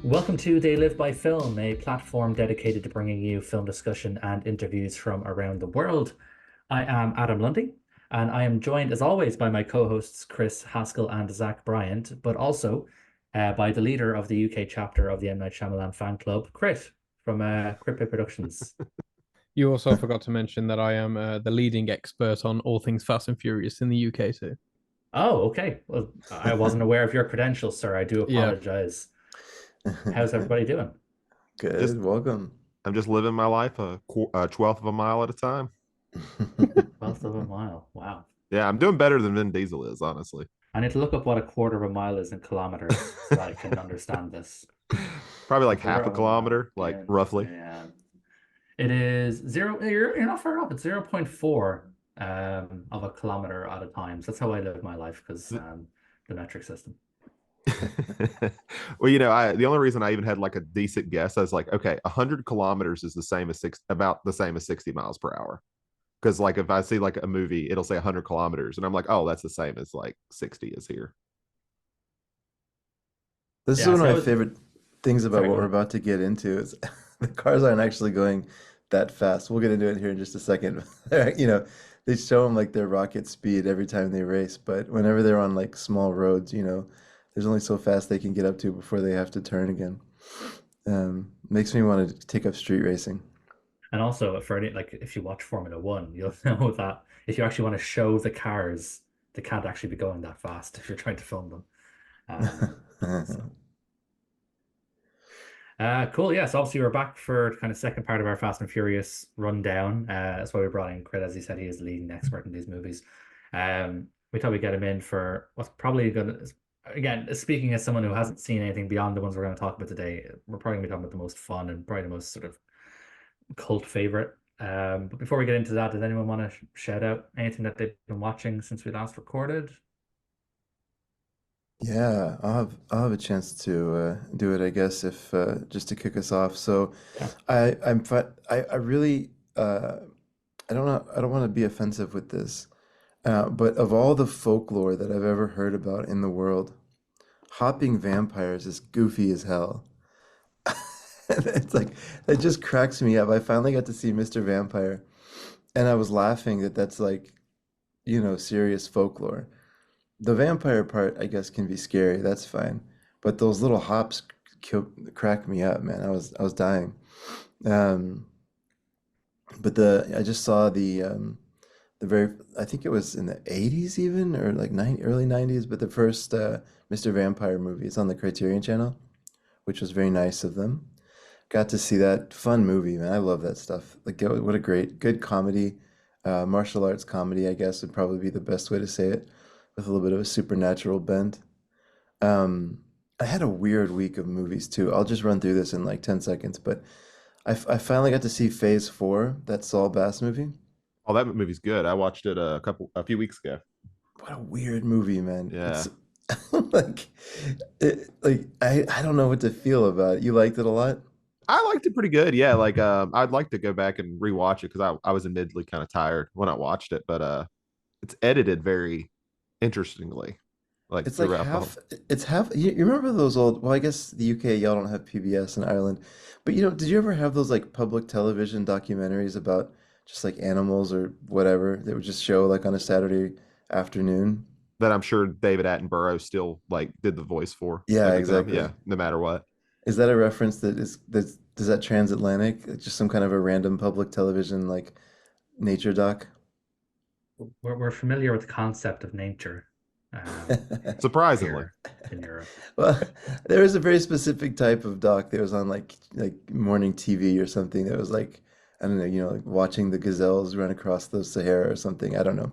Welcome to They Live by Film, a platform dedicated to bringing you film discussion and interviews from around the world. I am Adam Lundy, and I am joined, as always, by my co-hosts Chris Haskell and Zach Bryant, but also by the leader of the UK chapter of the M. Night Shyamalan fan club, Krit, from Krit Productions. You also forgot to mention that I am the leading expert on all things Fast and Furious in the UK too. Oh, okay. Well, I wasn't aware of your credentials, sir. I do Yeah. apologize. How's everybody doing? Just Good, welcome. I'm just living my life a twelfth of a mile at a time. 12th of a mile. Wow. Yeah, I'm doing better than Vin Diesel is, honestly. I need to look up what a quarter of a mile is in kilometers so I can understand this. Probably like Quarter half a of a mile. kilometer, like Yeah, roughly. yeah. It is zero. You're not far off. It's 0.4 of a kilometer at a time. So that's how I live my life because the metric system. Well, the only reason I even had like a decent guess, I was like, okay, 100 kilometers is the same as about the same as 60 miles per hour. Because like if I see like a movie, it'll say 100 kilometers, and I'm like, oh, that's the same as like 60 is here. This is Yeah, one so of I my was favorite things about sorry, what go we're ahead. about to get into is the cars aren't actually going that fast. We'll get into it here in just a second. They show them like their rocket speed every time they race, but whenever they're on like small roads, there's only so fast they can get up to before they have to turn again. Makes me want to take up street racing. And also for any like if you watch Formula One, you'll know that if you actually want to show the cars, they can't actually be going that fast if you're trying to film them. So cool. Yeah, so obviously we're back for kind of second part of our Fast and Furious rundown. That's why we brought in Crit, as he said, he is the leading expert in these movies. We thought we'd get him in for what's probably gonna, again, speaking as someone who hasn't seen anything beyond the ones we're going to talk about today, we're probably going to be talking about the most fun and probably the most sort of cult favorite. But before we get into that, does anyone want to shout out anything that they've been watching since we last recorded? Yeah, I'll have a chance to do it, I guess, if just to kick us off. So, Yeah. I really I don't know, I don't want to be offensive with this, but of all the folklore that I've ever heard about in the world, hopping vampires is goofy as hell. It's like it just cracks me up. I finally got to see Mr. Vampire, and I was laughing that that's like, serious folklore. The vampire part, I guess, can be scary. That's fine. But those little hops crack me up, man. I was dying. Um, but I just saw the very I think it was in the 80s even or like early 90s, but the first Mr. Vampire movie. It's on the Criterion Channel, which was very nice of them. Got to see that fun movie, man. I love that stuff. Like, what a great, good comedy, martial arts comedy, I guess would probably be the best way to say it, with a little bit of a supernatural bent. Um, I had a weird week of movies too. I'll just run through this in like 10 seconds, but I finally got to see Phase 4, that Saul Bass movie. Oh, that movie's good. I watched it a few weeks ago. What a weird movie, man. Yeah. It's like I don't know what to feel about it. You liked it a lot? I liked it pretty good. Yeah, like I'd like to go back and rewatch it because I was admittedly kind of tired when I watched it, but it's edited very interestingly, like It's like throughout the whole. half, it's half, you remember those old, well, I guess the UK, y'all don't have PBS in Ireland, but did you ever have those like public television documentaries about just like animals or whatever that would just show like on a Saturday afternoon? That I'm sure David Attenborough still like did the voice for Yeah, every time. exactly. Yeah, no matter what. Is that a reference does that transatlantic, just some kind of a random public television like nature doc? We're familiar with the concept of nature Surprisingly. here in Europe. Well, there was a very specific type of doc that was on like morning TV or something that was like I don't know, like watching the gazelles run across the Sahara or something. I don't know.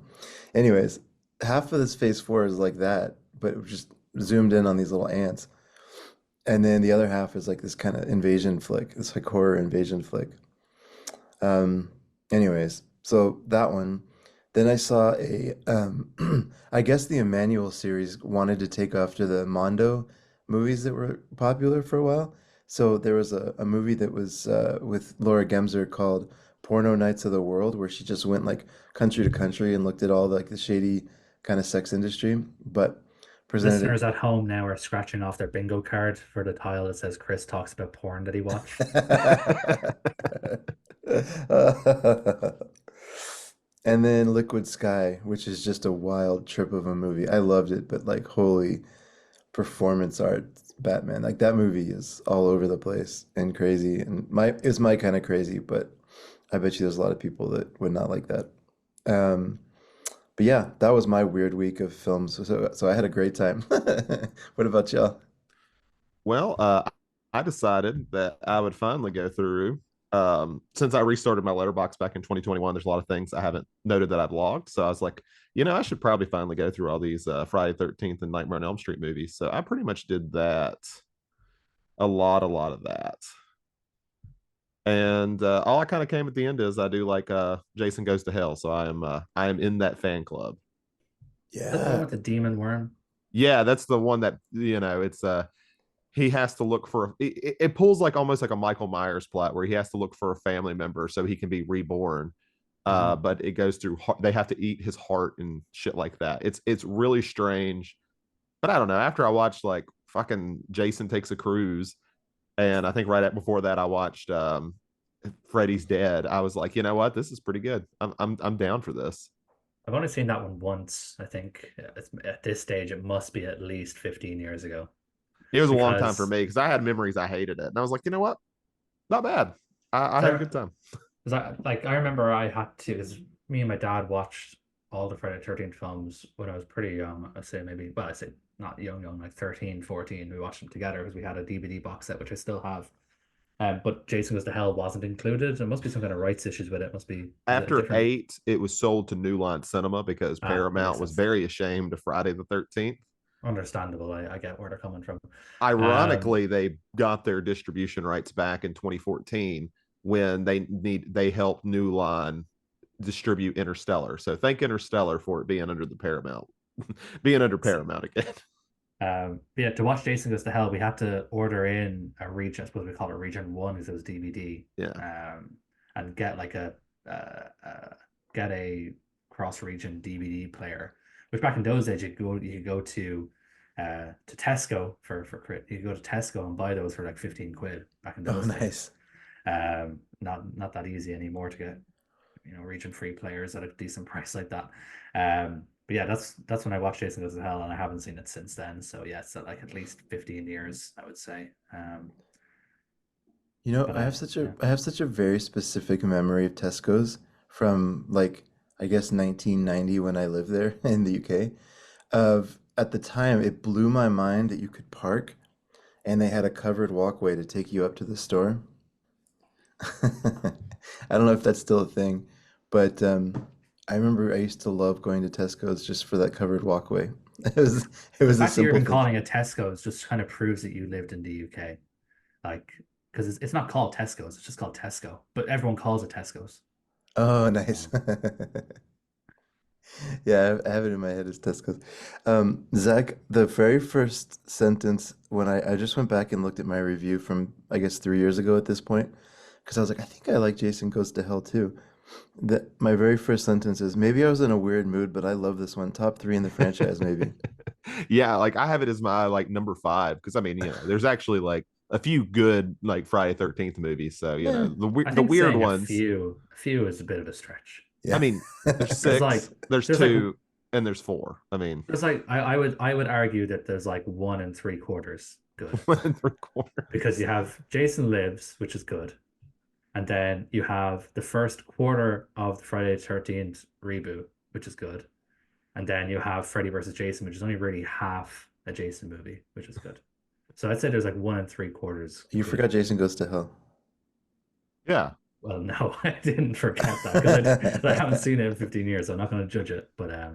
Anyways, half of this Phase 4 is like that, but it was just zoomed in on these little ants. And then the other half is like this kind of invasion flick, this like horror invasion flick. Um, anyways, so that one. Then I saw I guess the Emmanuel series wanted to take after the Mondo movies that were popular for a while. So there was a movie that was with Laura Gemser called Porno Nights of the World, where she just went like country to country and looked at all like the shady kind of sex industry, but presented Listeners at home now are scratching off their bingo card for the tile that says Chris talks about porn that he watched. it. And then Liquid Sky, which is just a wild trip of a movie. I loved it, but like holy performance art Batman. Like that movie is all over the place and crazy. And my it's my kind of crazy, but I bet you there's a lot of people that would not like that. Um, but yeah, that was my weird week of films. So I had a great time. What about y'all? Well, I decided that I would finally go through. Since I restarted my letterbox back in 2021, there's a lot of things I haven't noted that I've logged. So I was like, I should probably finally go through all these Friday 13th and Nightmare on Elm Street movies. So I pretty much did that, a lot of that. And all I kind of came at the end is I do like Jason Goes to Hell. So I am in that fan club. That's the one Yeah. with the demon worm. Yeah, that's the one that, it's he has to look for it pulls like almost like a Michael Myers plot where he has to look for a family member so he can be reborn. Mhm. But it goes through they have to eat his heart and shit like that. It's really strange. But I don't know. After I watched like fucking Jason Takes a Cruise, and I think before that I watched Freddy's Dead, I was like, you know what? This is pretty good. I'm down for this. I've only seen that one once, I think. At this stage, it must be at least 15 years ago. It was a long time for Because me because I had memories I hated it. And I was like, you know what? Not bad. I had a good time. I remember I had to, because me and my dad watched all the Friday the 13th films when I was pretty young. I say maybe, well, I say not young, like 13, 14. We watched them together because we had a DVD box set, which I still have. But Jason Goes to Hell wasn't included. There must be some kind of rights issues with it. Was it a After different? 8, it was sold to New Line Cinema because That Paramount makes was sense. very ashamed of Friday the 13th. Understandable. I get where they're coming from. Ironically, they got their distribution rights back in 2014 when they helped New Line distribute Interstellar. So thank Interstellar for it being under the Paramount, being under Paramount again. But yeah, to watch Jason Goes to Hell, we had to order in a region. I suppose we call it Region One because it was DVD. Yeah. And get like get a cross-region DVD player. Which back in those days, you could go to Tesco for Krit. You could go to Tesco and buy those for like 15 quid back in Oh, those days. nice. Not that easy anymore to get region free players at a decent price like that. But yeah, that's when I watched Jason Goes to Hell, and I haven't seen it since then. So yeah, it's like at least 15 years, I would say. You know, But yeah. I have such a very specific memory of Tesco's from like I guess 1990 when I lived there in the UK. Of at the time, it blew my mind that you could park and they had a covered walkway to take you up to the store. I don't know if that's still a thing, but I remember I used to love going to Tesco's just for that covered walkway. It was it The was a fact that you're simple even thing. calling it Tesco's just kind of proves that you lived in the UK. Like, because it's not called Tesco's, it's just called Tesco, but everyone calls it Tesco's. Oh, nice. Um, Yeah, I have it in my head as Tesco's. Zach, the very first sentence when I just went back and looked at my review from I guess 3 years ago at this point, because I was like, I think I like Jason Goes to Hell too. That my very first sentence is maybe I was in a weird mood, but I love this one. Top three in the franchise, maybe. Yeah, like I have it as my like number 5 because I mean, there's actually like a few good like Friday 13th movies. So, Yeah, I the think weird saying ones. a few is a bit of a stretch. I yeah. mean, there's There's like 6, there's there's like 2, and there's 4. I mean, there's like I would argue that there's like 1 3/4 good 1 3/4. because you have Jason Lives, which is good, and then you have the first quarter of the Friday the 13th reboot, which is good, and then you have Freddy versus Jason, which is only really half a Jason movie, which is good. So I'd say there's like 1 3/4 You good. forgot Jason Goes to Hell. Yeah. Well, no, I didn't forget that because I haven't seen it in 15 years, so I'm not going to judge it. But out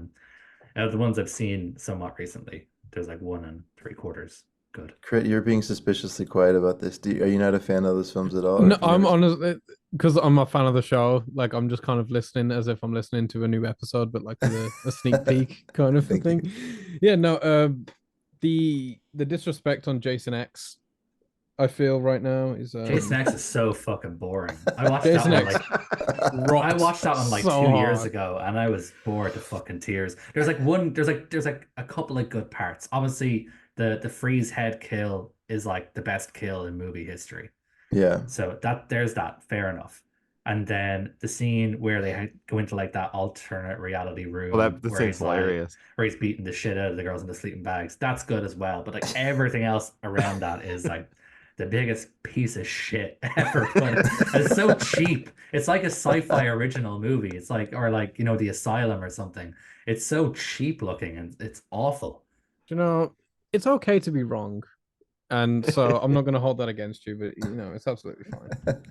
of the ones I've seen somewhat recently, there's like 1 3/4 good. Crit, you're being suspiciously quiet about this. Are you not a fan of those films at all, or No, have you I'm never? honestly because I'm a fan of the show. Like I'm just kind of listening as if I'm listening to a new episode, but like with a sneak peek kind of a Thank you. thing. Yeah, no. The disrespect on Jason X. I feel right now is Jason X is so fucking boring. I watched that Jason one X like I rocked watched that one like so 2 years hard. ago, and I was bored to fucking tears. There's like a couple of good parts. Obviously, the freeze head kill is like the best kill in movie history. Yeah. So there's that, fair enough. And then the scene where they go into like that alternate reality Well, room that the scene's hilarious. where he's beating the shit out of the girls in the sleeping bags. That's good as well. But like everything else around that is like the biggest piece of shit ever put. It's so cheap. It's like a sci-fi original movie. It's like, or like, The Asylum or something. It's so cheap looking and it's awful. You know, it's okay to be wrong. And so I'm not going to hold that against you, but it's absolutely fine.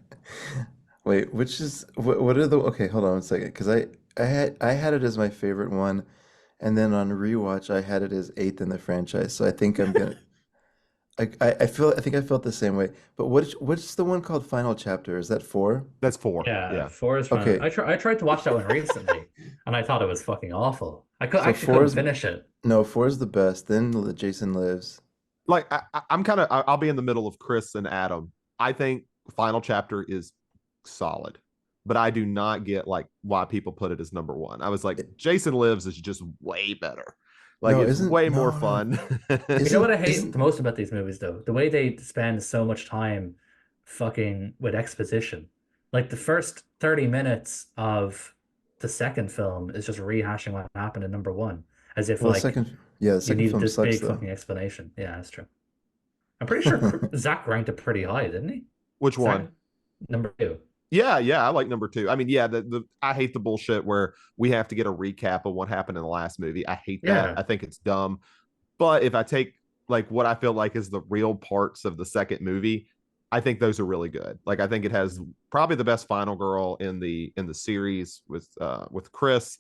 Wait, which is what are the okay, hold on 1 second, because I had it as my favorite one, and then on rewatch I had it as eighth in the franchise. So I think I'm gonna I think I felt the same way. But what's the one called Final Chapter? Is that four? That's four. Yeah, Yeah. four is fun. Okay, I tried to watch that one recently, and I thought it was fucking awful. so Actually four couldn't is finish it. no, four is the best. Then Jason Lives. Like I'm kind of I'll be in the middle of Chris and Adam. I think Final Chapter is solid, but I do not get like why people put it as number one. I was like, Jason Lives is just way better. Like No, it's isn't way more no no fun. You know isn't what I hate isn't the most about these movies, though? The way they spend so much time fucking with exposition. Like the first 30 minutes of the second film is just rehashing what happened in number one, as if well the like second yeah the you second needed film this sucks big though. fucking explanation. Yeah, that's true. I'm pretty sure Zach ranked it pretty high, didn't he? Which one? Zach, number two. Yeah, I like number two. I mean, yeah, the I hate the bullshit where we have to get a recap of what happened in the last movie. I hate that. Yeah, I think it's dumb. But if I take like what I feel like is the real parts of the second movie, I think those are really good. Like I think it has probably the best final girl in the series with Chris.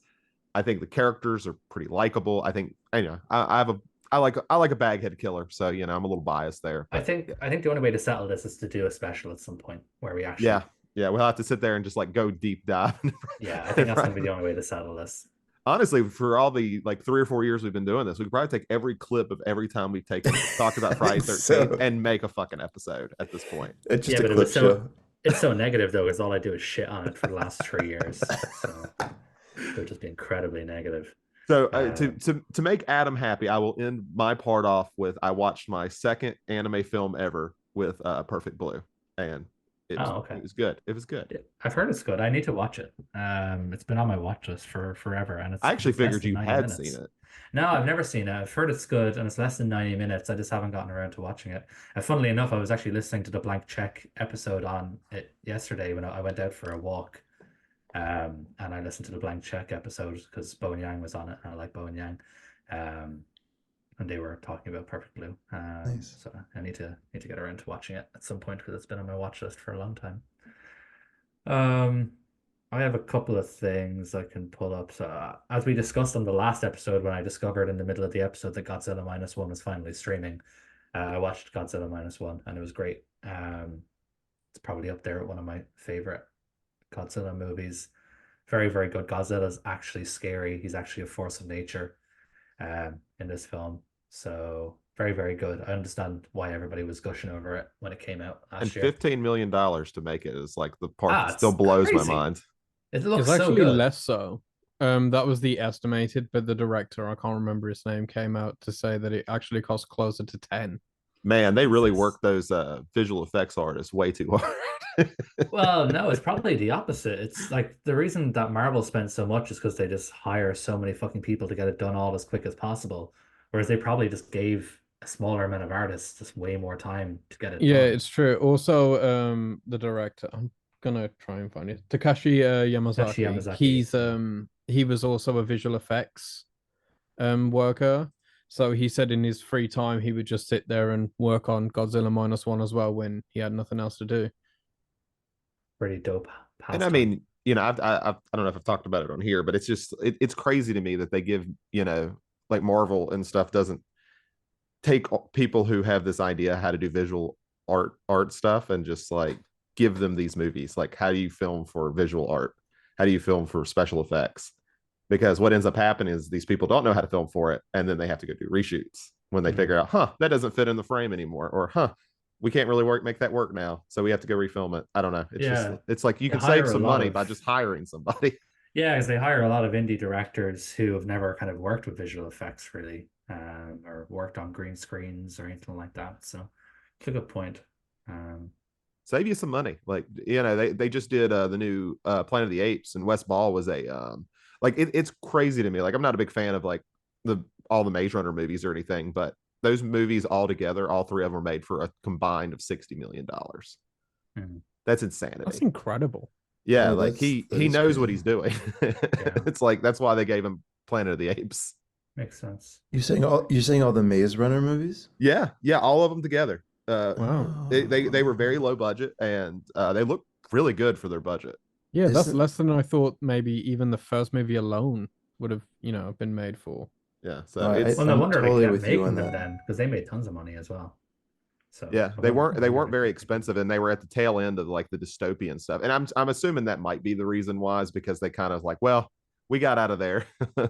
I think the characters are pretty likable. I think I have a I like a baghead killer, so I'm a little biased there. I But think I think the only way to settle this is to do a special at some point where we yeah, actually, yeah, we'll have to sit there and just like go deep dive. yeah, I think that's going to be the only way to settle this. Honestly, for all the like 3 or 4 years we've been doing this, we could probably take every clip of every time we've talked about Friday 13th So and make a fucking episode at this point. it's just Yeah, a but clip show. it's so negative though, because all I do is shit on it for the last 3 years. So it would just be incredibly negative. So Um, to make Adam happy, I will end my part off with I watched my second anime film ever with Perfect Blue, and it was oh, okay. it was good. It was good. Yeah, I've heard it's good. I need to watch it. It's been on my watch list for forever, and I actually it's less figured than you 90 had seen minutes. it. No, I've never seen it. I've heard it's good, and it's less than 90 minutes. I just haven't gotten around to watching it. And funnily enough, I was actually listening to the Blank Check episode on it yesterday when I went out for a walk. And I listened to the Blank Check episode because Bowen Yang was on it, and I like Bowen Yang. Um, and they were talking about Perfect Blue. Nice. So I need to get around to watching it at some point because it's been on my watch list for a long time. Um, I have a couple of things I can pull up. So as we discussed on the last episode, when I discovered in the middle of the episode that Godzilla Minus One was finally streaming, I watched Godzilla Minus One and it was great. It's probably up there at one of my favorite Godzilla movies. Very, very good. Godzilla's actually scary. He's actually a force of nature in this film. So very, very good. I understand why everybody was gushing over it when it came out And last year. $15 million to make it is like the part that It's still blows my crazy. mind. It looks It's so actually good. less so. That was the estimated, but the director, I can't remember his name, came out to say that it actually cost closer to 10. Man, they really Jesus. work those visual effects artists way too hard. Well, no, it's probably the opposite. It's like the reason that Marvel spends so much is because they just hire so many fucking people to get it done all as quick as possible. Whereas they probably just gave a smaller amount of artists just way more time to get it Yeah, done. it's true. Also, the director, I'm gonna try and find it. Takashi Tachi Yamazaki. Yamazaki, yeah. He was also a visual effects worker. So he said in his free time he would just sit there and work on Godzilla Minus One as well when he had nothing else to do. Pretty dope And I pastime. mean, I don't know if I've talked about it on here, but it's just it's crazy to me that they give like Marvel and stuff doesn't take people who have this idea how to do visual art stuff and just like give them these movies. Like, how do you film for visual art? How do you film for special effects? Because what ends up happening is these people don't know how to film for it, and then they have to go do reshoots when they figure out, that doesn't fit in the frame anymore, or we can't really make that work now, so we have to go refilm it. I don't know. It's just Yeah, it's like you they can save hire a some lot money of by just hiring somebody. yeah, because they hire a lot of indie directors who have never kind of worked with visual effects really, or worked on green screens or anything like that. So it's a good point. Um, Save you some money. Like, they just did the new Planet of the Apes, and West Ball was a like it's crazy to me. Like, I'm not a big fan of like the all the Maze Runner movies or anything, but those movies all together, all three of them were made for a combined of $60 million. hmm, That's That's insanity. incredible. Yeah, Oh, like that he is knows what crazy. he's doing. yeah, It's like that's why they gave him Planet of the Apes. makes sense. You're saying all the Maze Runner movies? Yeah, yeah, all of them together. Wow. They were very Oh, low budget, and they look really good for their budget. Yeah, that's isn't less than I thought maybe even the first movie alone would have, been made for. Yeah, no, so it's Well, no I'm wonder they totally kept with you making on them that. then, because they made tons of money as well. So yeah, I they wonder weren't they very kept making them. expensive, and they were at the tail end of like the dystopian stuff. And I'm assuming that might be the reason why, is because they kind of like, well, we got out of there Yeah,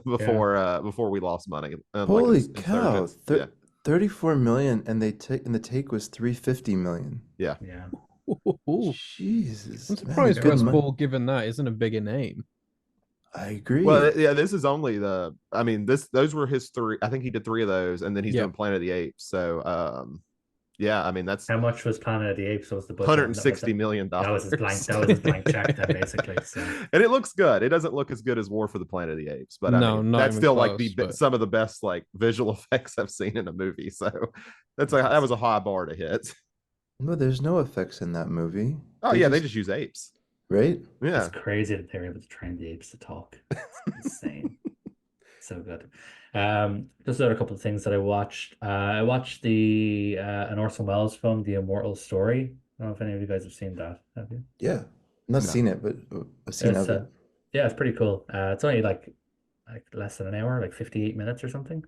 before we lost money, like Holy cow, insurgents. Yeah, 34 million, and the take was 350 million. yeah. yeah. Ooh. I'm Jesus, man, surprised They were good West fun. money. Ball, given that, isn't a bigger name. I Well, agree. yeah, this is only the. I mean, those were his three. I think he did three of those, and then he's Yeah. doing Planet of the Apes. So, yeah, I mean that's How much was Planet of the Apes? Was the budget on that? 160 million dollars. That was his blank. That was his blank check then, basically. So And it looks good. It doesn't look as good as War for the Planet of the Apes, but I No, mean not that's even still like close. But some of the best like visual effects I've seen in a movie. So that nice. was a high bar to hit. No, there's no effects in that movie. Oh They yeah, they just, just use apes. right? It's Yeah, crazy that they were able to train the apes to talk. It's insane. So good. Just a couple of things that I watched. I watched the an Orson Welles film, The Immortal Story. I don't know if any of you guys have seen that. Have you? Yeah. Not no, seen it, but I've seen It's of it. yeah, it's pretty cool. It's only like less than an hour, like 58 minutes or something.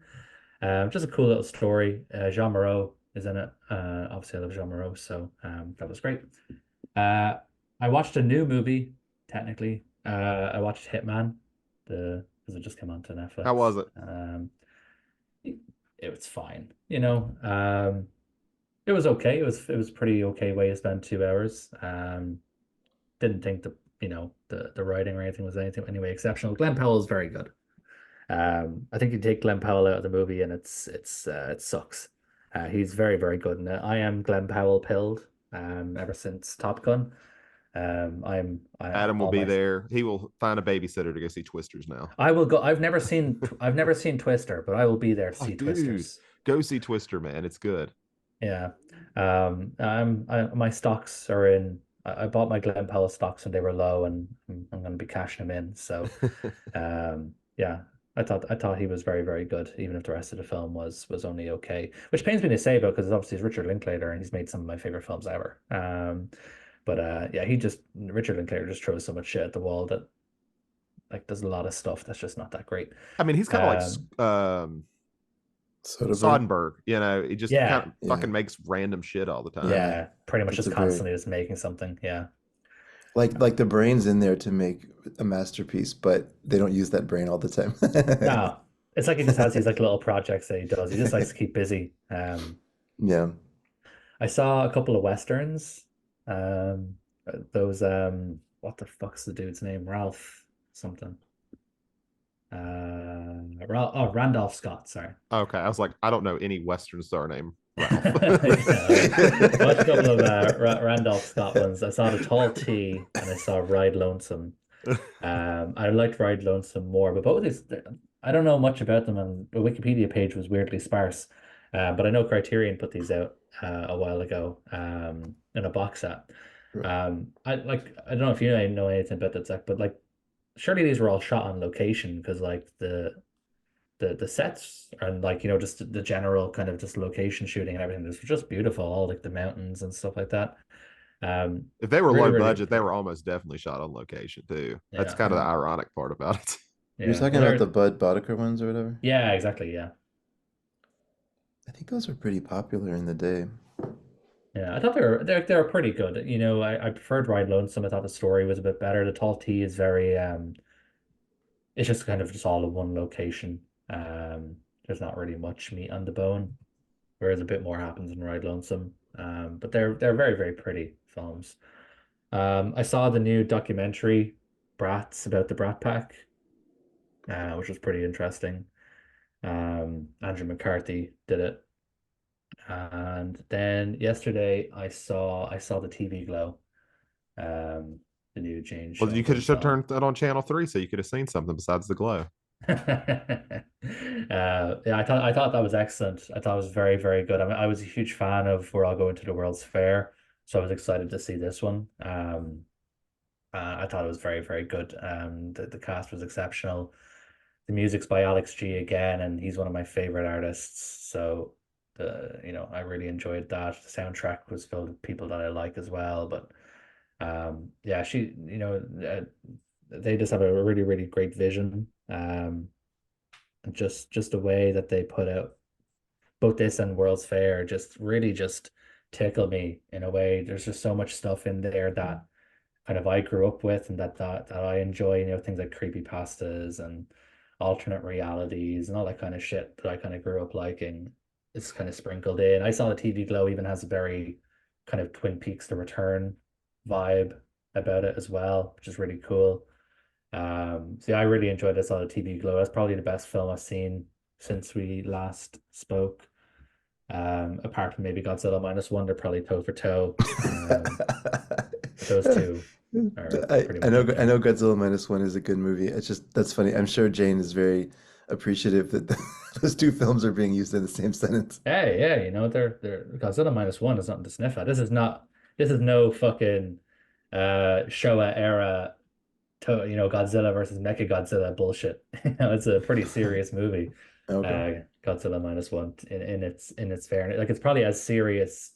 Just a cool little story. Jean Moreau is in it. Obviously, I love Jean Moreau, so that was great. Uh, I watched a new movie, technically. I watched Hitman, because it just came onto how was Netflix. it? It was fine, you know. It was okay. It was pretty okay way to spend 2 hours. Didn't think the writing or anything was anything anyway exceptional. Glenn Powell is very good. I think you take Glenn Powell out of the movie and it sucks. He's very, very good in it. I am Glenn Powell pilled. Ever since Top Gun. I Adam will all be my there. He will find a babysitter to go see Twisters now. I will go. I've never seen Twister, but I will be there to Oh, see dude, Twisters. go see Twister, man. It's good. Yeah. My stocks are in. I bought my Glen Powell stocks when they were low, and I'm going to be cashing them in. So, yeah, I thought he was very, very good, even if the rest of the film was only okay. Which pains me to say about, because obviously it's Richard Linklater, and he's made some of my favorite films ever. But yeah, Richard Linklater just throws so much shit at the wall that like there's a lot of stuff that's just not that great. I mean, he's kind of Um, like Soderbergh? Soderbergh. He just kind yeah, of Yeah. fucking makes random shit all the time. Yeah. yeah, pretty much That's just a very constantly just making something. Yeah. like the brain's in there to make a masterpiece, but they don't use that brain all the time. No, it's like he just has these like little projects that he does. He just likes to keep busy. Yeah. I saw a couple of westerns. Those what the fuck's the dude's name? Ralph something. Randolph Scott. Sorry. Okay, I was like, I don't know any Western star named Ralph. Yeah, I watched a couple of Randolph Scott ones. I saw The Tall T and I saw Ride Lonesome. I liked Ride Lonesome more, but both of these, I don't know much about them, and the Wikipedia page was weirdly sparse. But I know Criterion put these out a while ago in a box set. I don't know if you know anything about that, Zach, but like surely these were all shot on location, because like the sets and like just the general kind of just location shooting and everything. This was just beautiful, all like the mountains and stuff like that. If they were Really, low really budget, they were almost definitely shot on location too. That's yeah, kind of the Yeah. ironic part about it. You're yeah. talking Well, about the Bud Boddicker ones or whatever? yeah, exactly, yeah. I think those were pretty popular in the day. Yeah, I thought they were pretty good. I preferred Ride Lonesome. I thought the story was a bit better. The Tall T is very it's just kind of just all in one location. There's not really much meat on the bone, whereas a bit more happens in Ride Lonesome. But they're very, very pretty films. I saw the new documentary Brats about the Brat Pack, which was pretty interesting. Andrew McCarthy did it. And then yesterday I saw the TV Glow, the new Jane Well, you could Schoenfeld's have film. turned that on Channel 3 so you could have seen something besides the glow. Yeah, I thought that was excellent. I thought it was very, very good. I mean, I was a huge fan of We're All Going to the World's Fair, so I was excited to see this one. I thought it was very, very good. The cast was exceptional. The music's by Alex G again, and he's one of my favorite artists. So I really enjoyed that. The soundtrack was filled with people that I like as well. But yeah, they just have a really, really great vision. And just the way that they put out both this and World's Fair just really just tickle me in a way. There's just so much stuff in there that kind of I grew up with and that I enjoy, things like creepy pastas and alternate realities and all that kind of shit that I kind of grew up liking. It's kind of sprinkled in. I saw the TV Glow even has a very kind of Twin Peaks The Return vibe about it as well, which is really cool. So yeah, I really enjoyed this on the TV Glow. That's probably the best film I've seen since we last spoke. Apart from maybe Godzilla minus one, they're probably toe for toe. But those two are pretty I much know up I there. know Godzilla minus one is a good movie. It's just that's funny. I'm sure Jane is very appreciative that those two films are being used in the same sentence. Hey, yeah, they're Godzilla minus one is nothing to sniff at. This is no fucking Showa era Godzilla versus Mechagodzilla bullshit. It's a pretty serious movie. Okay, Godzilla minus one in its fairness. Like it's probably as serious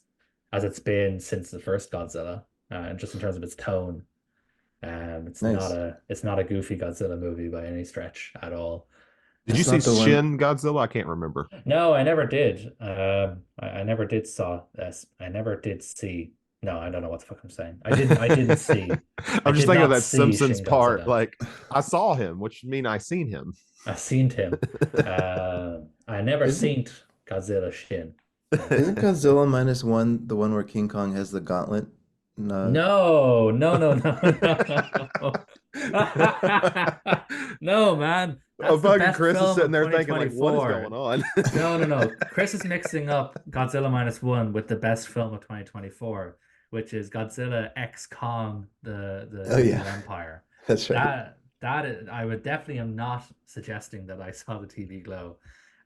as it's been since the first Godzilla, and just in terms of its tone. nice. It's not a goofy Godzilla movie by any stretch at all. Did you That's see not the one. Shin Godzilla? I can't remember. No, I never did. I never did saw this. I never did see. No, I don't know what the fuck I'm saying. I didn't see. I I'm just did thinking of not that see Simpsons Shin part. Godzilla. Like, I saw him, which mean I seen him. I seen him. I never Isn't seen Godzilla Shin. isn't Godzilla minus one the one where King Kong has the gauntlet? No. No, no, no, no, no. No, man. Oh, That's the fucking best Chris is film sitting of there thinking, like, what is going 2024. on? No, no, no. Chris is mixing up Godzilla minus one with the best film of 2024, which is Godzilla X Kong, Oh the New yeah, Empire. that's right. I would definitely am not suggesting that I saw the TV Glow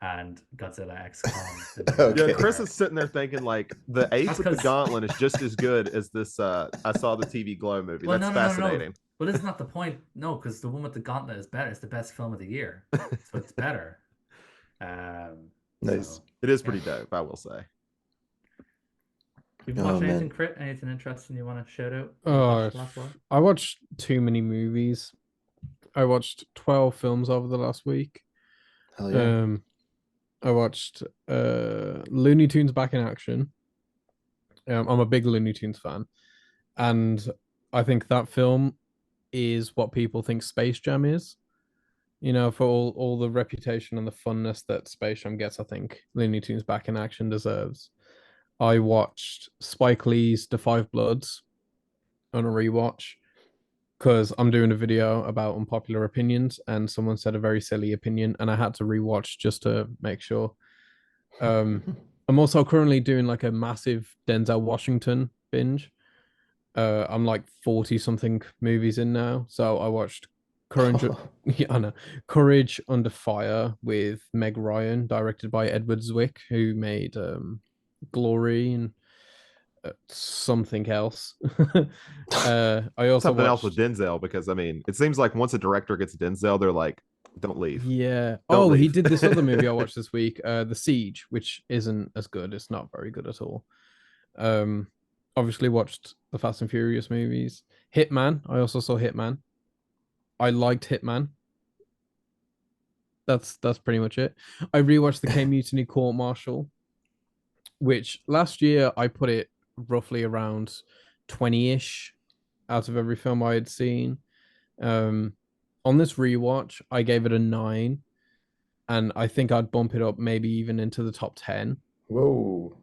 and Godzilla X Kong, the New Yeah, Okay. Chris Empire. is sitting there thinking like the ape That's with the because gauntlet is just as good as this I saw the TV Glow movie. well, That's no, no, no, no. fascinating. Well, this is not the point. No, because the one with the gauntlet is better. It's the best film of the year, so it's better. Nice. So It is yeah. pretty dope, I will say. You been Oh watching anything, man. Crit? Anything interesting you want to shout out? You Oh, watched last while? I watched too many movies. I watched 12 films over the last week. Hell yeah. I watched Looney Tunes Back in Action. I'm a big Looney Tunes fan, and I think that film is what people think Space Jam is. For all the reputation and the funness that Space Jam gets, I think Looney Tunes Back in Action deserves. I watched Spike Lee's The Five Bloods on a rewatch because I'm doing a video about unpopular opinions, and someone said a very silly opinion, and I had to rewatch just to make sure. I'm also currently doing like a massive Denzel Washington binge. I'm like 40 something movies in now. So I watched Courage, yeah, I know. Courage Under Fire with Meg Ryan, directed by Edward Zwick, who made Glory and something else. I also Something else with watched, Denzel because I mean, it seems like once a director gets Denzel, they're like, don't leave. yeah. Don't Oh, he leave. did this other movie I watched this week, The Siege, which isn't as good. It's not very good at all. Um, Obviously watched the Fast and Furious movies. Hitman. I also saw Hitman. I liked Hitman. That's pretty much it. I rewatched the K Mutiny Court Martial, which last year I put it roughly around 20-ish out of every film I had seen. On this rewatch, I gave it a 9, and I think I'd bump it up maybe even into the top 10. Whoa.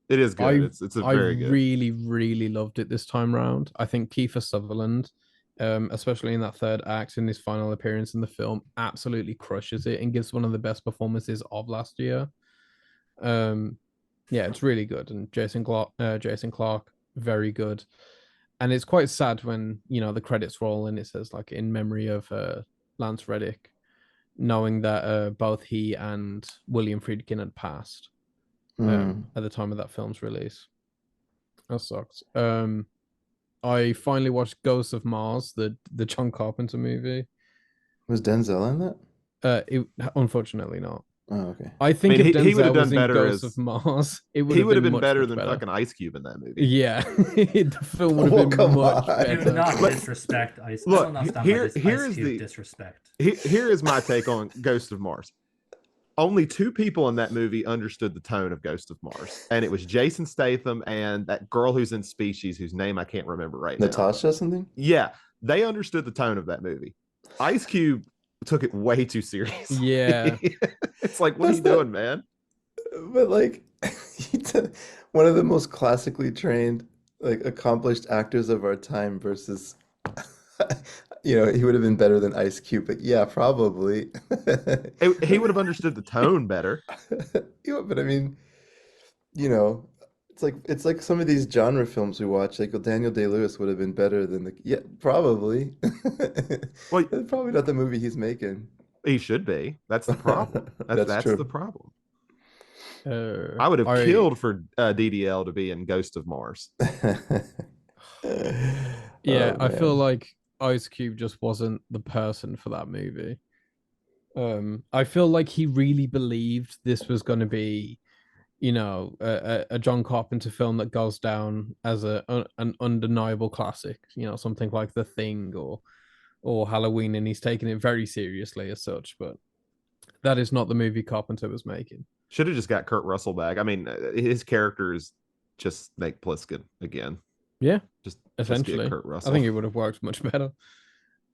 It is good. I It's a I very good. really loved it this time round. I think Kiefer Sutherland, especially in that third act in his final appearance in the film, absolutely crushes it and gives one of the best performances of last year. Um, yeah, it's really good. And Jason Clark, very good. And it's quite sad when the credits roll and it says like in memory of Lance Reddick, knowing that both he and William Friedkin had passed at the time of that film's release. That sucks. I finally watched Ghosts of Mars, the John Carpenter movie. Was Denzel in that? Unfortunately not. Oh, okay. I I think mean, if he would have Denzel done was in better Ghosts of as Mars, it would he have would have been been much, better much than better. fucking Ice Cube in that movie. Yeah, the film would have Well, been come much on. Do better. not Look, disrespect Ice. I Look, will not stand by here this here Ice is Cube the disrespect. here is my take on Ghost of Mars. Only two people in that movie understood the tone of Ghost of Mars, and it was Jason Statham and that girl who's in Species, whose name I can't remember right now. Natasha something? Yeah, they understood the tone of that movie. Ice Cube took it way too seriously. Yeah. It's like, what are That's you not- doing, man? But like, one of the most classically trained, like accomplished actors of our time versus, he would have been better than Ice Cube. But yeah, probably. He would have understood the tone better. But I mean, you know, it's like some of these genre films we watch. Like Daniel Day-Lewis would have been better than yeah, probably. Well, That's probably not the movie he's making. he should be. That's the problem. That's That's the true. problem. Uh, I would have I killed for DDL to be in Ghost of Mars. yeah, Oh I feel man. like Ice Cube just wasn't the person for that movie. I feel like he really believed this was going to be, a John Carpenter film that goes down as an undeniable classic. Something like The Thing or Halloween, and he's taking it very seriously as such. But that is not the movie Carpenter was making. Should have just got Kurt Russell back. I mean, his character is just Snake Plissken again. Yeah, Just get essentially, Kurt I Russell. think it would have worked much better.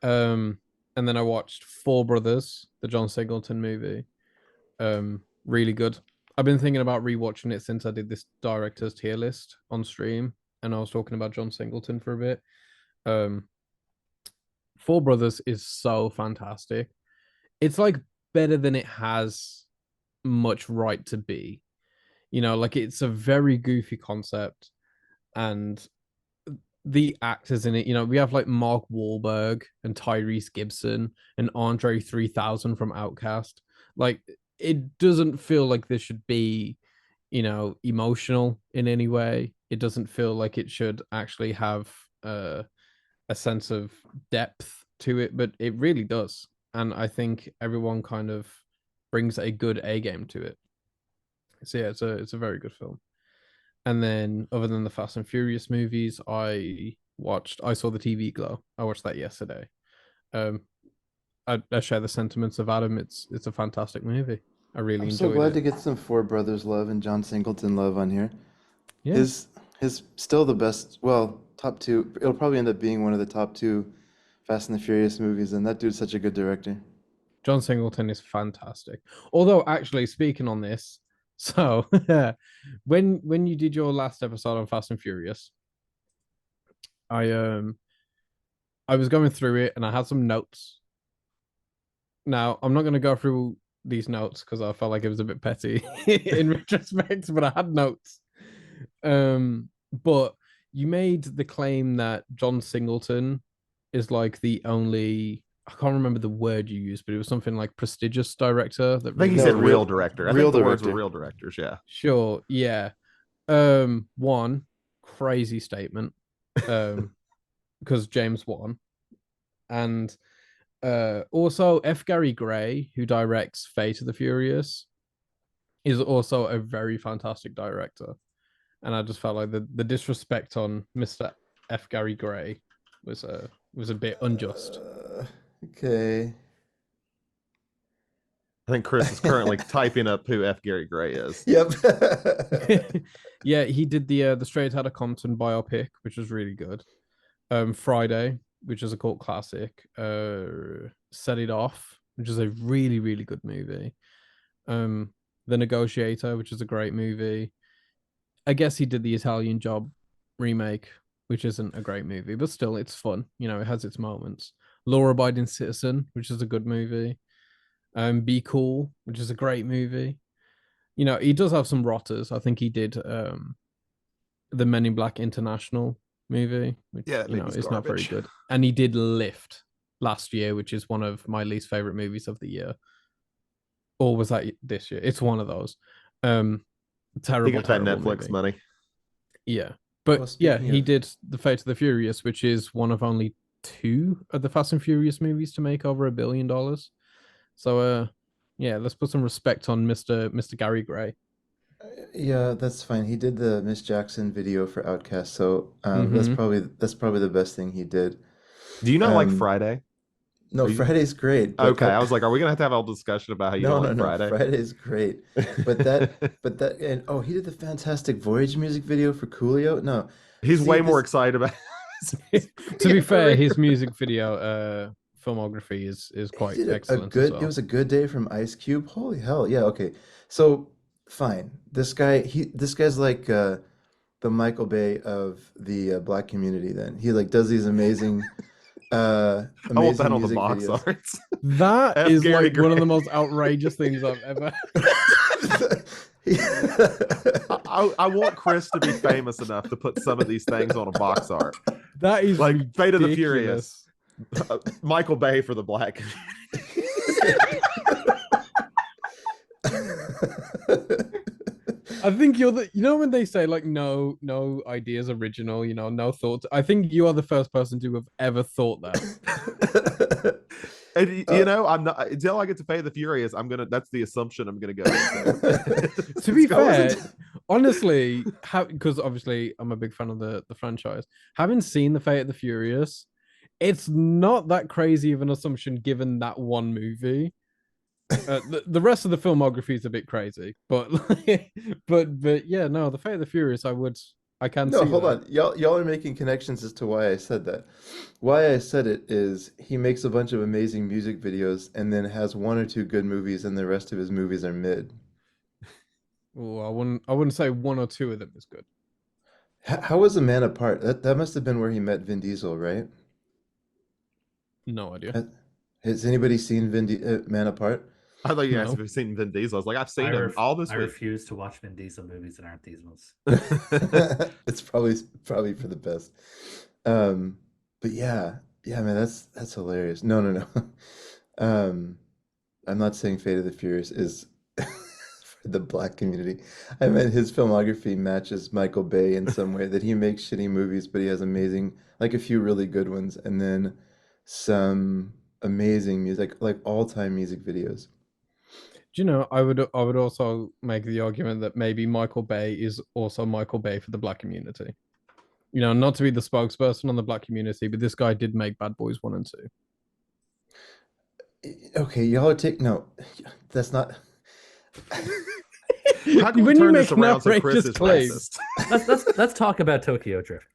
And then I watched Four Brothers, the John Singleton movie. Really good. I've been thinking about rewatching it since I did this director's tier list on stream, and I was talking about John Singleton for a bit. Um, Four Brothers is so fantastic. It's like better than it has much right to be. Like it's a very goofy concept, and the actors in it, we have like Mark Wahlberg and Tyrese Gibson and Andre 3000 from Outcast. Like it doesn't feel like this should be, emotional in any way. It doesn't feel like it should actually have a sense of depth to it, but it really does. And I think everyone kind of brings a good A game to it. So yeah, it's a very good film. And then other than the Fast and Furious movies, I saw the TV Glow. I watched that yesterday. Um I share the sentiments of Adam. It's a fantastic movie. I really I'm so enjoyed glad it. to get some Four Brothers love and John Singleton love on here. Yeah. His still the best, well, top two. It'll probably end up being one of the top two Fast and the Furious movies, and that dude's such a good director. John Singleton is fantastic. Although actually speaking on this, so when you did your last episode on Fast and Furious, I I was going through it and I had some notes. Now, I'm not going to go through these notes because I felt like it was a bit petty in retrospect, but I had notes. But you made the claim that John Singleton is like the only, I can't remember the word you used, but it was something like prestigious director that I think he No, said really real director. I real think the words were director. real directors. Yeah. sure, yeah. One crazy statement. Because James won. And also F. Gary Gray, who directs Fate of the Furious, is also a very fantastic director. And I just felt like the disrespect on Mr. F. Gary Gray was a bit unjust. Okay. I think Chris is currently typing up who F. Gary Gray is. Yep. Yeah, he did the Straight Outta Compton biopic, which was really good. Friday, which is a cult classic. Set It Off, which is a really, really good movie. The Negotiator, which is a great movie. I guess he did the Italian Job remake, which isn't a great movie, but still, it's fun. It has its moments. Law Abiding Citizen, which is a good movie. Be Cool, which is a great movie. He does have some rotters. I think he did the Men in Black International movie, which Yeah, that movie's is not very garbage. good. And he did Lift last year, which is one of my least favorite movies of the year. Or was that this year? It's one of those. He Terrible, got that terrible Netflix movie. money. Yeah. Well, But yeah, speaking he of, did The Fate of the Furious, which is one of only two of the Fast and Furious movies to make over $1 billion. So yeah, let's put some respect on Mr. Gary Gray. yeah, that's fine. He did the Miss Jackson video for Outkast, so Mm-hmm. that's probably the best thing he did. Do you not like Um, Friday? no, Are you Friday's great, but okay? I was like, are we gonna have to have a whole discussion about how you no, don't no, like no, Friday? Friday's great, but and oh, he did the Fantastic Voyage music video for Coolio. No, He's see way more this. excited about his To be video fair, career. his music video filmography is He quite did a excellent as good. It well. was a good day from Ice Cube. Holy hell, yeah. Okay, so fine. This guy's like the Michael Bay of the black community. Then he like does these I want amazing that on the music box videos. art. That F. is Gary like one of the Gray. most outrageous things I've ever. He- I want Chris to be famous enough to put some of these things on a box art, That is like Fate of the ridiculous. Furious, Michael Bay for the black. I think you're the. When they say like no ideas original, no thoughts. I think you are the first person to have ever thought that. And Uh, I'm not until I get to Fate of the Furious. That's the assumption I'm gonna go into. To be I wasn't. fair, honestly, because obviously I'm a big fan of the franchise. Having seen the Fate of the Furious, it's not that crazy of an assumption given that one movie. The rest of the filmography is a bit crazy, but but yeah, no, the Fate of the Furious, I can No, see hold that. on. Y'all are making connections as to why I said that. Why I said it is he makes a bunch of amazing music videos and then has one or two good movies and the rest of his movies are mid. Oh, I wouldn't say one or two of them is good. How was A Man Apart? That must have been where he met Vin Diesel, right? No idea. Ha- Has anybody seen Man Apart? I thought you asked if No. you've seen Vin Diesel. I was like, I've I seen him all this I week. refuse to watch Vin Diesel movies that aren't these ones. It's probably for the best. Um, but yeah, man, that's hilarious. No, no, no. Um, I'm not saying Fate of the Furious is for the black community. I meant his filmography matches Michael Bay in some way that he makes shitty movies, but he has amazing, like a few really good ones, and then some amazing music, like all-time music videos. Do you know? I would also make the argument that maybe Michael Bay is also Michael Bay for the black community. Not to be the spokesperson on the black community, but this guy did make Bad Boys 1 and 2. Okay, y'all are no, that's not. How can we When you turn this make an around so Chris outrageous is claim, racist? Let's talk about Tokyo Drift.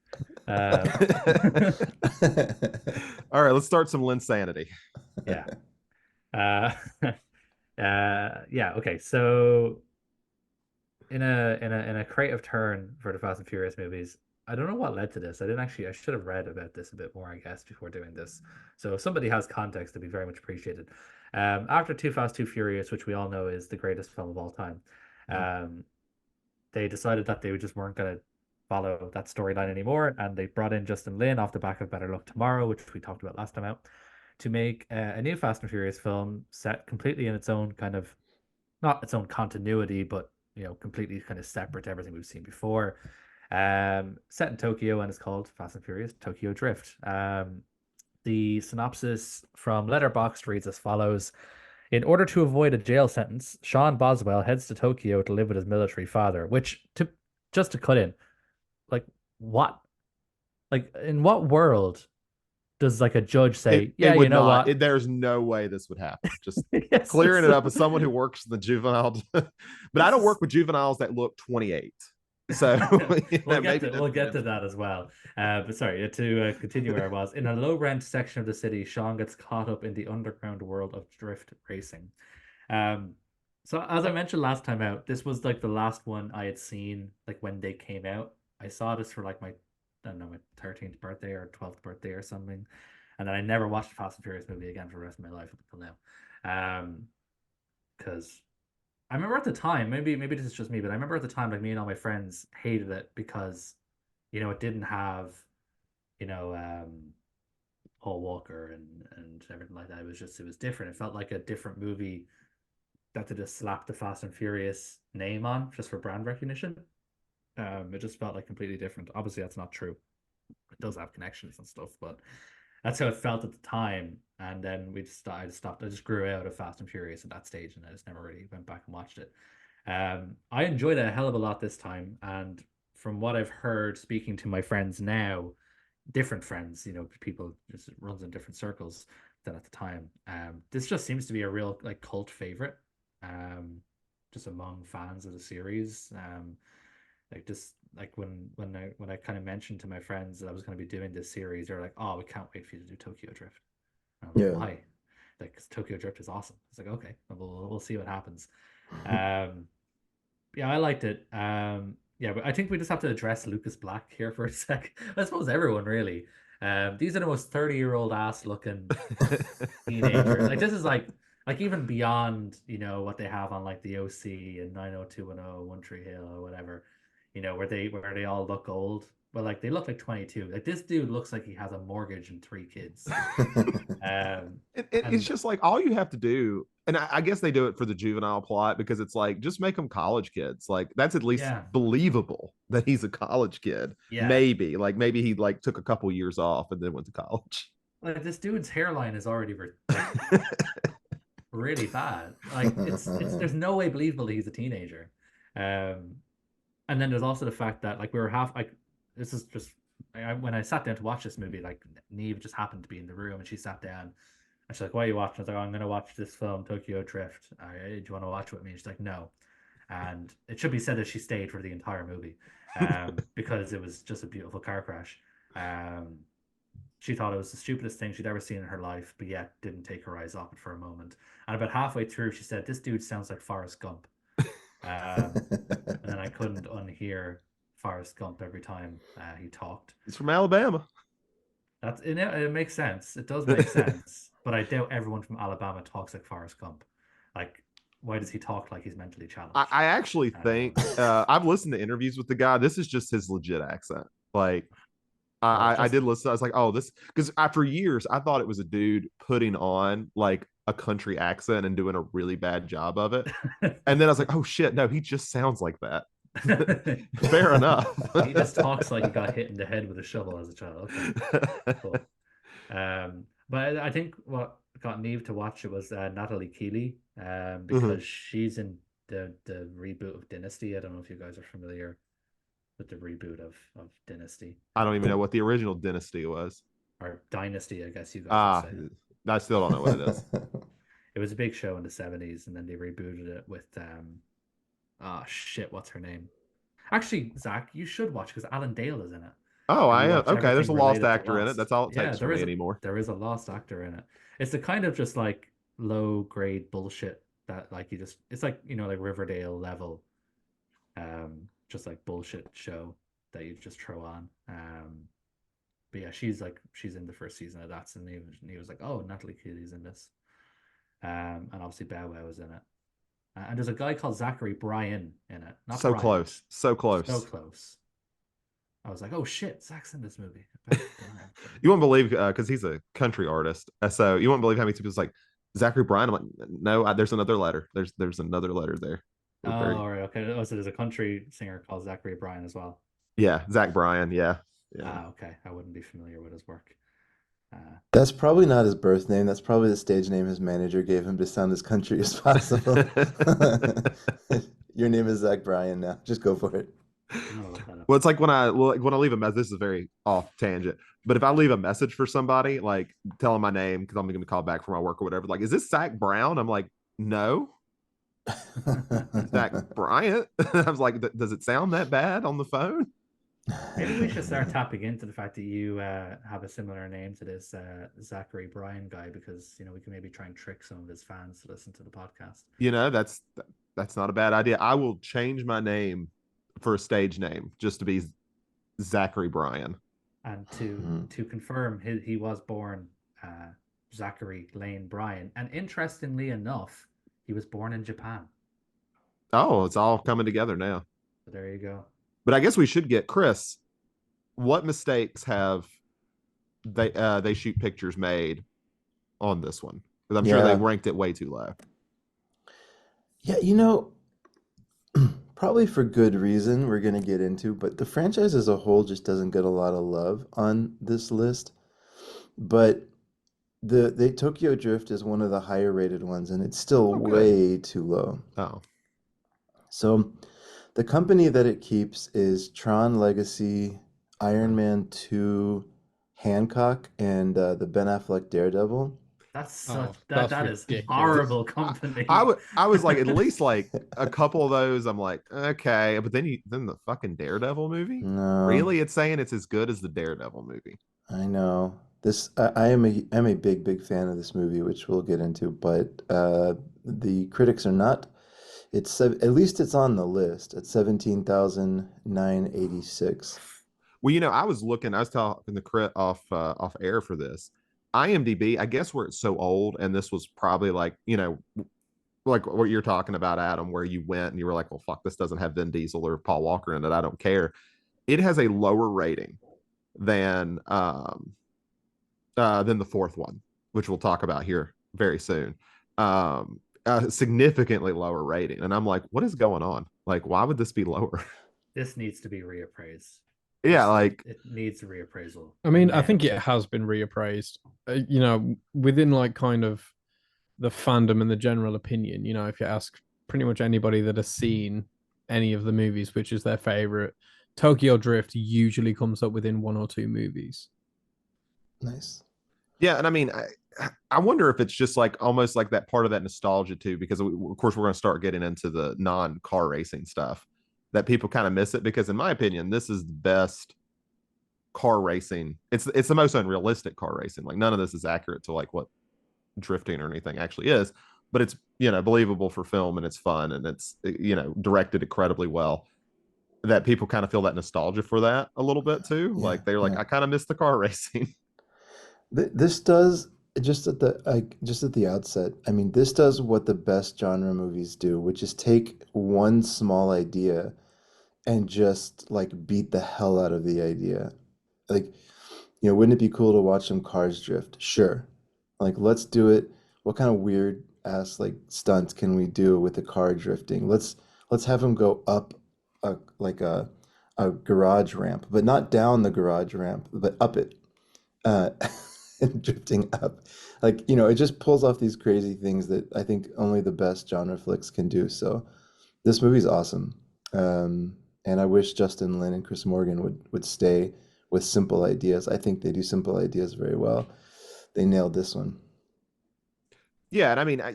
All right, let's start some Linsanity. Yeah. Uh, yeah. Okay. So in a creative turn for the Fast and Furious movies, I don't know what led to this. I should have read about this a bit more, I guess, before doing this. So if somebody has context, it'd be very much appreciated. After Too Fast, Too Furious, which we all know is the greatest film of all time, um, they decided that they just weren't going to follow that storyline anymore, and they brought in Justin Lin off the back of Better Luck Tomorrow, which we talked about last time out, to make a new Fast and Furious film set completely in its own kind of not its own continuity, but completely kind of separate to everything we've seen before. Set in Tokyo, and it's called Fast and Furious Tokyo Drift. The synopsis from Letterboxd reads as follows. In order to avoid a jail sentence, Sean Boswell heads to Tokyo to live with his military father, which to cut in, like what? Like in what world does like a judge say, It yeah, you would know not. what? There's no way this would happen. Just Yes, clearing it so- up as someone who works in the juvenile, but I don't work with juveniles that look 28. So we'll maybe get to that as well. But sorry, to continue where I was. In a low rent section of the city, Sean gets caught up in the underground world of drift racing. So as I mentioned last time out, this was like the last one I had seen like when they came out. I saw this for like my, I don't know, my 13th birthday or 12th birthday or something. And then I never watched a Fast and Furious movie again for the rest of my life up until now. Because I remember at the time, maybe this is just me, but I remember at the time, like me and all my friends hated it because, it didn't have, you know, Paul Walker and everything like that. It was different. It felt like a different movie that they just slapped the Fast and Furious name on just for brand recognition. It just felt like completely different. Obviously, that's not true. It does have connections and stuff, but that's how it felt at the time. And then I just stopped. I just grew out of Fast and Furious at that stage, and I just never really went back and watched it. I enjoyed it a hell of a lot this time, and from what I've heard, speaking to my friends now, different friends, people just runs in different circles than at the time. This just seems to be a real like cult favorite, just among fans of the series. Like just like when I kind of mentioned to my friends that I was going to be doing this series, they're like, "Oh, we can't wait for you to do Tokyo Drift." And I'm like, Yeah. "Why?" Like, 'cause Tokyo Drift is awesome. It's like, okay, we'll see what happens. Um, yeah, I liked it. Yeah, but I think we just have to address Lucas Black here for a sec. I suppose everyone really. These are the most 30-year-old ass looking teenager. Like this is like even beyond, what they have on like the OC and 90210, One Tree Hill or whatever, where they all look old. But like they look like 22. Like this dude looks like he has a mortgage and three kids. It's And just like all you have to do, and I guess they do it for the juvenile plot because it's like just make them college kids. Like that's at least yeah, believable that he's a college kid. yeah. Maybe he like took a couple years off and then went to college. Like this dude's hairline is already like really bad. Like it's there's no way believable that he's a teenager. Um, and then there's also the fact that like we were half like this is just when I sat down to watch this movie, like Neve just happened to be in the room and she sat down and she's like, "Why are you watching?" I was like, "Oh, I'm gonna watch this film, Tokyo Drift. Do you want to watch it with me?" And she's like, "No." And it should be said that she stayed for the entire movie, because it was just a beautiful car crash. Um, she thought it was the stupidest thing she'd ever seen in her life, but yet didn't take her eyes off it for a moment. And about halfway through, she said, "This dude sounds like Forrest Gump." And then I couldn't unhear Forrest Gump every time he talked. He's from Alabama. It makes sense. It does make sense. But I doubt everyone from Alabama talks like Forrest Gump. Like, why does he talk like he's mentally challenged? I actually think I've listened to interviews with the guy. This is just his legit accent. Like I did listen. I was like, oh, this because for years I thought it was a dude putting on like a country accent and doing a really bad job of it. And then I was like, oh shit, no, he just sounds like that. Fair enough. He just talks like he got hit in the head with a shovel as a child. Okay, cool. But I think what got Neve to watch it was Natalie Keeley, because she's in the reboot of Dynasty. I don't know if you guys are familiar with the reboot of Dynasty. I don't even know what the original Dynasty was. Or Dynasty, I guess you guys would say. I still don't know what it is. It was a big show in the 70s, and then they rebooted it with oh shit, what's her name? Actually, Zach, you should watch because Alan Dale is in it. Oh, And I you am. watch Okay, there's a everything lost related to actor in it. Lost. That's all it Yeah, takes for me anymore. there is a lost actor in it. It's the kind of just like low grade bullshit that like it's like like Riverdale level, just like bullshit show that you just throw on. But yeah, she's in the first season of that, and he was like, "Oh, Natalie Keely's in this," and obviously Bow Wow was in it, and there's a guy called Zachary Bryan in it, not So Brian. close, so close, So close. I was like, "Oh shit, Zach's in this movie." You won't believe because he's a country artist, so you won't believe how many people like Zachary Bryan. I'm like, no, there's another letter. There's another letter there. Oh, all right, okay. Oh, so there's a country singer called Zachary Bryan as well. Yeah, Zach Bryan. Yeah. Okay. I wouldn't be familiar with his work. That's probably not his birth name. That's probably the stage name his manager gave him to sound as country as possible. Your name is Zach Bryan now. Just go for it. Well, it's like when I leave a message. This is a very off tangent, but if I leave a message for somebody, like telling my name because I'm going to call back for my work or whatever, like, is this Zach Brown? I'm like, no, Zach Bryant. I was like, does it sound that bad on the phone? Maybe we should start tapping into the fact that you have a similar name to this Zachary Bryan guy, because we can maybe try and trick some of his fans to listen to the podcast. That's not a bad idea. I will change my name for a stage name just to be Zachary Bryan. And to confirm, he was born Zachary Lane Bryan, and interestingly enough, he was born in Japan. Oh, it's all coming together now. So there you go. But I guess we should get Chris. What mistakes have they shoot pictures made on this one? Because I'm sure they ranked it way too low. Yeah, probably for good reason we're going to get into, but the franchise as a whole just doesn't get a lot of love on this list. But the Tokyo Drift is one of the higher rated ones, and it's still way too low. Oh. So the company that it keeps is Tron Legacy, Iron Man 2, Hancock, and the Ben Affleck Daredevil. That's that is horrible company. I was like, at least like a couple of those, I'm like, okay, but then the fucking Daredevil movie? No. Really? It's saying it's as good as the Daredevil movie. I know. I'm a big fan of this movie, which we'll get into, but the critics are not. At least it's on the list at 17,986. Well, I was talking to Krit off air for this. IMDb, I guess where it's so old, and this was probably like what you're talking about, Adam, where you went and you were like, well, fuck, this doesn't have Vin Diesel or Paul Walker in it. I don't care. It has a lower rating than the fourth one, which we'll talk about here very soon. Significantly lower rating. And I'm like, what is going on? Like, why would this be lower? This needs to be reappraised. Yeah, like it needs a reappraisal. I mean, I think it has been reappraised. Within like kind of the fandom and the general opinion. If you ask pretty much anybody that has seen any of the movies, which is their favorite, Tokyo Drift usually comes up within one or two movies. Nice. Yeah, and I mean, I wonder if it's just like almost like that part of that nostalgia too, because of course we're going to start getting into the non-car racing stuff that people kind of miss it, because in my opinion, this is the best car racing. It's the most unrealistic car racing. Like none of this is accurate to like what drifting or anything actually is, but it's believable for film, and it's fun, and it's directed incredibly well. That people kind of feel that nostalgia for that a little bit too. Yeah, like they're like, I kind of miss the car racing. This does just at the outset. I mean, this does what the best genre movies do, which is take one small idea and just like beat the hell out of the idea. Like, wouldn't it be cool to watch some cars drift? Sure. Like, let's do it. What kind of weird ass like stunts can we do with the car drifting? Let's have them go up a garage ramp, but not down the garage ramp, but up it. And drifting up. Like, it just pulls off these crazy things that I think only the best genre flicks can do. So this movie's awesome. And I wish Justin Lin and Chris Morgan would stay with simple ideas. I think they do simple ideas very well. They nailed this one. Yeah, and I mean, I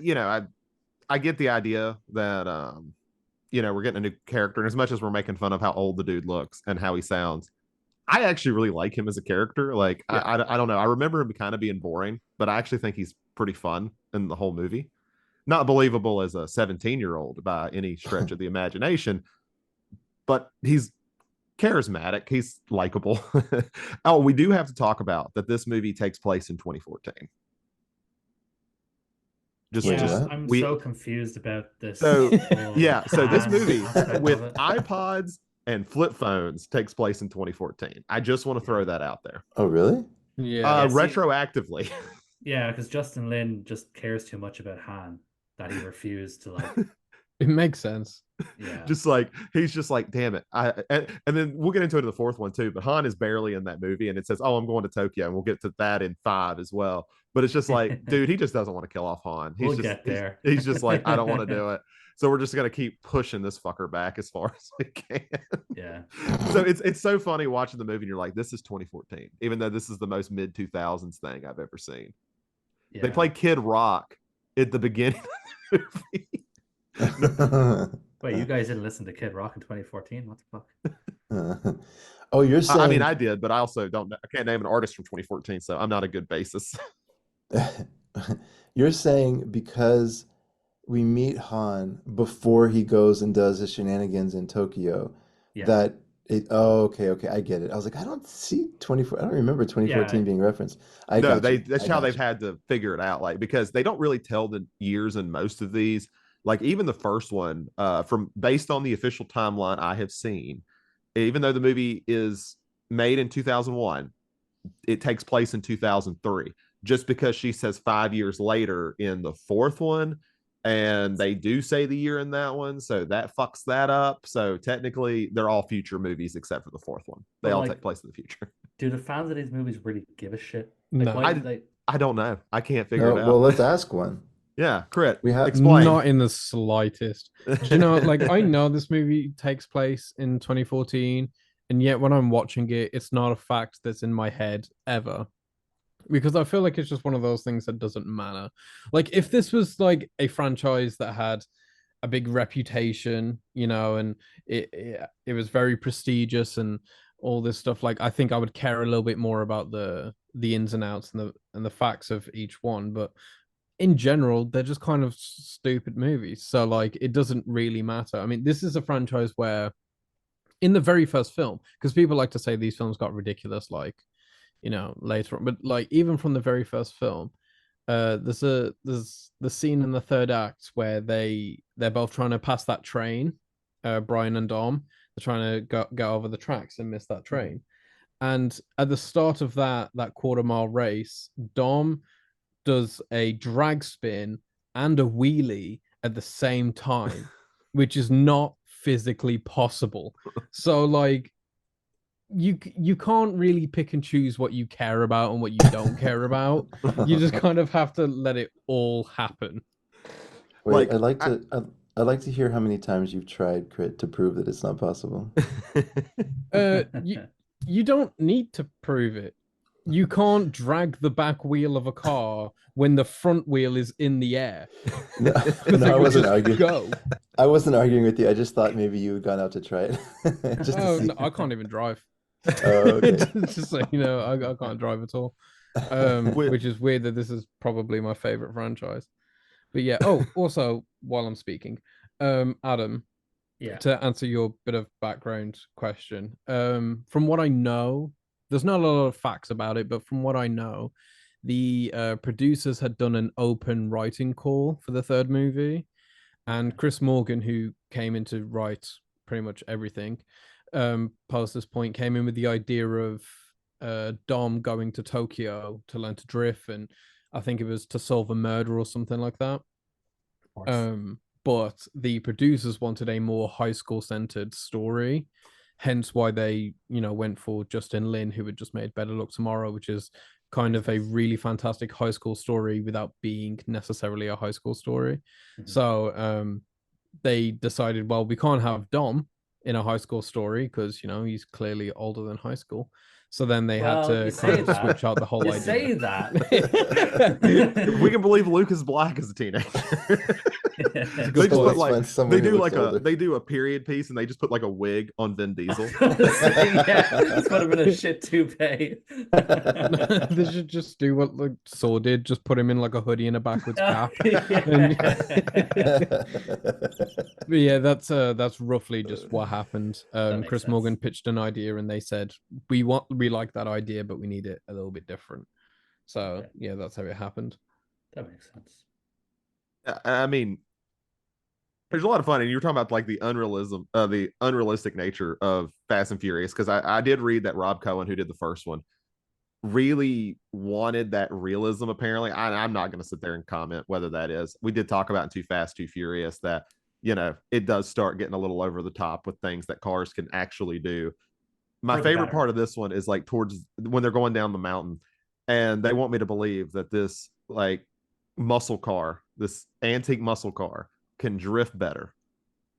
get the idea that we're getting a new character, and as much as we're making fun of how old the dude looks and how he sounds, I actually really like him as a character. Like, yeah. I don't know. I remember him kind of being boring, but I actually think he's pretty fun in the whole movie. Not believable as a 17-year-old by any stretch of the imagination, but he's charismatic. He's likable. Oh, we do have to talk about that this movie takes place in 2014. I'm so confused about this. So this movie with iPods and flip phones takes place in 2014. I just want to throw that out there. Oh, really? Yeah. Retroactively. Yeah, because Justin Lin just cares too much about Han that he refused to like. It makes sense. Yeah. Just like he's just like, damn it. And then we'll get into it in the fourth one too. But Han is barely in that movie, and it says, "Oh, I'm going to Tokyo," and we'll get to that in 5 as well. But it's just like, dude, he just doesn't want to kill off Han. We'll get there. He's just like, I don't want to do it. So we're just gonna keep pushing this fucker back as far as we can. Yeah. So it's so funny watching the movie, and you're like, this is 2014, even though this is the most mid 2000s thing I've ever seen. Yeah. They play Kid Rock at the beginning of the movie. Wait, you guys didn't listen to Kid Rock in 2014? What the fuck? Oh, you're I mean, saying I did, but I also don't know. I can't name an artist from 2014, so I'm not a good basis. you're saying because we meet Han before he goes and does his shenanigans in Tokyo, Yeah. that it, oh, okay, okay, I get it. I was like, I don't see 24, I don't remember Yeah. 2014 being referenced. I No, got they you. that's I how got they've you. had to figure it out, like because they don't really tell the years in most of these. Like even the first one, from based on the official timeline I have seen, even though the movie is made in 2001, it takes place in 2003. Just because she says 5 years later in the fourth one, and they do say the year in that one, so that fucks that up. So technically, they're all future movies except for the fourth one. They But all like, take place in the future. do the fans of these movies really give a shit? Like, No, why? I Like, I don't know. I can't figure No, it well, out. let's ask one. Yeah, Crit, We have, explain. not in the slightest. Do you know, like, I know this movie takes place in 2014, and yet when I'm watching it, it's not a fact that's in my head ever. Because I feel like it's just one of those things that doesn't matter. Like, if this was like a franchise that had a big reputation, and it was very prestigious and all this stuff, like I think I would care a little bit more about the ins and outs and the facts of each one. But in general, they're just kind of stupid movies. So like it doesn't really matter. I mean, this is a franchise where in the very first film, because people like to say these films got ridiculous, like, later on, but like even from the very first film, there's the scene in the third act where they're both trying to pass that train, Brian and Dom. They're trying to go over the tracks and miss that mhm. train. And at the start of that quarter-mile race, Dom does a drag spin and a wheelie at the same time, which is not physically possible. So like you can't really pick and choose what you care about and what you don't care about. You just kind of have to let it all happen. wait, Like I'd like to hear how many times you've tried Crit to prove that it's not possible. You don't need to prove it. You can't drag the back wheel of a car when the front wheel is in the air No, because no, it I would wasn't just arguing. go. I wasn't arguing with you. I just thought maybe you had gone out to try it just to Oh see. no, I can't even drive. Oh, okay. Just so you know, I can't drive at all. with Which is weird that this is probably my favorite franchise. But yeah. Oh, also while I'm speaking, Adam, Yeah. to answer your bit of background question, from what I know, there's not a lot of facts about it, but from what I know, the producers had done an open writing call for the third movie, and Okay. Chris Morgan, who came in to write pretty much everything, post this point, came in with the idea of Dom going to Tokyo to learn to drift, and I think it was to solve a murder or something like that. Of course. But the producers wanted a more high school centered story, hence why they, went for Justin Lin, who had just made Better Luck Tomorrow, which is kind Makes of a sense. really fantastic high school story without being necessarily a high school story. Mhm. So they decided, well, we can't have Dom in a high school story because he's clearly older than high school. So then they had Well, you to kind say of that. switch out the whole You idea. say that. if we can believe Luke is black as a teenager. It's a They good just So put point. let's like find someone they who do looks like a older. they do a period piece and they just put like a wig on Vin I was Diesel. gonna say, yeah, this would have been a shit toupee. They should just do what like Saw did, just put him in like a hoodie and a backwards cap. And Yeah. but yeah, that's roughly just what happened. That makes Chris Morgan sense. pitched an idea and they said, we like that idea, but we need it a little bit different. So Okay, yeah, that's how it happened. that makes sense. I mean, there's a lot of fun, and you were talking about like the unrealistic nature of Fast and Furious. Because I did read that Rob Cohen, who did the first one, really wanted that realism. Apparently, I'm not going to sit there and comment whether that is. We did talk about in Too Fast, Too Furious that it does start getting a little over the top with things that cars can actually do. My For the favorite better. part of this one is like towards when they're going down the mountain, and they want me to believe that this like muscle car, this antique muscle car, can drift better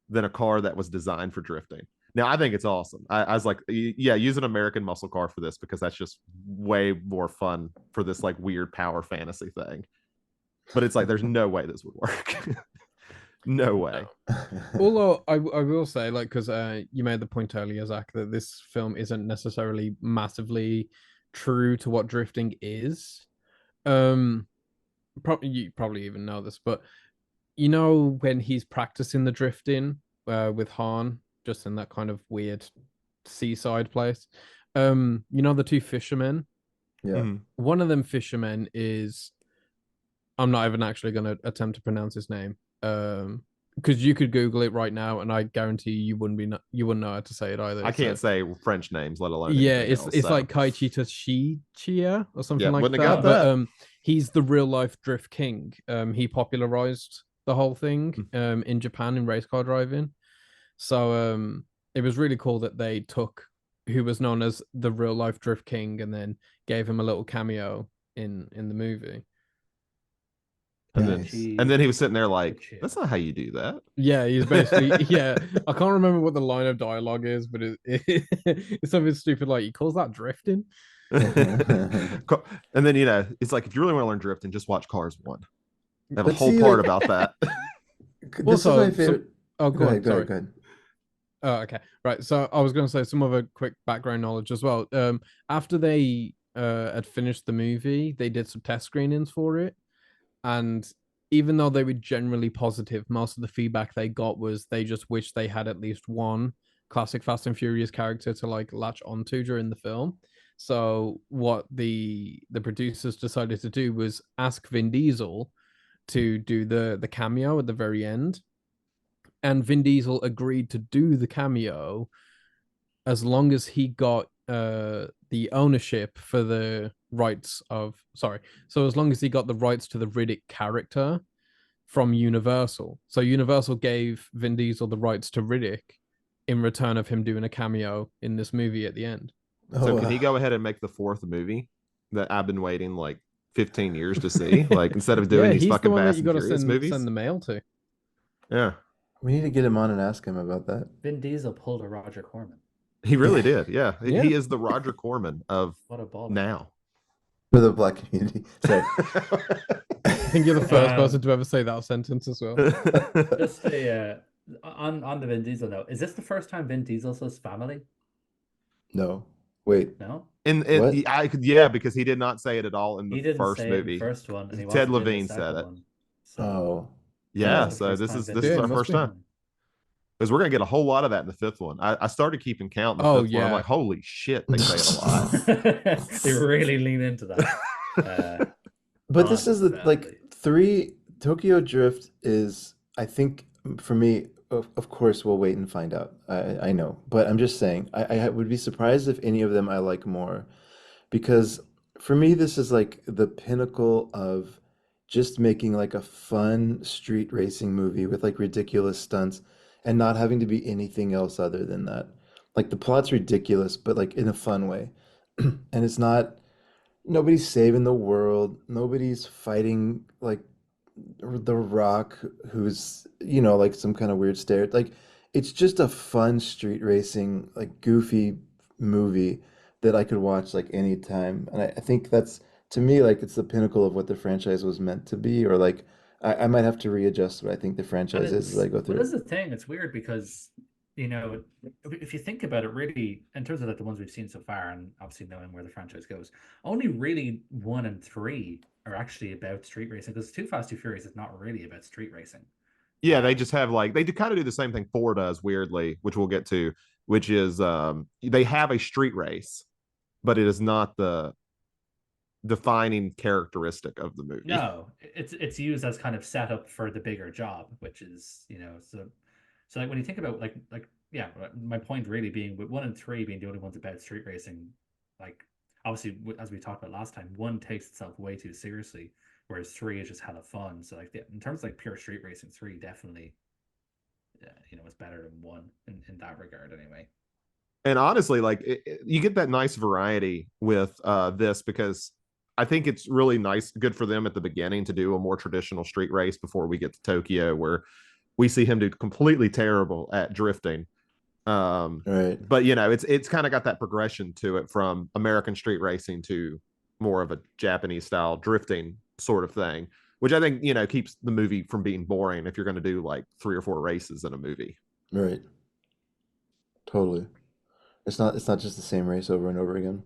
than a car that was designed for drifting. Now, I think it's awesome. I was like, yeah, use an American muscle car for this because that's just way more fun for this like weird power fantasy thing. But it's like, there's no way this would work. No way. Although I will say, like, because you made the point earlier, Zach, that this film isn't necessarily massively true to what drifting is. Um, you probably even know this, but you know when he's practicing the drifting with Han, just in that kind of weird seaside place. You know the two fishermen. Yeah. Mhm. One of them fishermen is I'm not even actually going to attempt to pronounce his name. Because you could Google it right now, and I guarantee you wouldn't know how to say it either. I It's can't say French names, let alone yeah, anything else. it's So like Kaichita Chia or yeah, something like wouldn't have that. got But that. he's the real life drift king. He popularized the whole thing Hmm. in Japan in race car driving. So it was really cool that they took who was known as the real life drift king and then gave him a little cameo in the movie. And Nice. then he was sitting there like, Good shit. that's not how you do that. Yeah, he's basically yeah. I can't remember what the line of dialogue is, but it's something stupid like he calls that drifting. And then it's like if you really want to learn drifting, just watch Cars 1. They have a But whole see, part like, about that. this is my Also, favorite. oh, Go ahead, go sorry. ahead, go ahead. Oh, okay. Right. So I was going to say some other quick background knowledge as well. After they had finished the movie, they did some test screenings for it, and even though they were generally positive, most of the feedback they got was they just wished they had at least one classic Fast and Furious character to like latch onto during the film. So what the producers decided to do was ask Vin Diesel to do the cameo at the very end, and Vin Diesel agreed to do the cameo as long as he got the ownership for the rights of so as long as he got the rights to the Riddick character from Universal. So Universal gave Vin Diesel the rights to Riddick in return of him doing a cameo in this movie at the end. So Oh, can he go ahead and make the fourth movie that I've been waiting like 15 years to see? Like instead of doing Yeah, these he's the fucking one that Fast you and got to Furious movies. send the mail to. Yeah, we need to get him on and ask him about that. Vin Diesel pulled a Roger Corman. he really did. Yeah, Yeah. he is the Roger Corman of What a baller. now. For the black community. Sorry. I think you're the first Um, person to ever say that sentence as well. Just on the Vin Diesel note, is this the first time Vin Diesel says family? No. Wait. No, What? Yeah, because he did not say it at all in the he didn't first say it in the movie. first one, and he Ted wasn't in the Levine said second it. one. So Oh. Yeah, Oh. so this is Yeah, our must first be. time. Because we're gonna get a whole lot of that in the fifth one. I started keeping count in the Oh, fifth one. I'm yeah. like, holy shit, they say it a lot. They really lean into that. But this is the like family. 3 Tokyo Drift is, I think, for me, of course we'll wait and find out. I know, but I'm just saying I would be surprised if any of them I like more, because for me this is like the pinnacle of just making like a fun street racing movie with like ridiculous stunts and not having to be anything else other than that. Like the plot's ridiculous, but like in a fun way. And it's not nobody's saving the world. Nobody's fighting like The Rock, who's, like some kind of weird stare. Like, it's just a fun street racing, like goofy movie that I could watch like anytime. And I think that's, to me, like it's the pinnacle of what the franchise was meant to be, or like I might have to readjust what I think the And franchise is as it's I go well, through this it. is the thing. It's weird because if you think about it, really, in terms of like the ones we've seen so far, and obviously knowing where the franchise goes, only really 1 and 3 are actually about street racing. Because Too Fast Too Furious is not really about street racing. Yeah, they just have like they do kind of do the same thing 4 does weirdly, which we'll get to, which is they have a street race, but it is not the defining characteristic of the movie. No, it's used as kind of setup for the bigger job, which is so like when you think about like yeah, my point really being with 1 and 3 being the only ones about street racing, like obviously as we talked about last time, 1 takes itself way too seriously, whereas 3 is just hella fun. So like in terms of like pure street racing, 3 definitely is better than 1 in that regard anyway. And honestly, like you get that nice variety with this because I think it's really nice, good for them at the beginning to do a more traditional street race before we get to Tokyo, where we see him do completely terrible at drifting. Right. But it's kind of got that progression to it from American street racing to more of a Japanese style drifting sort of thing, which I think keeps the movie from being boring if you're going to do like 3 or 4 races in a movie. Right. Totally. It's not just the same race over and over again.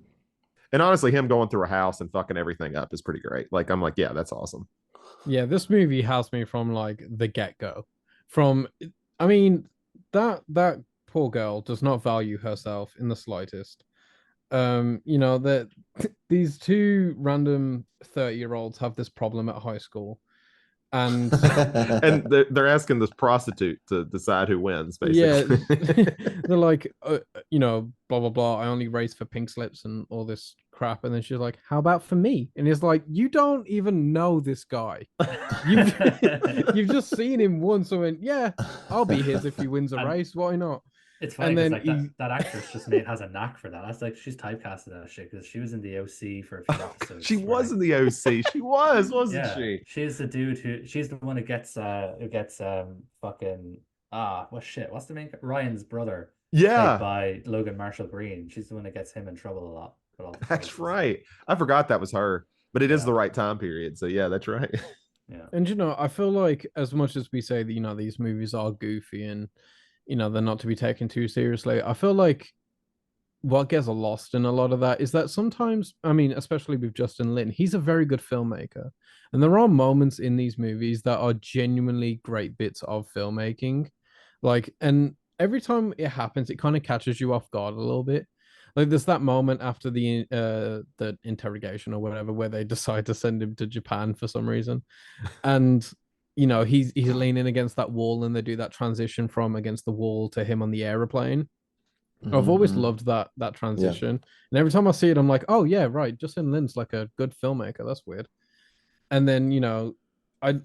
And honestly, him going through a house and fucking everything up is pretty great. Like I'm like, yeah, that's awesome. Yeah, this movie has me from like the get-go. From I mean, that poor girl does not value herself in the slightest. That these two random 30-year-olds have this problem at high school. And And they're asking this prostitute to decide who wins, yeah, basically. they're like, blah blah blah. I only race for pink slips and all this crap. And then she's like, "How about for me?" And it's like, you don't even know this guy. You've you've just seen him once. So went, yeah, I'll be his if he wins a race. Why not? It's funny And because then like that actress just has a knack for that. That's like she's typecasted as shit because she was in the OC for a few episodes. She was in the OC. She wasn't she? She's the dude she's the one who gets fucking what's the name? Ryan's brother. Yeah. Played by Logan Marshall Green. She's the one that gets him in trouble a lot. That's right. I forgot that was her, but it is the right time period. So yeah, that's right. Yeah. And I feel like as much as we say that, these movies are goofy and they're not to be taken too seriously, I feel like what gets lost in a lot of that is that sometimes, I mean, especially with Justin Lin, he's a very good filmmaker. And there are moments in these movies that are genuinely great bits of filmmaking. Like, and every time it happens, it kind of catches you off guard a little bit. Like there's that moment after the interrogation or whatever where they decide to send him to Japan for some reason. And he's leaning against that wall and they do that transition from against the wall to him on the airplane. I've always loved that transition. Yeah. And every time I see it, I'm like, oh yeah, right. Justin Lin's like a good filmmaker. That's weird. And then, I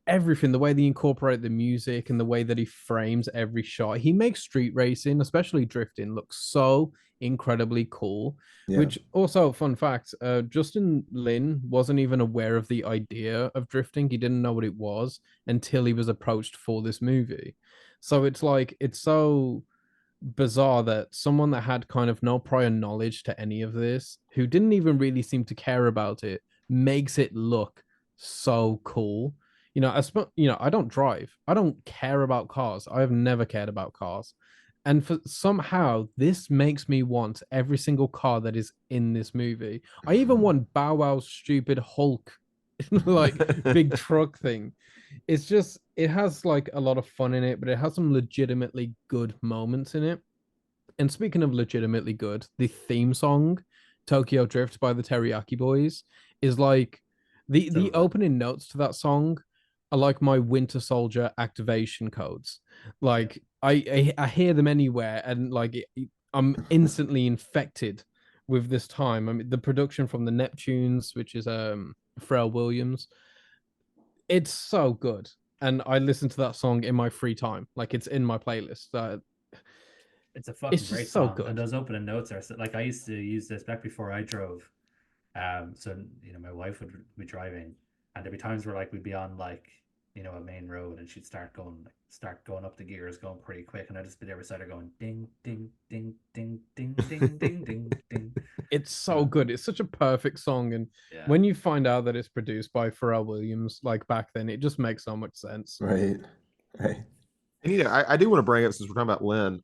everything, the way they incorporate the music and the way that he frames every shot, he makes street racing, especially drifting, look so incredibly cool. Yeah. Which also, fun fact, Justin Lin wasn't even aware of the idea of drifting. He didn't know what it was until he was approached for this movie. So it's like, it's so bizarre that someone that had kind of no prior knowledge to any of this, who didn't even really seem to care about it, makes it look so cool. I don't drive. I don't care about cars. I have never cared about cars. And for somehow this makes me want every single car that is in this movie. I even want Bow Wow's stupid Hulk like big truck thing. It's just, it has like a lot of fun in it, but it has some legitimately good moments in it. And speaking of legitimately good, the theme song Tokyo Drift by the Teriyaki Boys is like the opening notes to that song are like my Winter Soldier activation codes. Like I hear them anywhere and like I'm instantly infected with this time. I mean, the production from the Neptunes, which is Pharrell Williams, it's so good. And I listen to that song in my free time. Like it's in my playlist. It's a fucking great song. So good. And those opening notes are like, I used to use this back before I drove. So my wife would be driving, and there'd be times where like we'd be on like a main road, and she'd start going up the gears, going pretty quick, and I'd just be there beside her going ding ding ding ding ding ding ding ding ding. It's so good. It's such a perfect song, and when you find out that it's produced by Pharrell Williams, like back then, it just makes so much sense. Right. And I do want to bring up, since we're talking about Lin,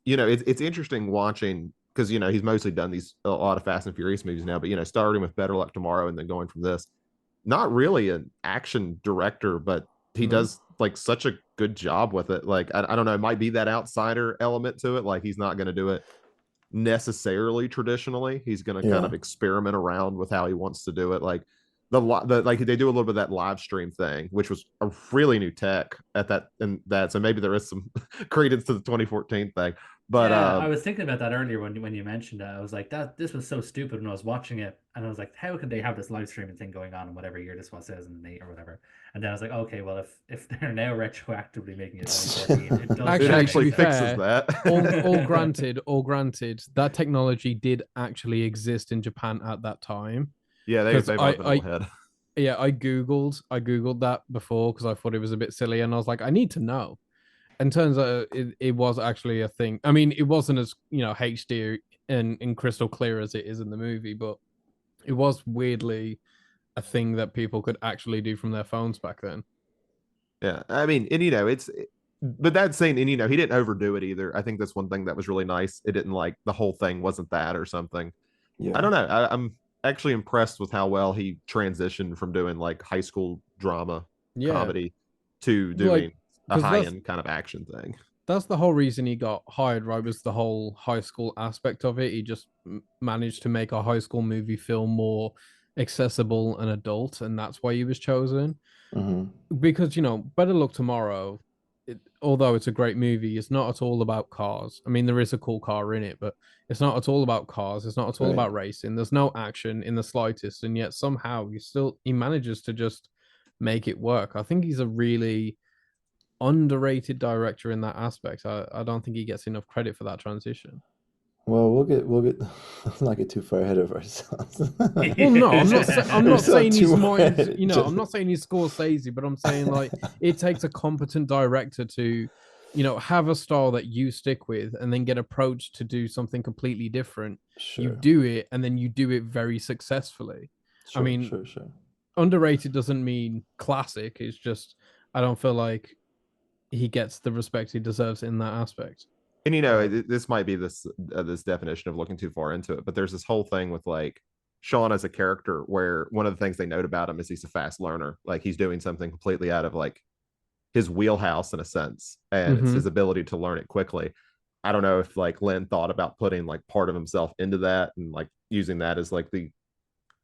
it's interesting watching, because he's mostly done a lot of Fast and Furious movies now, but starting with Better Luck Tomorrow and then going from this, not really an action director, but he does like such a good job with it. Like I don't know, it might be that outsider element to it. Like he's not going to do it necessarily traditionally. He's going to kind of experiment around with how he wants to do it. Like like they do a little bit of that live stream thing, which was a really new tech at that, and that, so maybe there is some credence to the 2014 thing. But I was thinking about that earlier when you mentioned it. I was like, this was so stupid when I was watching it, and I was like, how could they have this live streaming thing going on in whatever year this was, 2008 or whatever? And then I was like, okay, well, if they're now retroactively making it 2014, it does actually fixes that. all granted, that technology did actually exist in Japan at that time. Yeah, they've ahead. Yeah, I googled that before because I thought it was a bit silly, and I was like, I need to know. And turns out it was actually a thing. I mean, it wasn't as HD and crystal clear as it is in the movie, but it was weirdly a thing that people could actually do from their phones back then. Yeah, I mean, and but that saying, and he didn't overdo it either. I think that's one thing that was really nice. It didn't like the whole thing wasn't that or something. I Yeah. don't know. I'm actually impressed with how well he transitioned from doing like high school drama Yeah, comedy to like doing a because high end kind of action thing. that's the whole reason he got hired, right? Was the whole high school aspect of it. He just managed to make a high school movie film more accessible and adult, and that's why he was chosen. Hmm. Because Better Luck Tomorrow, although it's a great movie, it's not at all about cars. I mean, there is a cool car in it, but it's not at all about cars. It's not at all Right. about racing. There's no action in the slightest, and yet somehow he manages to just make it work. I think he's a really underrated director in that aspect. I don't think he gets enough credit for that transition. Well, we'll get let's not get too far ahead of ourselves. Well, no, I'm We not still have saying he's two more more, ahead. I'm not saying he's Scorsese, but I'm saying like it takes a competent director to, have a style that you stick with and then get approached to do something completely different. You Sure, do it and then you do it very successfully. I sure, mean, sure, sure. underrated doesn't mean classic. It's just I don't feel like he gets the respect he deserves in that aspect. And Uh, this might be this definition of looking too far into it, but there's this whole thing with like Sean as a character where one of the things they note about him is he's a fast learner. Like he's doing something completely out of like his wheelhouse in a sense, and it's Mm-hmm. his ability to learn it quickly. I don't know if like Lynn thought about putting like part of himself into that and like using that as like the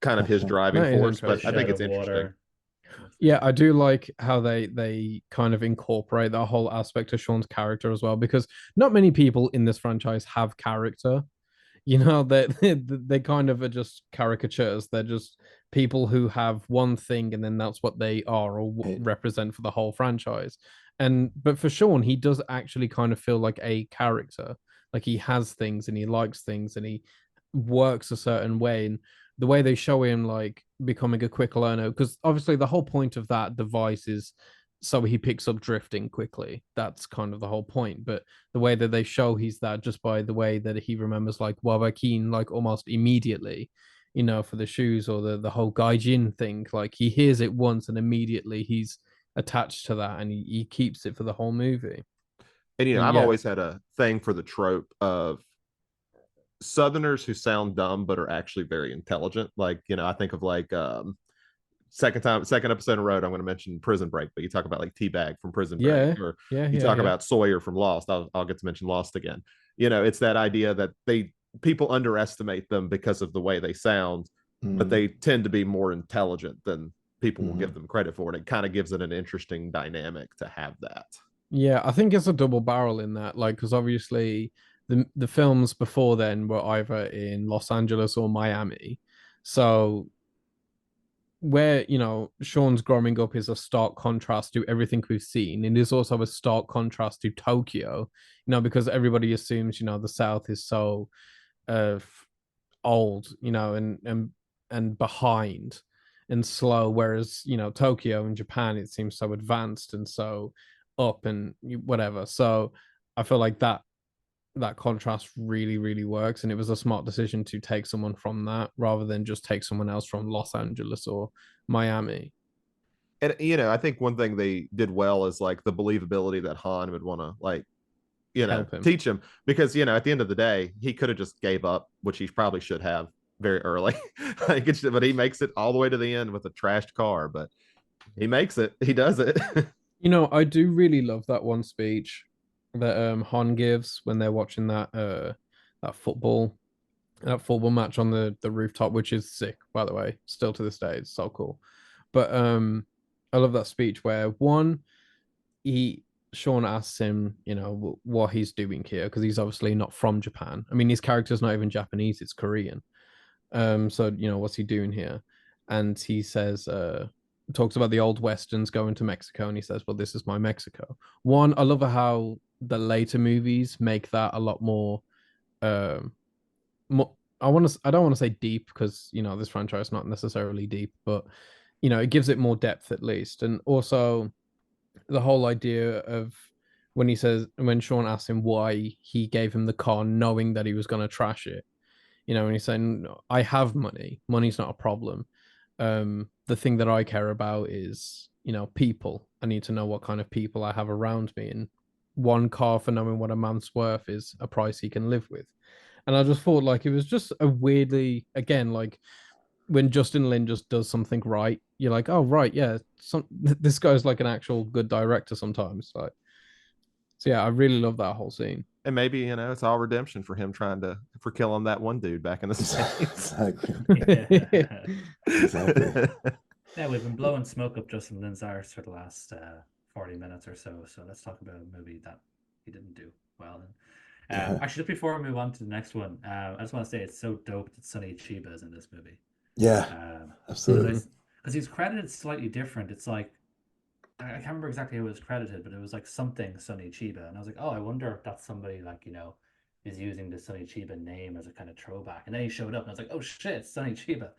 kind of his gotcha. driving That is force, Fish but I interesting. think out of it's interesting. water. Yeah, I do like how they kind of incorporate that whole aspect of Sean's character as well, because not many people in this franchise have character. They kind of are just caricatures. They're just people who have one thing and then that's what they are or Right. represent for the whole franchise. And but for Sean, he does actually kind of feel like a character. Like he has things and he likes things and he works a certain way. And the way they show him like becoming a quick learner, because obviously the whole point of that device is so he picks up drifting quickly. That's kind of the whole point. But the way that they show he's that just by the way that he remembers like Wawakin like almost immediately, for the shoes or the whole Gaijin thing. Like he hears it once and immediately he's attached to that and he keeps it for the whole movie. And And I've yeah, always had a thing for the trope of Southerners who sound dumb but are actually very intelligent. Like, I think of like second episode in a row, I'm going to mention Prison Break, but you talk about like Teabag from Prison Break, yeah, or yeah, you yeah, talk yeah. about Sawyer from Lost. I'll get to mention Lost again. It's that idea that people underestimate them because of the way they sound, but Mm, they tend to be more intelligent than people will hmm. give them credit for. And it kind of gives it an interesting dynamic to have that. Yeah, I think it's a double barrel in that, like, because obviously the films before then were either in Los Angeles or Miami. So where, Sean's growing up is a stark contrast to everything we've seen. It is also a stark contrast to Tokyo, because everybody assumes, the South is so uh old, and behind and slow, whereas Tokyo and Japan it seems so advanced and so up and whatever. So I feel like that contrast really really works, and it was a smart decision to take someone from that rather than just take someone else from Los Angeles or Miami. And I think one thing they did well is like the believability that Han would want to like Help him. teach him, because at the end of the day he could have just gave up, which he probably should have very early. But he makes it all the way to the end with a trashed car, but he makes it, he does it. I do really love that one speech that Han gives when they're watching that football match on the rooftop, which is sick, by the way. Still to this day, it's so cool. But I love that speech where one, he Sean asks him, what he's doing here because he's obviously not from Japan. I mean, his character's not even Japanese; it's Korean. So what's he doing here? And he says, talks about the old westerns going to Mexico, and he says, "Well, this is my Mexico." One, I love how the later movies make that a lot more. Um, more I don't want to say deep because this franchise is not necessarily deep, but it gives it more depth at least, and also the whole idea of when Sean asks him why he gave him the car knowing that he was going to trash it, and he's saying, I have money. Money's not a problem. the thing that I care about is, people. I need to know what kind of people I have around me, and one car for knowing what a man's worth is a price he can live with. And I just thought like it was just a weirdly, again, like when Justin Lin just does something right, you're like, oh right, yeah, this guy's like an actual good director sometimes. Like, so yeah, I really love that whole scene. And maybe, it's all redemption for him for killing that one dude back in the States. Exactly. Yeah. Exactly. Yeah, we've been blowing smoke up Justin Lin's arse for the last 40 minutes or so. So let's talk about a movie that he didn't do well in. Yeah. Actually, just before we move on to the next one, I just want to say it's so dope that Sonny Chiba is in this movie. Yeah, Um, absolutely. because he's credited slightly different. It's like I can't remember exactly how it was credited, but it was like something Sonny Chiba, and I was like, oh, I wonder if that's somebody like is using the Sonny Chiba name as a kind of throwback. And then he showed up, and I was like, oh shit, it's Sonny Chiba.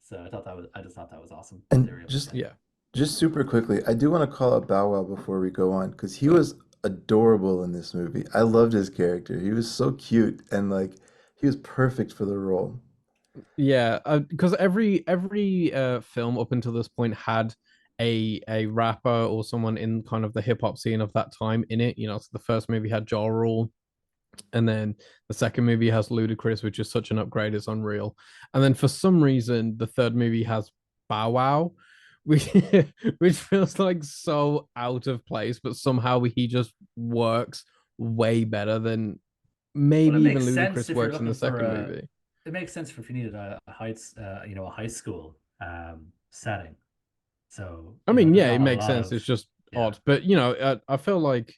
So I just thought that was awesome that they And were able to just get him. Yeah. just super quickly, I do want to call out Bow Wow before we go on because he was adorable in this movie. I loved his character. He was so cute and like he was perfect for the role. Yeah, because every film up until this point had a rapper or someone in kind of the hip hop scene of that time in it. So the first movie had Ja Rule, and then the second movie has Ludacris, which is such an upgrade, it's unreal. And then for some reason, the third movie has Bow Wow, which which feels like so out of place, but somehow he just works way better than Well, maybe it even makes sense Ludacris if you're works in looking the for second a. movie. It makes sense if you needed a high school setting. So I mean, there's yeah, it not a makes lot sense. of It's just yeah. odd, but I feel like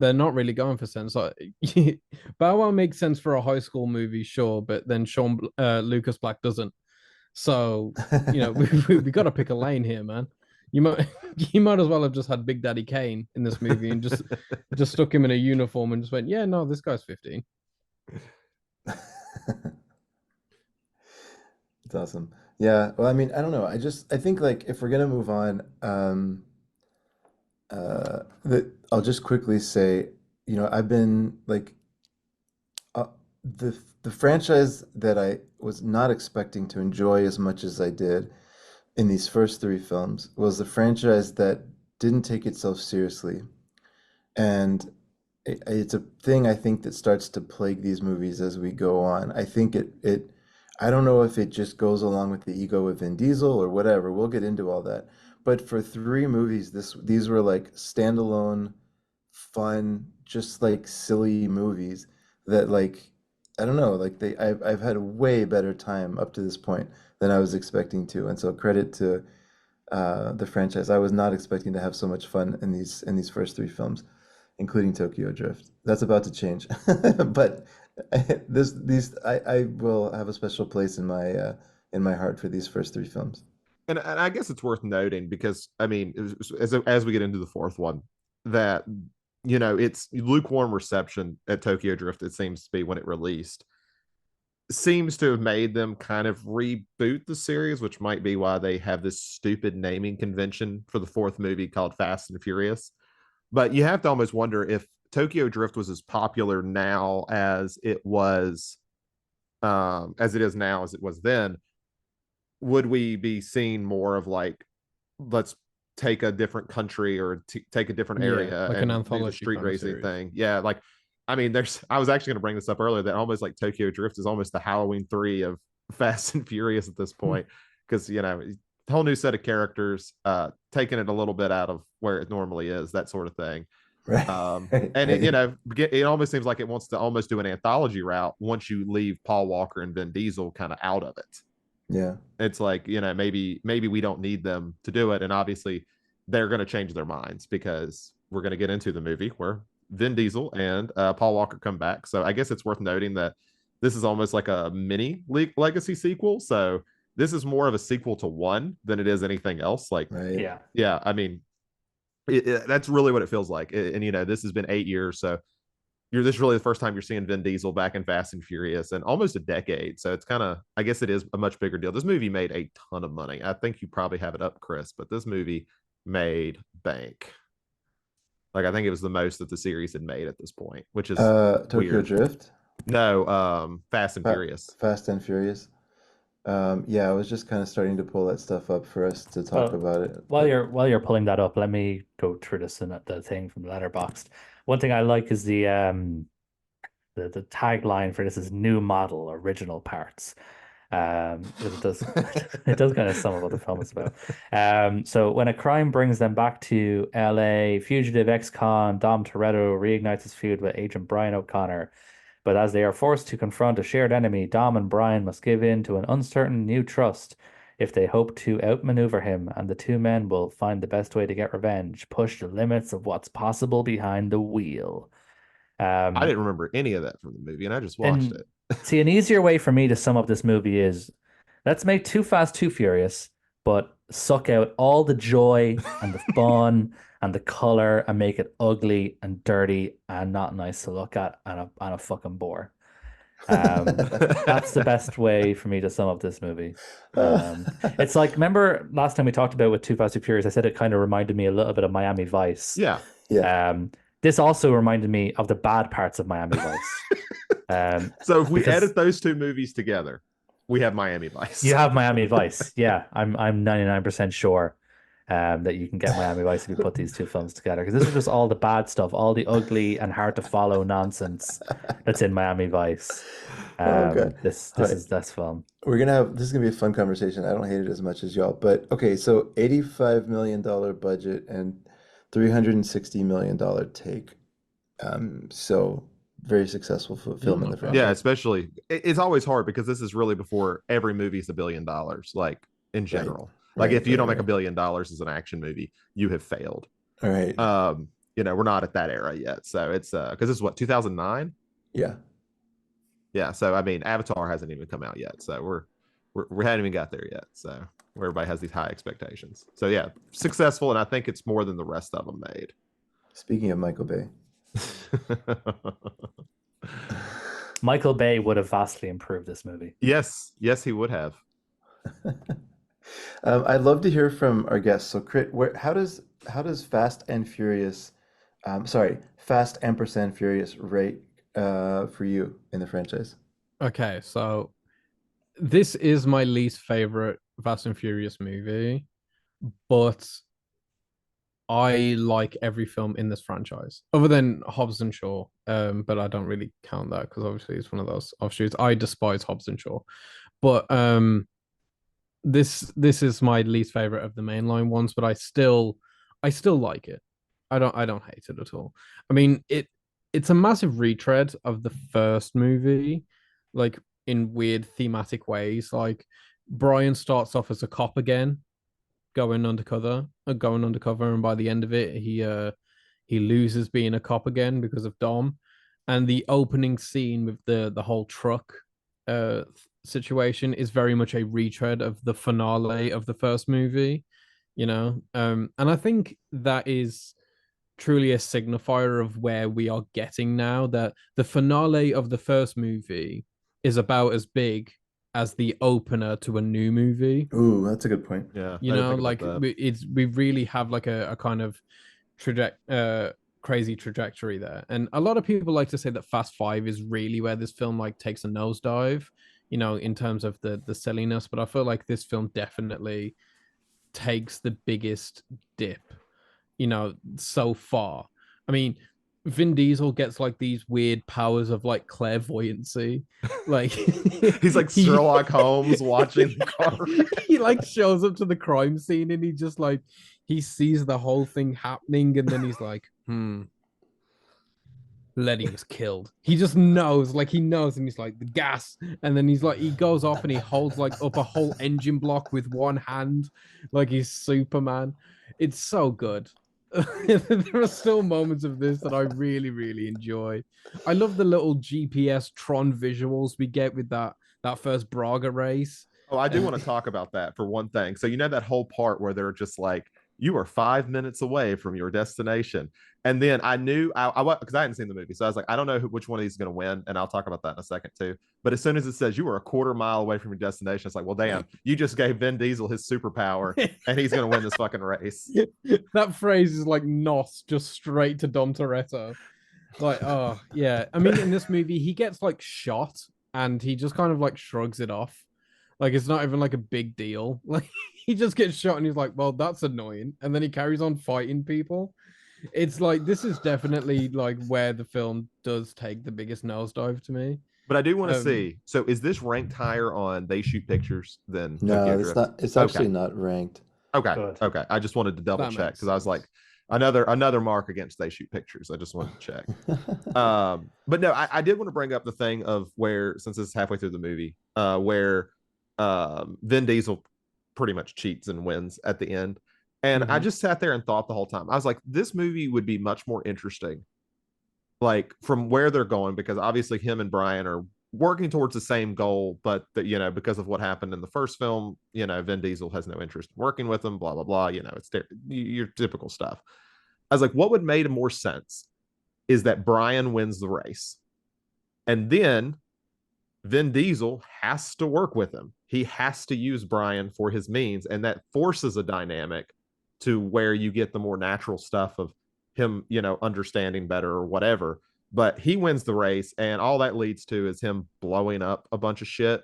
they're not really going for sense. Like, Bow Wow makes sense for a high school movie, sure, but then Lucas Black doesn't. So we got to pick a lane here, man. You might you might as well have just had Big Daddy Kane in this movie and just stuck him in a uniform and just went, yeah, no, this guy's 15. It's awesome. Yeah, well, I mean, I don't know. I think like if we're gonna move on, that I'll just quickly say, I've been like uh, the franchise that I was not expecting to enjoy as much as I did in these first three films was the franchise that didn't take itself seriously. And it's a thing I think that starts to plague these movies as we go on. I think I don't know if it just goes along with the ego of Vin Diesel or whatever. We'll get into all that. But for three movies, these were like standalone, fun, just like silly movies that like I don't know, like I've had a way better time up to this point than I was expecting to. And so credit to the franchise. I was not expecting to have so much fun in these first three films, including Tokyo Drift. That's about to change, but I will have a special place in my heart for these first three films. And I guess it's worth noting because I mean, as we get into the fourth one, that it's lukewarm reception at Tokyo Drift. It seems to be when it released seems to have made them kind of reboot the series, which might be why they have this stupid naming convention for the fourth movie called Fast and Furious. But you have to almost wonder if Tokyo Drift was as popular now as it is now as it was then, would we be seeing more of like, let's take a different country or take a different Yeah, area like an and do the anthology street kind of racing series. thing? Yeah, like I mean, I was actually going to bring this up earlier that almost like Tokyo Drift is almost the Halloween 3 of Fast and Furious at this point because whole new set of characters, taking it a little bit out of where it normally is, that sort of thing. Right. And Right. it almost seems like it wants to almost do an anthology route once you leave Paul Walker and Vin Diesel kind of out of it. Yeah. It's like, maybe we don't need them to do it. And obviously they're going to change their minds because we're going to get into the movie where Vin Diesel and Paul Walker come back. So I guess it's worth noting that this is almost like a mini legacy sequel. So this is more of a sequel to one than it is anything else. Like, Right. Yeah. yeah, I mean, that's really what it feels like. And, this has been 8 years. So this is really the first time you're seeing Vin Diesel back in Fast and Furious in almost a decade. So it's kind of, I guess it is a much bigger deal. This movie made a ton of money. I think you probably have it up, Chris, but this movie made bank. Like I think it was the most that the series had made at this point, which is Tokyo weird. Drift, No, Fast and Furious. Fast and Furious. Yeah, I was just kind of starting to pull that stuff up for us to talk Well, about it, while but you're pulling that up, let me go through this and the thing from Letterboxd. One thing I like is the tagline for this is new model, original parts. Because it does it does kind of sum up what the film is about. So when a crime brings them back to LA, fugitive ex-con Dom Toretto reignites his feud with Agent Brian O'Connor. But as they are forced to confront a shared enemy, Dom and Brian must give in to an uncertain new trust if they hope to outmaneuver him, and the two men will find the best way to get revenge, push the limits of what's possible behind the wheel. I Um, didn't remember any of that from the movie, and I just watched and it. see, an easier way for me to sum up this movie is let's make Too Fast, Too Furious, but suck out all the joy and the fun and the color and make it ugly and dirty and not nice to look at and a fucking bore. Um, that's the best way for me to sum up this movie. It's like, remember last time we talked about with Too Fast, Too Furious, I said it kind of reminded me a little bit of Miami Vice. Yeah. yeah. Um, this also reminded me of the bad parts of Miami Vice. So if we Because edit those two movies together, we have Miami Vice. you have Miami Vice. Yeah, I'm 99% sure that you can get Miami Vice if you put these two films together. Because this is just all the bad stuff, all the ugly and hard to follow nonsense that's in Miami Vice. Oh God. All This right. is this film. This is gonna be a fun conversation. I don't hate it as much as y'all, but okay, so $85 million budget and $360 million take. So very successful film in the Not bad. Yeah, franchise. especially it's always hard because this is really before every movie's $1 billion, like in Right. general. Like Right, if you right, don't make right. $1 billion as an action movie, you have failed. All right. We're not at that era yet. So it's because this is what, 2009? Yeah. Yeah. So I mean, Avatar hasn't even come out yet. So we haven't even got there yet. So where everybody has these high expectations. So yeah, successful, and I think it's more than the rest of them made. Speaking of Michael Bay. Michael Bay would have vastly improved this movie. Yes, he would have. I'd love to hear from our guests. So, Krit, how does Fast and Furious, Fast ampersand Furious rate for you in the franchise? Okay, so this is my least favorite Fast and Furious movie, but I like every film in this franchise, other than Hobbs and Shaw. But I don't really count that because obviously it's one of those offshoots. I despise Hobbs and Shaw, but this is my least favorite of the mainline ones. But I still like it. I don't hate it at all. I mean it's a massive retread of the first movie, like in weird thematic ways. Like Brian starts off as a cop again, going undercover, and by the end of it, he loses being a cop again because of Dom. And the opening scene with the whole truck uh situation is very much a retread of the finale of the first movie, and I think that is truly a signifier of where we are getting now, that the finale of the first movie is about as big as the opener to a new movie. Ooh, that's a good point. Yeah, I didn't think about Like that. we really have like a kind of crazy trajectory there. And a lot of people like to say that Fast Five is really where this film like takes a nosedive, in terms of the silliness. But I feel like this film definitely takes the biggest dip, so far. I mean, Vin Diesel gets like these weird powers of like clairvoyancy. Like He's like he Sherlock Holmes watching the car. he like shows up to the crime scene and he just like he sees the whole thing happening and then he's like, Letty was killed. He just knows, like he knows, and he's like the gas, and then he's like he goes off and he holds like up a whole engine block with one hand, like he's Superman. It's so good. There are still moments of this that I really, really enjoy. I love the little GPS Tron visuals we get with that first Braga race. Oh, I do want to talk about that for one thing. So that whole part where they're just like, you are 5 minutes away from your destination. And then I knew I because I hadn't seen the movie. So I was like, I don't know which one of these is going to win. And I'll talk about that in a second too. But as soon as it says you are a quarter mile away from your destination, it's like, well, damn, you just gave Vin Diesel his superpower and he's going to win this fucking race. That phrase is like nos, just straight to Dom Toretto. Like, oh, yeah. I mean, in this movie, he gets like shot and he just kind of like shrugs it off. Like it's not even like a big deal. Like he just gets shot and he's like, well, that's annoying. And then he carries on fighting people. It's like this is definitely like where the film does take the biggest nosedive to me. But I do want to Um, see. So is this ranked higher on They Shoot Pictures than No, Tokyo it's Drift? not. It's Okay. actually not ranked. Okay. Good. Okay. I just wanted to double that check makes because I was like, sense. another mark against They Shoot Pictures. I just wanted to check. But no, I did want to bring up the thing of where, since it's halfway through the movie, where Vin Diesel pretty much cheats and wins at the end. And I Mhm. just sat there and thought the whole time. I was like, this movie would be much more interesting, like from where they're going, because obviously him and Brian are working towards the same goal, but because of what happened in the first film, Vin Diesel has no interest in working with them, blah blah blah. It's your typical stuff. I was like, what would make more sense is that Brian wins the race, and then Vin Diesel has to work with him. He has to use Brian for his means, and that forces a dynamic to where you get the more natural stuff of him, understanding better or whatever. But he wins the race, and all that leads to is him blowing up a bunch of shit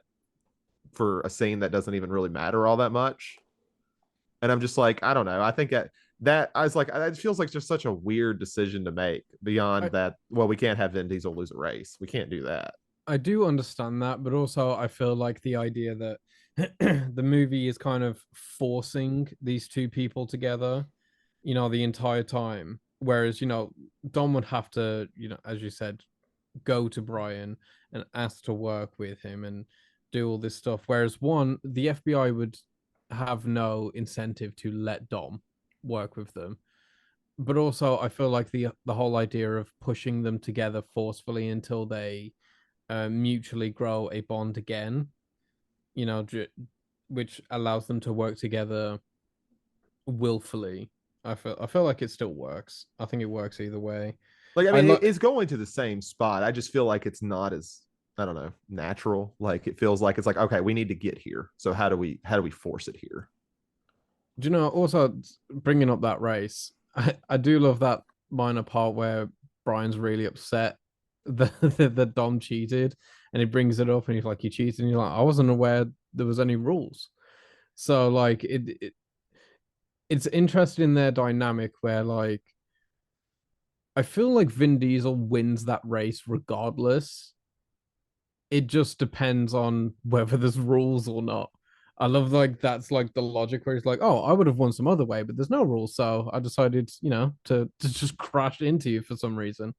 for a scene that doesn't even really matter all that much. And I'm just like, I don't know. I think that I was like, it feels like just such a weird decision to make beyond I, that. Well, we can't have Vin Diesel lose a race. We can't do that. I do understand that, but also I feel like the idea that the movie is kind of forcing these two people together, the entire time. Whereas, Dom would have to, as you said, go to Brian and ask to work with him and do all this stuff. Whereas the FBI would have no incentive to let Dom work with them. But also, I feel like the whole idea of pushing them together forcefully until they mutually grow a bond again, you know, which allows them to work together willfully. I feel like it still works. I think it works either way. Like, I I mean, like. it's going to the same spot. I just feel like it's not as, I don't know, natural. Like it feels like it's like, okay, we need to get here. So how do we force it here? Do you know? Also, bringing up that race, I do love that minor part where Brian's really upset that Dom cheated, and he brings it up, and he's like, "You cheated," and you're like, "I wasn't aware there was any rules." So like it's interesting in their dynamic where like I feel like Vin Diesel wins that race regardless. It just depends on whether there's rules or not. I love like that's like the logic where he's like, oh, I would have won some other way, but there's no rules, so I decided, to just crash into you for some reason.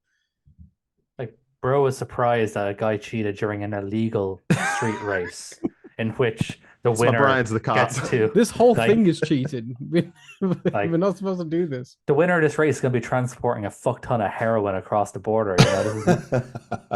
Like, bro was surprised that a guy cheated during an illegal street race in which the That's why winner Brian's the cop. gets to, This whole thing like, is cheated. We're like not supposed to do this. the winner of this race is going to be transporting a fuck ton of heroin across the border.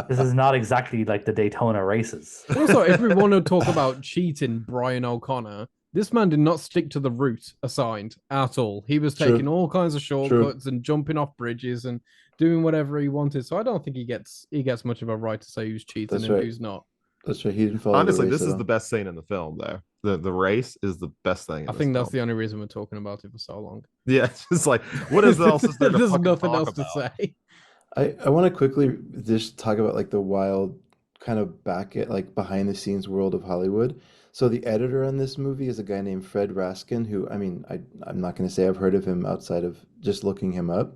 This is not exactly like the Daytona races. Also, if we want to talk about cheating Brian O'Connor, this man did not stick to the route assigned at all. He was taking True. all kinds of True. shortcuts and jumping off bridges and doing whatever he wanted. So I don't think he gets much of a right to say who's cheating That's and right. who's not. That's right. He didn't follow the Honestly, race this at is all. the best scene in the film, though. The race is the best thing in I this think that's film. the only reason we're talking about it for so long. Yeah, it's just like, what else is there to There's fucking nothing talk else to about? say. I want to quickly just talk about like the wild kind of back at like behind the scenes world of Hollywood. So the editor on this movie is a guy named Fred Raskin, who I mean I'm not going to say I've heard of him outside of just looking him up,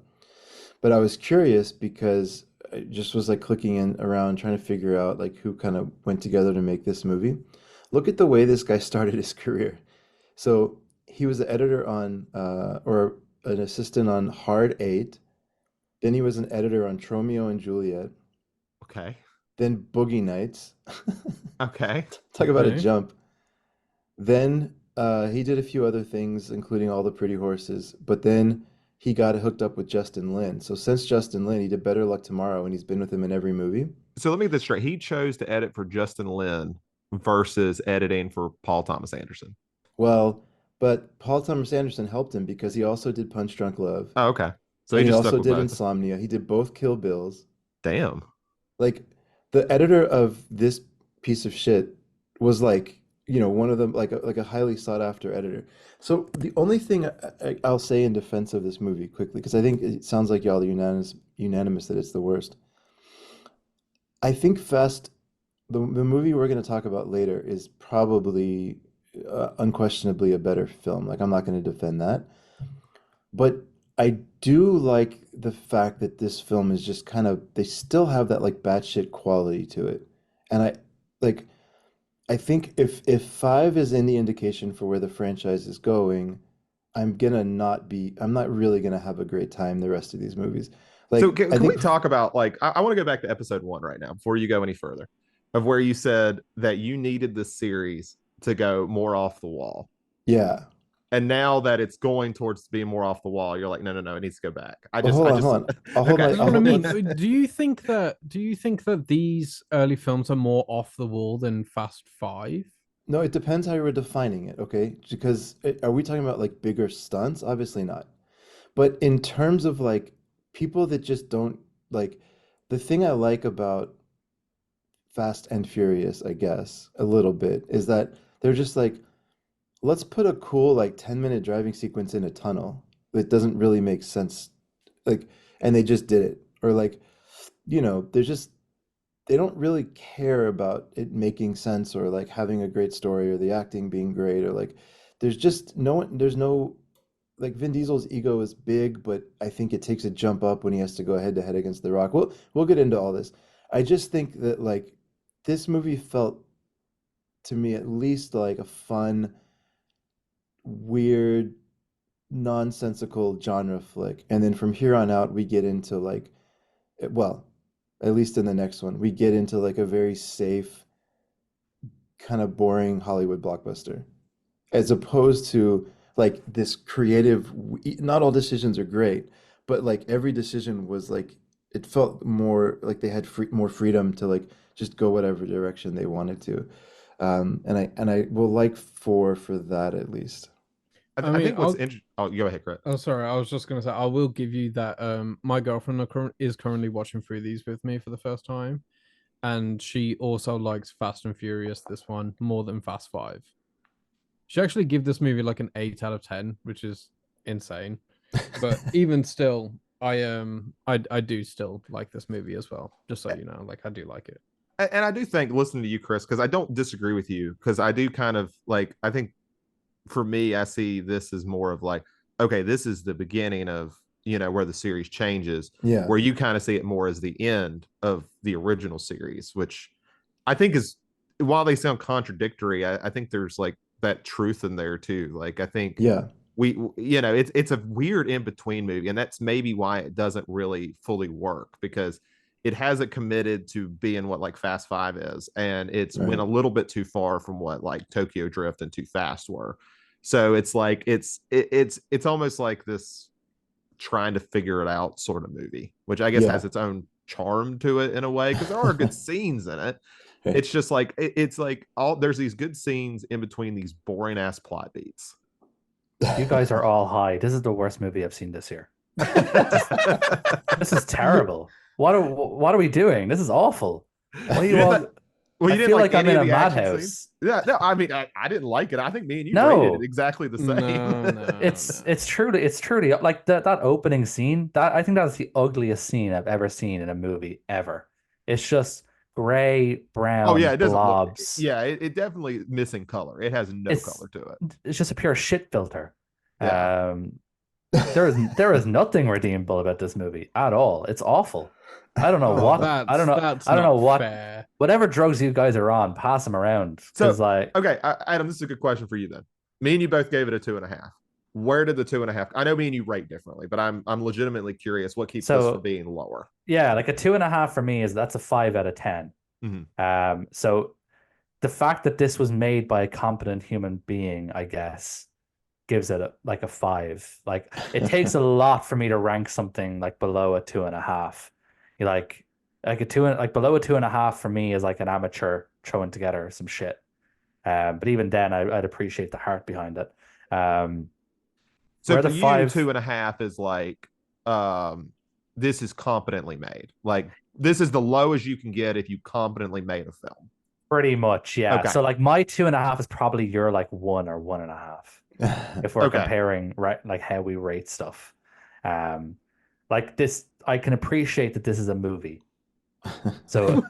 but I was curious because I just was like clicking in around trying to figure out like who kind of went together to make this movie. Look at the way this guy started his career. So he was the editor on or an assistant on Hard Eight. Then he was an editor on Tromeo and Juliet. Okay. Then Boogie Nights. Okay. Talk about a Okay. jump. Then he did a few other things, including All the Pretty Horses. But then he got hooked up with Justin Lin. So since Justin Lin, he did Better Luck Tomorrow, and he's been with him in every movie. So let me get this straight. He chose to edit for Justin Lin versus editing for Paul Thomas Anderson. Well, but Paul Thomas Anderson helped him because he also did Punch Drunk Love, Oh, okay. So and he he just stuck also with did both. Insomnia. He did both Kill Bills. Damn. Like the editor of this piece of shit was like, one of them like a highly sought after editor. So the only thing I'll say in defense of this movie quickly, because I think it sounds like y'all are unanimous that it's the worst. I think Fast the movie we're going to talk about later is probably unquestionably a better film. Like, I'm not going to defend that. But I do like the fact that this film is just kind of, they still have that like batshit quality to it. And like, I think if five is any indication for where the franchise is going, I'm not really gonna have a great time the rest of these movies. So Like, I can we think, talk about like I want to go back to episode one right now before you go any further, of where you said that you needed this series to go more off the wall. yeah. And now that it's going towards being more off the wall, you're like, no, no, no, it needs to go back. Well, hold on. Okay. That's what I mean. Let's, Do you think that these early films are more off the wall than Fast Five? no, it depends how you were defining it, okay? Because are we talking about like bigger stunts? Obviously not. But in terms of like people that just don't like, the thing I like about Fast and Furious, I guess, a little bit, is that they're just like, let's put a cool like 10-minute driving sequence in a tunnel that doesn't really make sense. Like, and they just did it. Or like, they're just they don't really care about it making sense or like having a great story or the acting being great or like there's no like Vin Diesel's ego is big, but I think it takes a jump up when he has to go head to head against The Rock. We'll get into all this. I just think that like this movie felt to me at least like a fun, weird, nonsensical genre flick. And then from here on out we get into like well, at least in the next one, we get into like a very safe, kind of boring Hollywood blockbuster, as opposed to like this creative. Not all decisions are great, but like every decision was like it felt more like they had more freedom to like just go whatever direction they wanted to. And I will like four for that at least. I I mean, think what's interesting. Oh, go ahead, Krit. oh, sorry. I was just gonna say I will give you that. My girlfriend is currently watching through these with me for the first time, and she also likes Fast and Furious, this one, more than Fast Five. She actually give this movie like an 8 out of 10, which is insane. But even still, I do still like this movie as well. Just so you know, like I do like it. And I do think listening to you, Chris, because I don't disagree with you, because I do kind of like I think for me, I see this as more of like, okay, this is the beginning of, where the series changes, Yeah, where you kind of see it more as the end of the original series, which I think is, while they sound contradictory, I think there's like that truth in there too. Like, I think yeah, it's a weird in between movie, and that's maybe why it doesn't really fully work, because it hasn't committed to being what like Fast Five is, and it's went right. a little bit too far from what like Tokyo Drift and Too Fast were. So it's like it's almost like this trying to figure it out sort of movie, which I guess Yeah, has its own charm to it in a way, because there are good scenes in it. right. It's just like it's like all there's these good scenes in between these boring ass plot beats. You guys are all high. This is the worst movie I've seen this year. This is terrible. What are we doing? This is awful. What are you all? Well, I you didn't feel like like I'm any in of a the action scenes? madhouse. Yeah, no, I mean, I didn't like it. I think me and you rated it No, exactly the No, same. no, it's no. truly like that opening scene. That I think that's the ugliest scene I've ever seen in a movie ever. It's just gray, Oh yeah, brown it doesn't look. blobs. Yeah, it definitely missing color. It has no It's color to it. it's just a pure shit filter. Yeah. Um, there is nothing redeemable about this movie at all. It's awful. I don't know Oh, what. I don't know. that's I don't know not what. fair. Whatever drugs you guys are on, pass them around. Because So like, okay, Adam, this is a good question for you then. Me and you both gave it a 2.5. Where did the 2.5? I know me and you rate differently, but I'm legitimately curious what keeps this from so being lower. yeah, like a 2.5 for me that's a 5 out of 10. Mhm. So the fact that this was made by a competent human being, I guess, gives it like a 5. Like it takes a lot for me to rank something like below a 2.5. You like a two and like below a 2.5 for me is like an amateur throwing together some shit. But even then, I'd appreciate the heart behind it. Um, So where for the you, five 2.5 is like this is competently made. Like this is the lowest you can get if you competently made a film. Pretty much, yeah. Okay. So like my 2.5 is probably your like 1 or 1.5 if we're Okay. comparing right like how we rate stuff. Um, like this, I can appreciate that this is a movie. So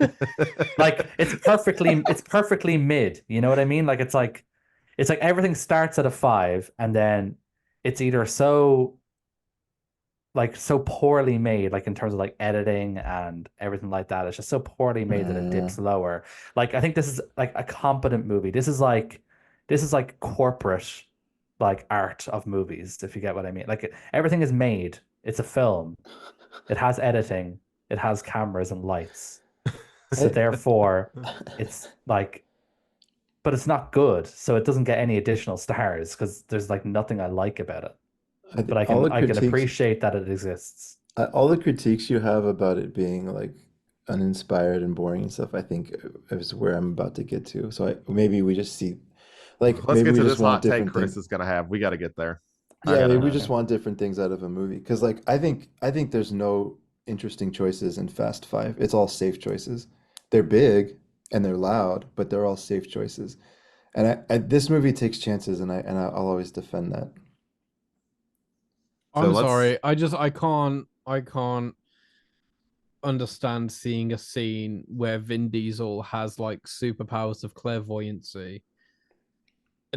like it's perfectly mid. You know what I mean? Like it's like everything starts at a 5 and then it's either so poorly made, like in terms of like editing and everything like that. It's just so poorly made that it Yeah. dips lower. Like I think this is like a competent movie. This is like corporate like art of movies, if you get what I mean. Like everything is made. It's a film. It has editing. It has cameras and lights. So I, therefore, it's like, but it's not good. So it doesn't get any additional stars because there's like nothing I like about it. But I all can the I can critiques, appreciate that it exists. all the critiques you have about it being like uninspired and boring and stuff, I think is where I'm about to get to. So maybe we just see, like, Let's maybe get we to just this want hot take different Chris things. is gonna have. We got to get there. I Yeah, maybe gotta. we just Okay. want different things out of a movie. Because like I think there's no interesting choices in Fast Five. It's all safe choices. They're big and they're loud, but they're all safe choices. And this movie takes chances, and I'll always defend that. So I'm let's. sorry. I can't understand seeing a scene where Vin Diesel has like superpowers of clairvoyancy,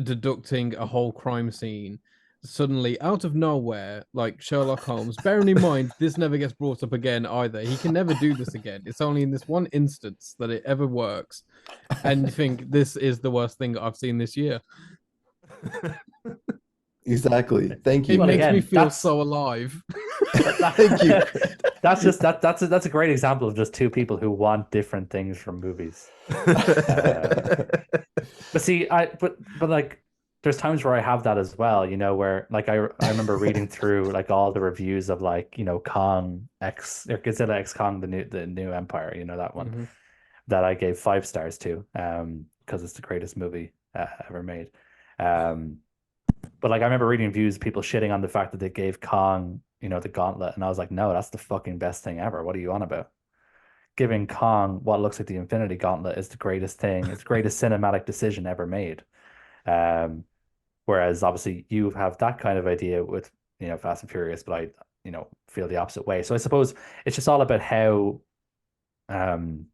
deducting a whole crime scene suddenly out of nowhere, like Sherlock Holmes. Bearing in mind, this never gets brought up again either. He can never do this again. It's only in this one instance that it ever works. And you think this is the worst thing I've seen this year. Exactly. Thank It you, Well, makes Krit. me again, feel so alive. Thank you, Krit. that's just that's a great example of just two people who want different things from movies. Uh, but see, but like there's times where I have that as well, where like I remember reading through like all the reviews of like, Kong X or Godzilla X Kong the new Empire, that one Mm-hmm. that I gave 5 stars to, because it's the greatest movie ever made. Um, but like I remember reading reviews, people shitting on the fact that they gave Kong, the gauntlet, and I was like, no, that's the fucking best thing ever. What are you on about? Giving Kong what looks like the Infinity Gauntlet is the greatest thing. It's the greatest cinematic decision ever made. Um, whereas obviously you have that kind of idea with, Fast and Furious, but I, feel the opposite way. So I suppose it's just all about how, um,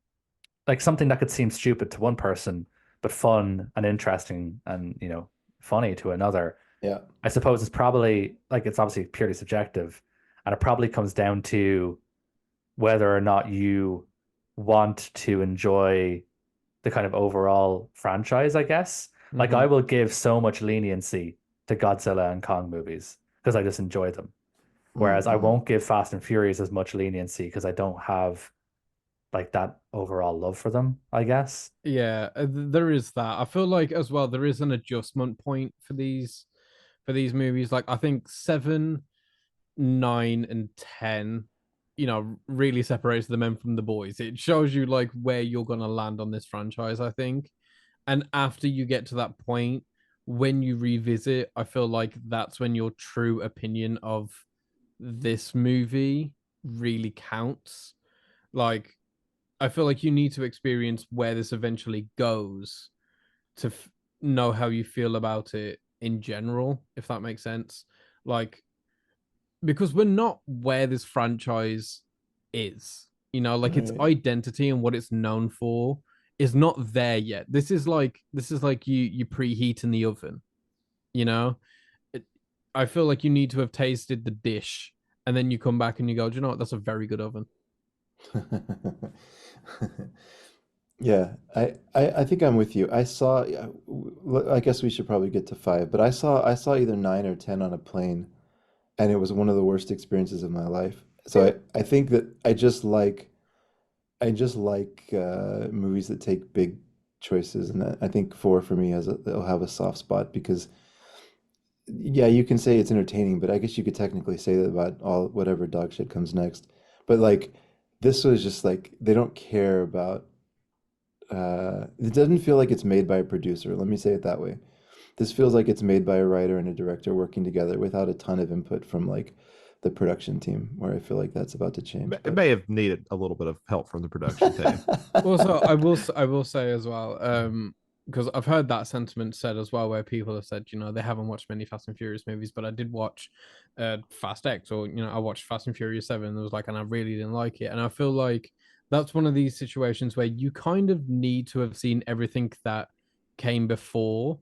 like something that could seem stupid to one person, but fun and interesting and, funny to another. Yeah. I suppose it's probably like it's obviously purely subjective, and it probably comes down to whether or not you want to enjoy the kind of overall franchise, I guess. Like Mm-hmm. I will give so much leniency to Godzilla and Kong movies because I just enjoy them. Whereas I Mm-hmm. won't give Fast and Furious as much leniency because I don't have like that overall love for them, I guess. Yeah, there is that. I feel like as well there is an adjustment point for these movies. Like I think 7, 9, and 10, really separates the men from the boys. It shows you like where you're gonna land on this franchise, I think. And after you get to that point, when you revisit, I feel like that's when your true opinion of this movie really counts. Like I feel like you need to experience where this eventually goes to know how you feel about it in general, if that makes sense. Like, because we're not where this franchise is, like its Right. identity and what it's known for is not there yet. This is like you preheat in the oven, you know? It, I feel like you need to have tasted the dish and then you come back and you go, do you know what? That's a very good oven. Yeah, I think I'm with you. I saw, yeah, I guess we should probably get to five, but I saw either nine or 10 on a plane, and it was one of the worst experiences of my life. So I think that I just like movies that take big choices, and I think four for me it'll have a soft spot because yeah, you can say it's entertaining, but I guess you could technically say that about all whatever dog shit comes next. But like this was just like they don't care about it doesn't feel like it's made by a producer. Let me say it that way. This feels like it's made by a writer and a director working together without a ton of input from like the production team, where I feel like that's about to change. It But may have needed a little bit of help from the production team. Also, I will say as well, because I've heard that sentiment said as well, where people have said, they haven't watched many Fast and Furious movies, but I did watch Fast X, or I watched Fast and Furious 7, and it was like, and I really didn't like it. And I feel like that's one of these situations where you kind of need to have seen everything that came before.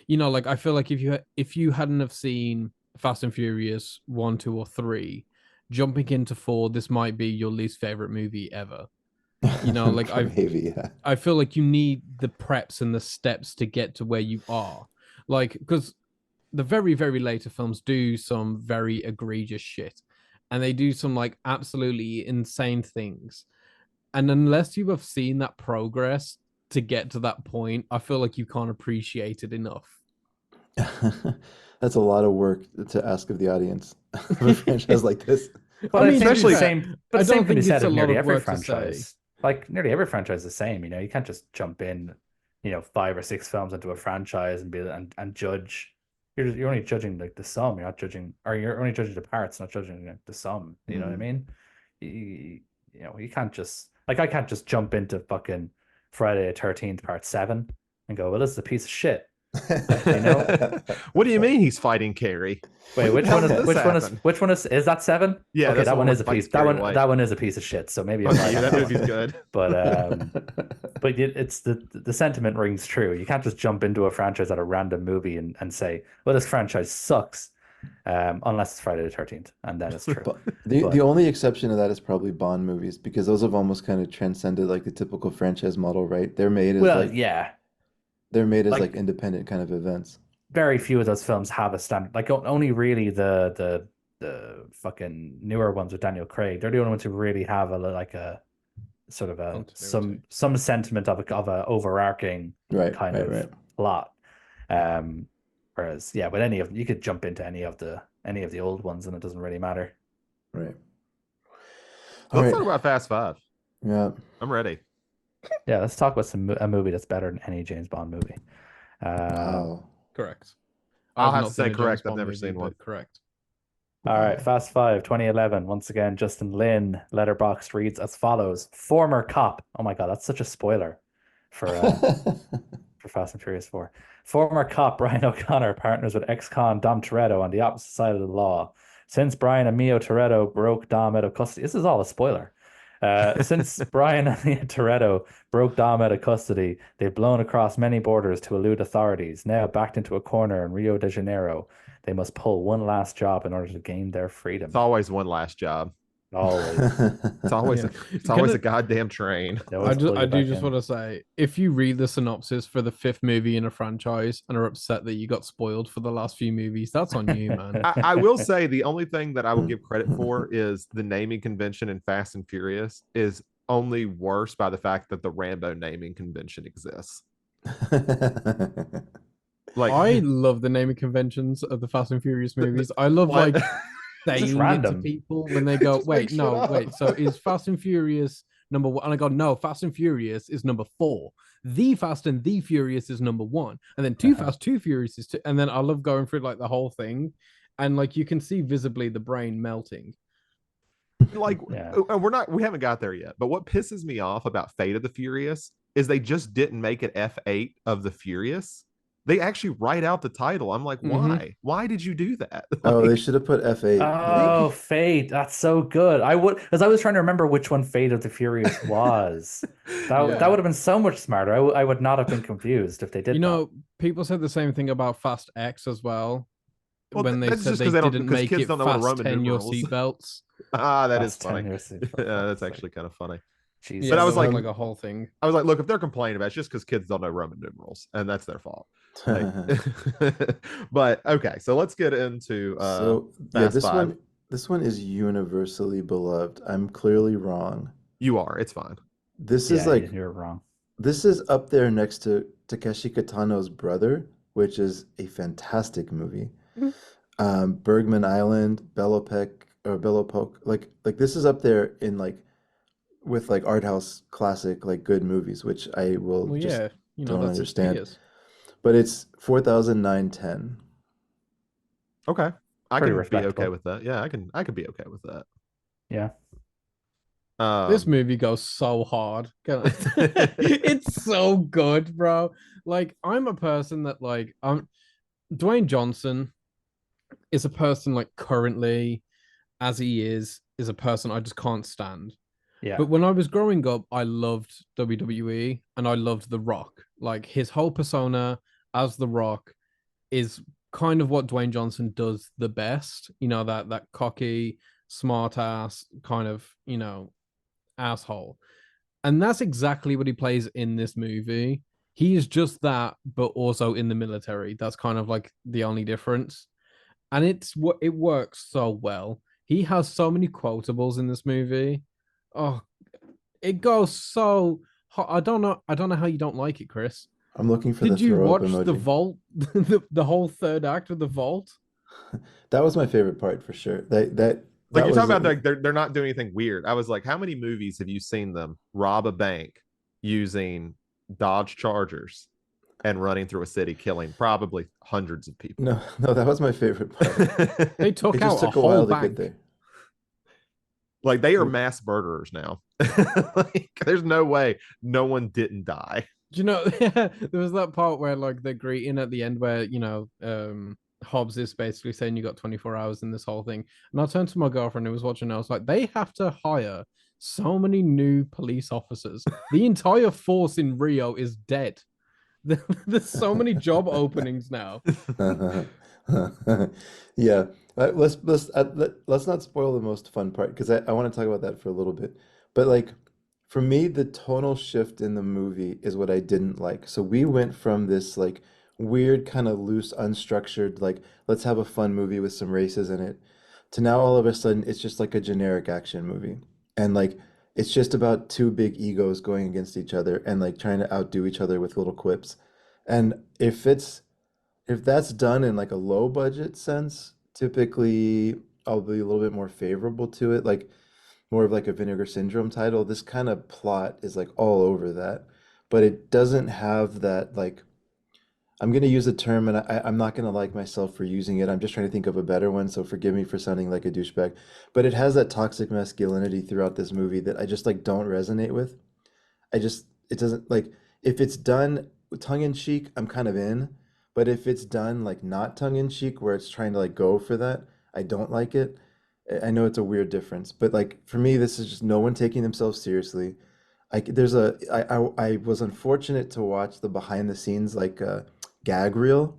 Like I feel like if you hadn't have seen Fast and Furious 1, 2, or 3, jumping into 4, this might be your least favorite movie ever. Like Maybe, yeah. I feel like you need the preps and the steps to get to where you are. Like, because the very, very later films do some very egregious shit. And they do some like absolutely insane things. And unless you have seen that progress to get to that point, I feel like you can't appreciate it enough. That's a lot of work to ask of the audience of a franchise like this. But I I mean, think especially- the same. But I the same don't can be think said it's a of lot nearly of every work to say. franchise. Like nearly every franchise is the same. You can't just jump in, 5 or 6 films into a franchise and and judge. You're only judging like the sum. You're not judging, or you're only judging the parts, not judging like, the sum. You know what I mean? You, you can't just like I can't just jump into fucking Friday the 13th Part 7 and go, well, this is a piece of shit. What do you mean he's fighting Carrie? Wait, When the hell did this happen? which one is that 7? Yeah, Okay, that's that the one one is with a piece. fights Carrie White. That one is a piece of shit. So maybe I'm Fuck right you, on that that movie's one. good. But it's the sentiment rings true. You can't just jump into a franchise at a random movie and say, well, this franchise sucks, unless it's Friday the 13th, and then it's true. But the But- the only exception to that is probably Bond movies because those have almost kind of transcended like the typical franchise model, right? They're made as Well, like yeah, like like independent kind of events. very few of those films have a standard. Like only really the fucking newer ones with Daniel Craig. They're the only ones who really have a sort of Continuity. some sentiment of a overarching Right, kind right, of right. plot. Whereas with any of you could jump into any of the old ones and it doesn't really matter. Right. All Let's right. talk about Fast Five. Yeah. I'm ready. Yeah, let's talk about a movie that's better than any James Bond movie. Wow. Correct. I'll I've have not to say seen a James correct. I've Bond never movie, seen one. but correct. All right, Fast Five, 2011. Once again, Justin Lin, Letterboxd reads as follows: former cop. Oh my God, that's such a spoiler for Fast and Furious 4. Former cop Brian O'Connor partners with ex-con Dom Toretto on the opposite side of the law. Since Brian and Mio Toretto broke Dom out of custody, this is all a spoiler. Since Brian and Mio Toretto broke Dom out of custody, they've blown across many borders to elude authorities. Now backed into a corner in Rio de Janeiro, they must pull one last job in order to gain their freedom. It's always one last job. Always. It's always Yeah. it's always a goddamn train. They always pull I you do back just in. want to say, if you read the synopsis for the 5th movie in a franchise and are upset that you got spoiled for the last few movies, that's on you, man. I will say the only thing that I will give credit for is the naming convention in Fast and Furious is only worse by the fact that the Rambo naming convention exists. Like I love the naming conventions of the Fast and Furious movies. I love what? like saying it to random. people when they go, Just make wait, shit no, up. wait. So is Fast and Furious number 1? And I go, no, Fast and Furious is number 4. The Fast and the Furious is number 1, and then Too Fast, Too Furious is 2. And then I love going through like the whole thing, and like you can see visibly the brain melting. like Yeah. we haven't got there yet. But what pisses me off about Fate of the Furious is they just didn't make it F8 of the Furious. They actually write out the title. I'm like, why? Why did you do that? Oh, they Like, should have put F8. Oh, Fate. That's so good. Because I was trying to remember which one Fate of the Furious was. That Yeah. would have been so much smarter. I would not have been confused if they did People said the same thing about Fast X as well. Well, When they that's said just they 'cause they don't- didn't because make kids it don't know what fast Roman 10 your numerals. seatbelts. that is Fast funny. 10 years. Yeah, that's actually kind of funny. Jesus. But I was there like- a whole thing. I was like, look, if they're complaining about it, it's just because kids don't know Roman numerals, and that's their fault. Like, but okay, so let's get into So yeah, Fast this Five. this one is universally beloved. I'm clearly wrong. You are. It's fine. This Yeah, is like you're wrong. this is up there next to Takeshi Kitano's Brother, which is a fantastic movie. Bergman Island, Bellopoke, like this is up there in like with like art house classic like good movies, which I will Well, just yeah, don't that's understand. his peers. But it's 4,910. Okay, I Pretty can be respectable. okay with that. Yeah, I can be okay with that. Yeah. This movie goes so hard. It's so good, bro. Like, I'm a person that like Dwayne Johnson is a person like currently as he is a person I just can't stand. Yeah. But when I was growing up, I loved WWE and I loved The Rock. Like his whole persona as The Rock is kind of what Dwayne Johnson does the best. You know, that cocky, smart ass kind of, asshole. And that's exactly what he plays in this movie. He is just that, but also in the military. That's kind of like the only difference. And it works so well. He has so many quotables in this movie. Oh, it goes so I don't know how you don't like it, Chris. I'm looking for the Did you throw up watch the emoji. vault, the whole third act of the vault? That was my favorite part for sure. Like That you're was talking about, like they're not doing anything weird. I was like, how many movies have you seen them rob a bank using Dodge Chargers and running through a city, killing probably hundreds of people? no, that was my favorite part. They It took just out a took a whole while to get bank. there. Like they are mass murderers now. Like there's no way no one didn't die. Do you know there was that part where like they're greeting at the end where Hobbs is basically saying you got 24 hours in this whole thing. And I turned to my girlfriend who was watching, and I was like, they have to hire so many new police officers. The entire force in Rio is dead. There's so many job openings now. Yeah, let's not spoil the most fun part because I want to talk about that for a little bit. But like for me, the tonal shift in the movie is what I didn't like. So we went from this like weird kind of loose, unstructured, like let's have a fun movie with some races in it, to now all of a sudden it's just like a generic action movie. And like it's just about two big egos going against each other and like trying to outdo each other with little quips. And if that's done in like a low budget sense, typically I'll be a little bit more favorable to it, like more of like a Vinegar Syndrome title. This kind of plot is like all over that, but it doesn't have that like I'm gonna use a term and I'm not gonna like myself for using it. I'm just trying to think of a better one, so forgive me for sounding like a douchebag. But it has that toxic masculinity throughout this movie that I just like don't resonate with. It doesn't like if it's done tongue in cheek, I'm kind of in. But if it's done like not tongue in cheek, where it's trying to like go for that, I don't like it. I know it's a weird difference, but like for me, this is just no one taking themselves seriously. I was unfortunate to watch the behind the scenes like gag reel,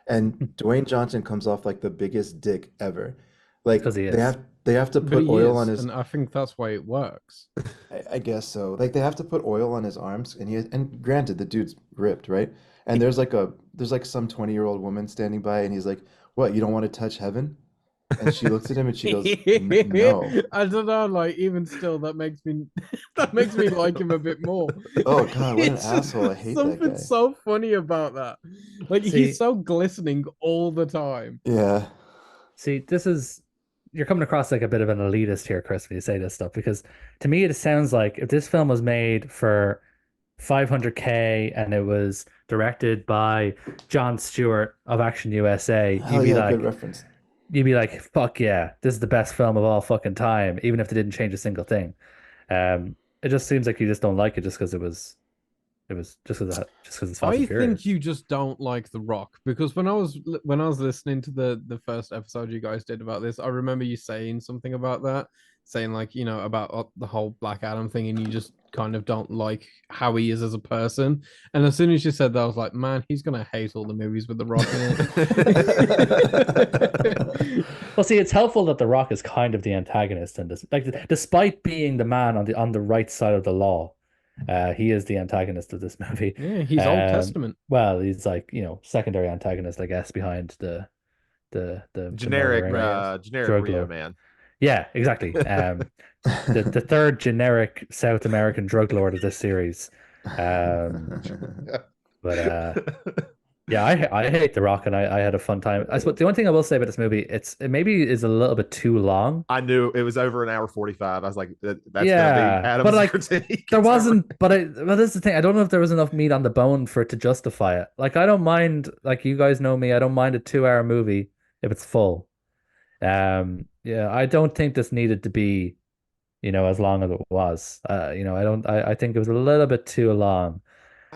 and Dwayne Johnson comes off like the biggest dick ever. It's Like because he is. they have to But put he oil on is, his and I think that's why it works. I guess so. Like they have to put oil on his arms, and and granted, the dude's ripped, right? And there's like some 20-year-old woman standing by, and he's like, "What? You don't want to touch heaven?" And she looks at him, and she goes, No." I don't know, like even still, that makes me that makes me like him a bit more. Oh God, what an It's just asshole! I hate that something guy. so funny about that. Like he's See, so glistening all the time. Yeah. see, this is you're coming across like a bit of an elitist here, Chris, when you say this stuff, because to me it sounds like if this film was made for 500K and it was directed by John Stewart of Action USA, Hell yeah, good reference. you'd be like, fuck yeah, this is the best film of all fucking time, even if they didn't change a single thing. It just seems like you just don't like it just because it was just because it's Fast and I think Furious. you just don't like The Rock because when I was listening to the first episode you guys did about this, I remember you saying something about that, saying like about the whole Black Adam thing, and you just kind of don't like how he is as a person. And as soon as you said that, I was like, man, he's gonna hate all the movies with The Rock in it. Well, see, it's helpful that The Rock is kind of the antagonist in this. Like, despite being the man on the right side of the law, he is the antagonist of this movie. Yeah, he's Old Testament. Well, he's like, secondary antagonist, I guess, behind the Generic, murdering generic drug Rio lord. man. Yeah, exactly. The third generic South American drug lord of this series. But yeah, I hate The Rock, and I had a fun time. I suppose the only thing I will say about this movie, it maybe is a little bit too long. I knew it was over an hour 45. I was like, that's gonna be Yeah, but Adam's like critique. there It's over. wasn't. But this is the thing. I don't know if there was enough meat on the bone for it to justify it. Like I don't mind. Like you guys know me, I don't mind a 2 hour movie if it's full. Yeah, I don't think this needed to be, as long as it was. I don't. I think it was a little bit too long.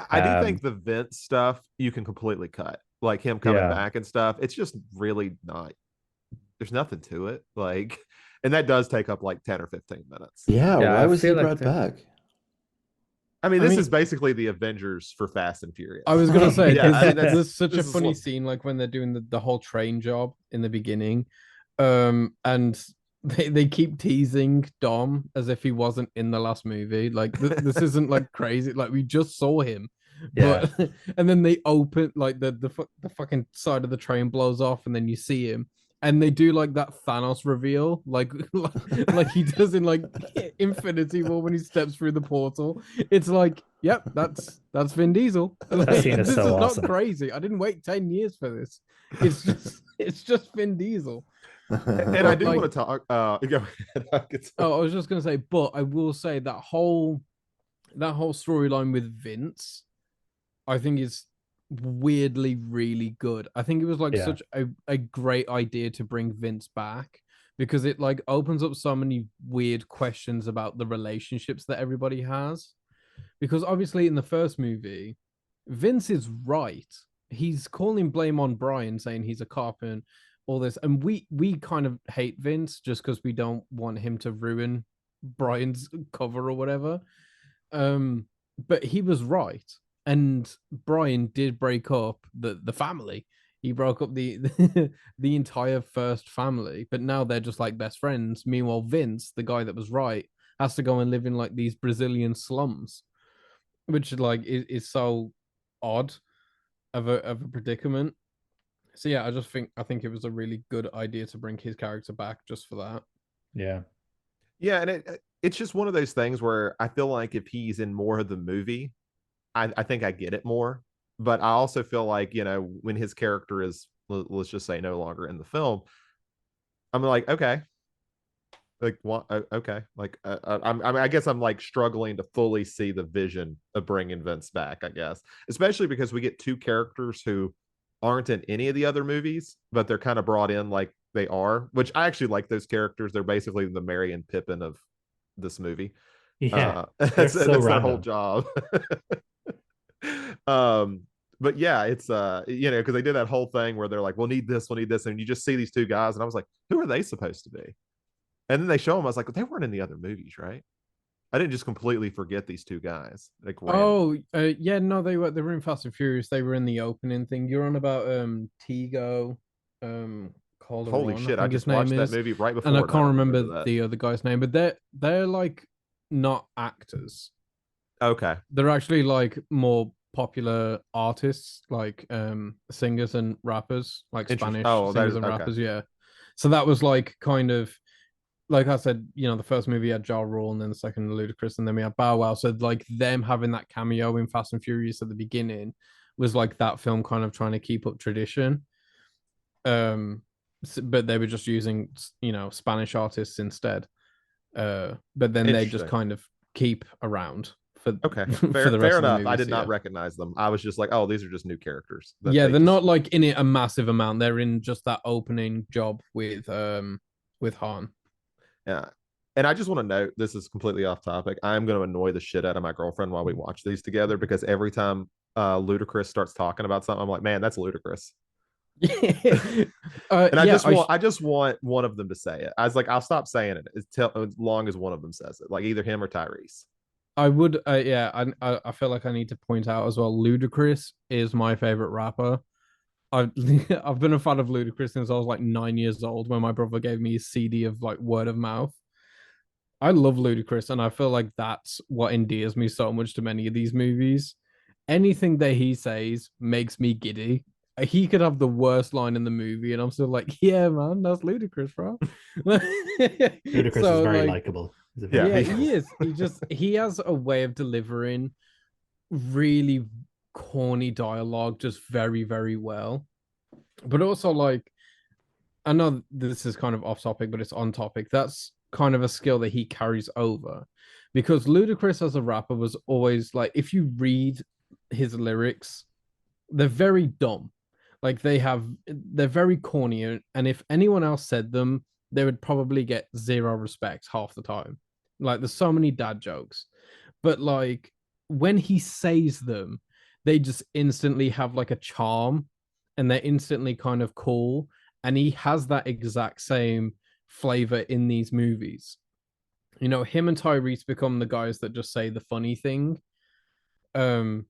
I do think Um, the Vince stuff you can completely cut, like him coming yeah. back and stuff. It's just really not. There's nothing to it. Like, And that does take up like 10 or 15 minutes. Yeah, Yeah, why I was he feel like brought back? I mean, I this mean, is basically the Avengers for Fast and I Furious. was gonna say Yeah, I mean there's such a this is funny what scene like when they're doing the whole train job in the beginning, and they keep teasing Dom as if he wasn't in the last movie. Like this isn't like crazy. Like we just saw him, Yeah. but and then they open like the fucking side of the train blows off, and then you see him. And they do like that Thanos reveal, like he does in like Infinity War when he steps through the portal. It's like, yep, that's Vin Diesel. That Like, scene is this so is not awesome. crazy. I didn't wait 10 years for this. It's just Vin Diesel. and I But do want like, to talk go ahead. I oh, I was just gonna say, but I will say that whole storyline with Vince, I think is weirdly really good. I think it was like Yeah. such a great idea to bring Vince back because it like opens up so many weird questions about the relationships that everybody has. Because obviously in the first movie, Vince is right. He's calling blame on Brian, saying he's a cop and all this, and we kind of hate Vince just because we don't want him to ruin Brian's cover or whatever. Um, but he was right, and Brian did break up the family. He broke up the entire first family, but now they're just like best friends. Meanwhile, Vince, the guy that was right, has to go and live in like these Brazilian slums, which like is so odd of a predicament. So yeah, I think it was a really good idea to bring his character back just for that. Yeah. Yeah, and it's just one of those things where I feel like if he's in more of the movie, I think I get it more. But I also feel like, when his character is, let's just say, no longer in the film, I'm like, okay, like what? Okay, like I mean, I guess I'm like struggling to fully see the vision of bringing Vince back. I guess, especially because we get two characters who aren't in any of the other movies, but they're kind of brought in like they are, which I actually like those characters. They're basically the Merry and Pippin of this movie. Yeah. They're That's so that's their whole random. job. um, but yeah, it's because they did that whole thing where they're like, we'll need this, and you just see these two guys, and I was like, who are they supposed to be? And then they show them. I was like, they weren't in the other movies, right? I didn't just completely forget these two guys like randomly. Oh, yeah, no, they were in Fast and Furious. They were in the opening thing. You're on about Tigo, Holy Calderon, I shit! I think his just name watched that is, movie right and I before, and I can't don't remember remember that. the other guy's name, but they're like not actors. Okay, They're actually like more popular artists, like singers and rappers, like interesting. Spanish Oh, singers there's and okay. rappers. Yeah, so that was like kind of like I said, the first movie had Ja Rule, and then the second Ludacris, and then we had Bow Wow. So like them having that cameo in Fast and Furious at the beginning was like that film kind of trying to keep up tradition. But they were just using Spanish artists instead. But then they just Interesting. kind of keep around for Okay, for fair the fair rest of the enough. I movie. did So not yeah, recognize them. I was just like, oh, these are just new characters that yeah, they they're just not like in it a massive amount. They're in just that opening job with Han. yeah. And I just want to note, this is completely off topic. I'm going to annoy the shit out of my girlfriend while we watch these together because every time Ludacris starts talking about something, I'm like, man, that's ludicrous. And Yeah, I just want one of them to say it. I was like, I'll stop saying it as long as one of them says it, like either him or Tyrese. I would, yeah, I feel like I need to point out as well. Ludacris is my favorite rapper. I've I've been a fan of Ludacris since I was like 9 years old when my brother gave me a CD of like word of mouth. I love Ludacris, and I feel like that's what endears me so much to many of these movies. Anything that he says makes me giddy. He could have the worst line in the movie, and I'm still like, yeah, man, that's ludicrous, bro. Ludacris is So very like, likable. He's a very Yeah, yeah, likable. he is. He has a way of delivering really corny dialogue just very, very well. But also like, I know this is kind of off topic, but it's on topic. That's kind of a skill that he carries over because Ludacris as a rapper was always like, if you read his lyrics, they're very dumb. Like they're very corny, and if anyone else said them, they would probably get zero respect half the time. Like there's so many dad jokes, but like when he says them, they just instantly have like a charm, and they're instantly kind of cool. And he has that exact same flavor in these movies. You know, him and Tyrese become the guys that just say the funny thing. And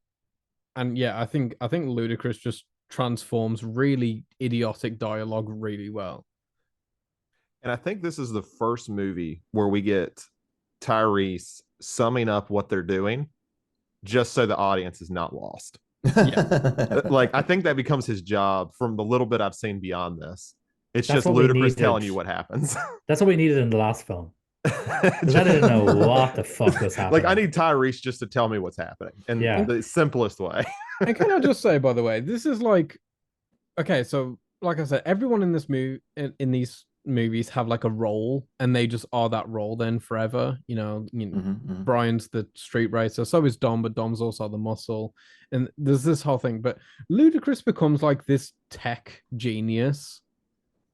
yeah, I think Ludacris just transforms really idiotic dialogue really well. And I think this is the first movie where we get Tyrese summing up what they're doing just so the audience is not lost. Like, I think that becomes his job from the little bit I've seen beyond this. It's That's just what we Ludacris telling needed. you what happens. That's what we needed in the last film. Because I didn't know what the fuck was happening. Like, I need Tyrese just to tell me what's happening in Yeah. the simplest way. And can I just say, by the way, this is like, okay, so like I said, everyone in this movie in these movies have like a role, and they just are that role then forever. Brian's the street racer, so is Dom, but Dom's also the muscle, and there's this whole thing. But Ludacris becomes like this tech genius,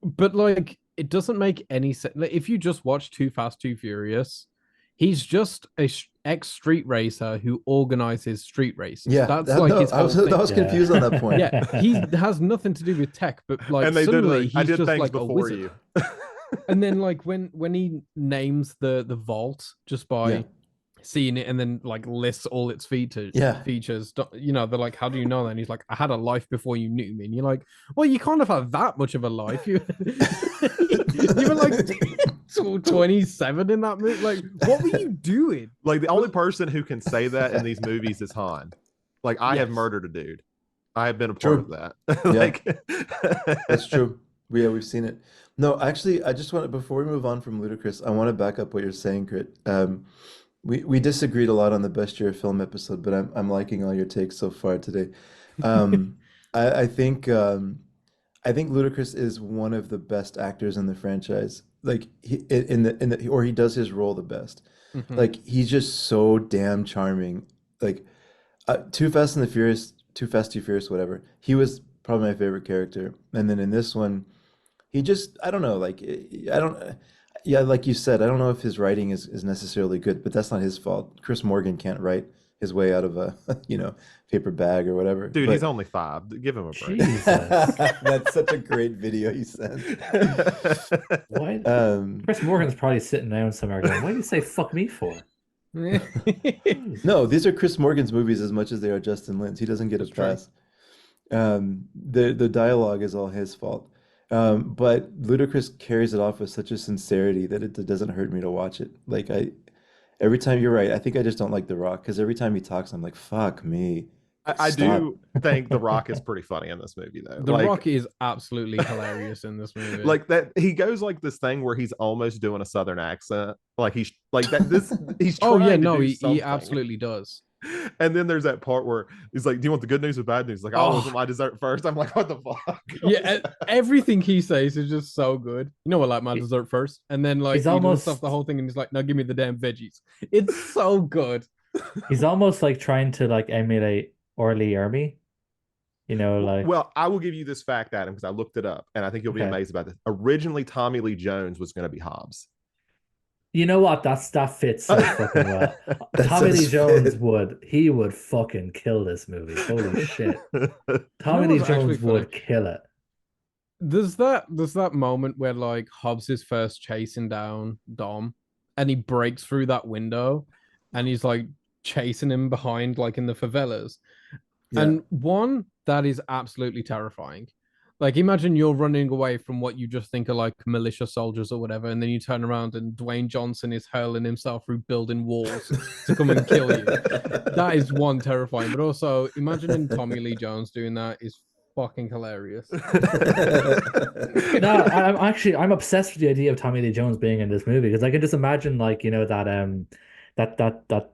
but like it doesn't make any sense. Like, if you just watch Too Fast, Too Furious, he's just a ex street racer who organizes street races. Yeah, That's like his I whole was, thing. I was confused on that point. Yeah, he has nothing to do with tech, but like And they did suddenly like, I he's did just things like a before wizard. you. And then like when he names the vault just by Yeah. seeing it, and then like lists all its features, Yeah. they're like, how do you know that? And he's like, I had a life before you knew me. And you're like, well, you can't have had that much of a life. You were like 27 in that movie. Like, what were you doing? Like, the only person who can say that in these movies is Han. Like, I have Yes. murdered a dude. I have been a True. part of that. Like, That's true. We've seen it. No, actually, I just want to, before we move on from Ludacris, I want to back up what you're saying, Krit. We disagreed a lot on the best year of film episode, but I'm liking all your takes so far today. I think Ludacris is one of the best actors in the franchise. Like he does his role the best. Mhm. Like, he's just so damn charming. Like, Too Fast and the Furious, Too Fast, Too Furious, whatever. He was probably my favorite character. And then in this one, he just, I don't know, like, I don't, yeah, like you said, I don't know if his writing is necessarily good, but that's not his fault. Chris Morgan can't write his way out of a, paper bag or whatever. dude, But he's only 5. Give him a break. Jesus. that's such a great video you sent. Why? Um, Chris Morgan's probably sitting down somewhere going, what do you say fuck me for? No, these are Chris Morgan's movies as much as they are Justin Lin's. He doesn't get a That's true. pass. The dialogue is all his fault. But Ludacris carries it off with such a sincerity that it doesn't hurt me to watch it. Like, every time, you're right. I think I just don't like The Rock, because every time he talks, I'm like, fuck me. I Stop. do think The Rock is pretty funny in this movie, though. The Like, Rock is absolutely hilarious in this movie. like that, he goes like this thing where he's almost doing a Southern accent. Like, he's like that. He's oh trying yeah, to no, do he something. absolutely does. And then there's that part where he's like, "Do you want the good news or bad news?" Like, "I always Oh. want my dessert first." I'm like, "What the fuck?" Yeah, everything he says is just so good. You know, I like my dessert first, and then like He's he almost- does stuff the whole thing, and he's like, "No, give me the damn veggies." It's so good. He's almost like trying to like emulate Orly Ermy. Like Well, I will give you this fact, Adam, because I looked it up, and I think you'll be Okay. amazed about this. Originally, Tommy Lee Jones was going to be Hobbs. you know what? That fits so fucking well. That Tommy Lee does Jones fit. would fucking kill this movie. Holy shit. Tommy know Lee what's actually Jones would funny? kill it. There's that moment where like Hobbs is first chasing down Dom, and he breaks through that window, and he's like chasing him behind, like in the favelas. Yeah. And one, that is absolutely terrifying. Like, imagine you're running away from what you just think are like militia soldiers or whatever, and then you turn around and Dwayne Johnson is hurling himself through building walls to come and kill you. That is one terrifying. But also, imagining Tommy Lee Jones doing that is fucking hilarious. No, I'm obsessed with the idea of Tommy Lee Jones being in this movie, because I can just imagine like that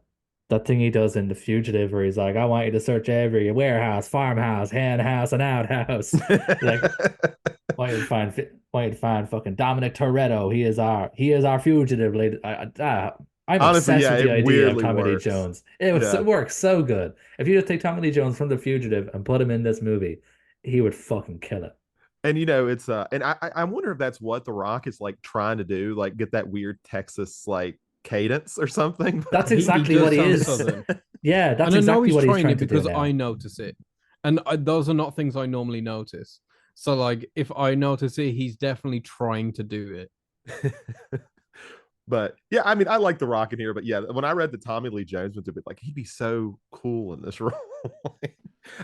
thing he does in The Fugitive where he's like, I want you to search every warehouse, farmhouse, hen house, and outhouse. Like, want you to find fucking Dominic Toretto. He is our fugitive. I'm Honestly, obsessed yeah, with the it idea of weirdly Tommy Lee works. Jones. Yeah. It works so good. If you just take Tommy Lee Jones from The Fugitive and put him in this movie, he would fucking kill it. And it's and I wonder if that's what The Rock is like trying to do, like get that weird Texas like cadence or something. That's He exactly does what he sound is. Southern. Yeah, that's And I know exactly he's what he's trying trying it to do because now. I notice it. And those are not things I normally notice. So, like, if I notice it, he's definitely trying to do it. But yeah, I mean, I like The Rock in here, but yeah, when I read that Tommy Lee Jones was a bit like he'd be so cool in this role.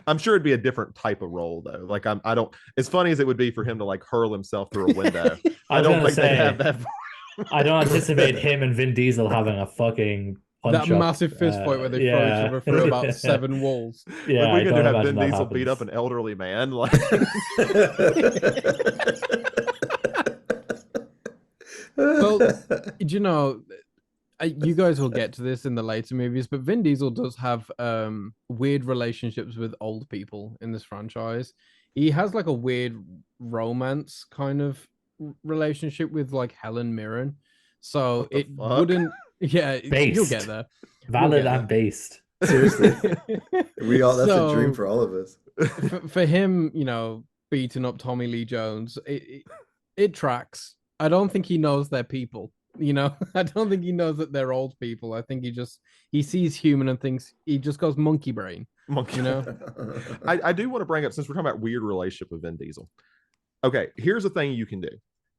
I'm sure it'd be a different type of role though. Like I don't. As funny as it would be for him to like hurl himself through a window, I I was don't gonna think they'd have say, that. I don't anticipate him and Vin Diesel having a fucking That punch up. massive fist fight where they throw each Yeah. other through about 7 walls. Like Yeah, we I could don't have imagine Vin that Diesel beat up happens. an elderly man. Like Well, you know, you guys will get to this in the later movies, but Vin Diesel does have weird relationships with old people in this franchise. He has like a weird romance kind of relationship with like Helen Mirren. So what the it fuck? wouldn't, yeah, you'll get Based. there. You'll Valid get and based. Seriously, that's a dream So for all of us. for him, beating up Tommy Lee Jones, it tracks. I don't think he knows they're people. I don't think he knows that they're old people. I think he sees human and thinks he just goes monkey brain. Monkey. You know, I do want to bring up since we're talking about weird relationship with Vin Diesel. Okay, here's the thing you can do.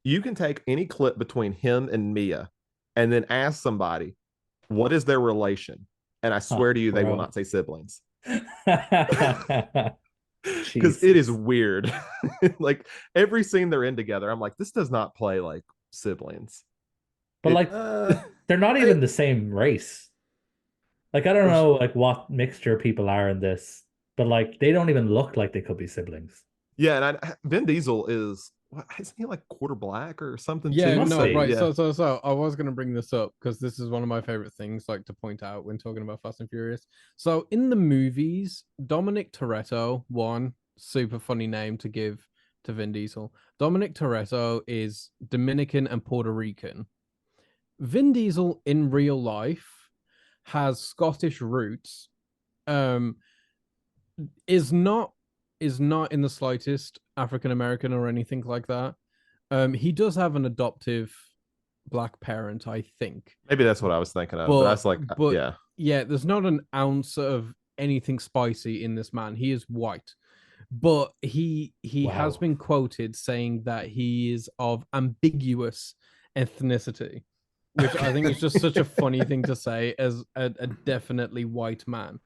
You can take any clip between him and Mia, and then ask somebody what is their relation, and I swear to you, they will Bro. not say siblings. Because it is Jesus. weird. Like every scene they're in together, I'm like, this does not play like siblings. But It, like Uh, they're not I even the same race. Like I don't know like what mixture people are in this, but like they don't even look like they could be siblings. yeah, and Vin Diesel is what isn't he like quarter black or something yeah, too? Must no, So be. right. yeah, So I was gonna bring this up because this is one of my favorite things, like to point out when talking about Fast and Furious. So in the movies, Dominic Toretto, one super funny name to give to Vin Diesel. Dominic Toretto is Dominican and Puerto Rican. Vin Diesel in real life has Scottish roots. Um, is not in the slightest African American or anything like that. He does have an adoptive black parent, I think, maybe that's what I was thinking of. But I but was like, but yeah, yeah, there's not an ounce of anything spicy in this man. He is white, but he has Wow. been quoted saying that he is of ambiguous ethnicity, which I think is just such a funny thing to say as a definitely white man.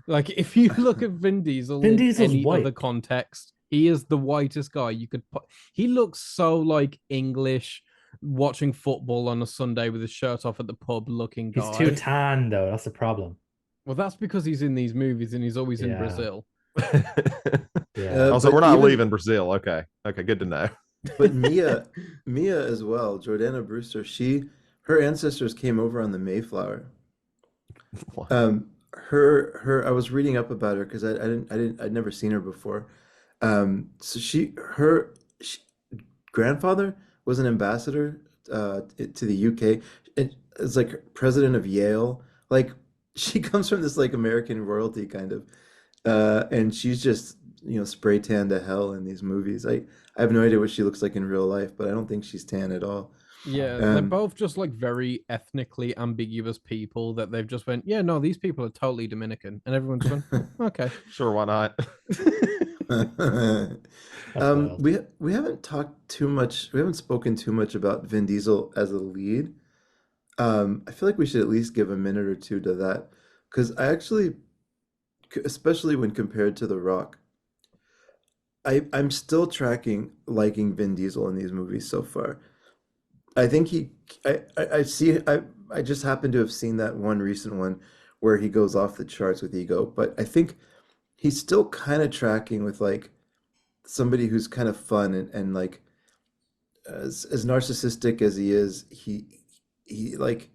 Like if you look at Vin Diesel Vin in Diesel's any other white. context, he is the whitest guy you could put. He looks so like English watching football on a Sunday with his shirt off at the pub looking He's too guy. tan though. That's the problem. Well, that's because he's in these movies and he's always in Yeah. Brazil. Yeah. also but we're not even leaving Brazil. Okay, okay, good to know. but Mia as well, Jordana Brewster, her ancestors came over on the Mayflower. I was reading up about her because I'd never seen her before. So she grandfather was an ambassador to the UK. It's like president of Yale. Like she comes from this like American royalty kind of, and she's just spray tan to hell in these movies. I have no idea what she looks like in real life, but I don't think she's tan at all. Yeah, they're Um, both just like very ethnically ambiguous people that they've just went, yeah, no, these people are totally Dominican. And everyone's gone, okay. Sure, why not? That's wild. we haven't talked too much. We haven't spoken too much about Vin Diesel as a lead. I feel like we should at least give a minute or two to that because I actually, especially when compared to The Rock, I'm still tracking liking Vin Diesel in these movies so far. I think I see I just happen to have seen that one recent one where he goes off the charts with ego, but I think he's still kind of tracking with like somebody who's kind of fun and like as narcissistic as he is, he like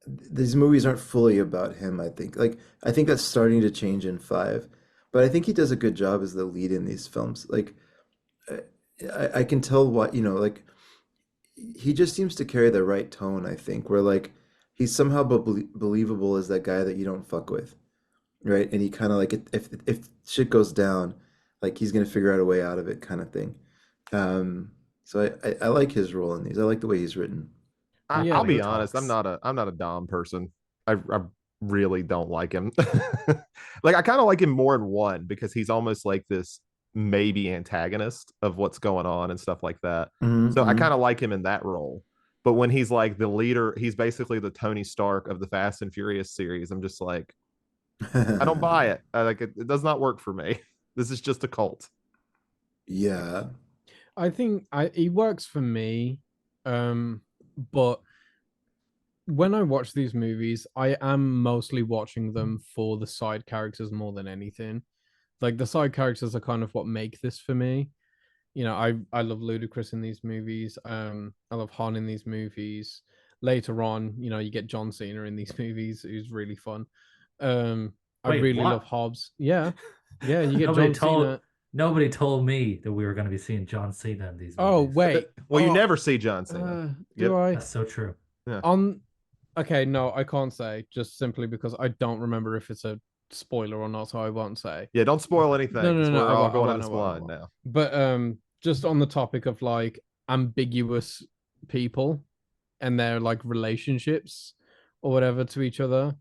these movies aren't fully about him, I think. Like I think that's starting to change in five, but I think he does a good job as the lead in these films. Like I, I can tell what, like he just seems to carry the right tone, I think, where like he's somehow believable as that guy that you don't fuck with, right? And he kind of like if shit goes down, like he's gonna figure out a way out of it, kind of thing. So I like his role in these. I like the way he's written. Yeah, I'll be Money honest. talks. I'm not a Dom person. I really don't like him. Like I kind of like him more in one because he's almost like this maybe antagonist of what's going on and stuff like that. Mhm, So I mhm. kind of like him in that role. But when he's like the leader, he's basically the Tony Stark of the Fast and Furious series. I'm just like, I don't buy it. It does not work for me. This is just a cult. Yeah. I think it works for me, but when I watch these movies, I am mostly watching them for the side characters more than anything. Like the side characters are kind of what make this for me. You know, I love Ludacris in these movies. I love Han in these movies. Later on, you know, you get John Cena in these movies, who's really fun. I Wait, really love what? Hobbs. Yeah, yeah, you get Nobody John told Cena. nobody told me that we were going to be seeing John Cena in these Oh movies. wait, Well, you oh, never see John Cena. do Yep. I? That's so true. Yeah. On Okay, no, I can't say just simply because I don't remember if it's a spoiler or not, so I won't say. Yeah, don't spoil Okay. anything No, because no, no, we're all I going in won't, this I won't, I blind won't. now. But just on the topic of like ambiguous people and their like relationships or whatever to each other,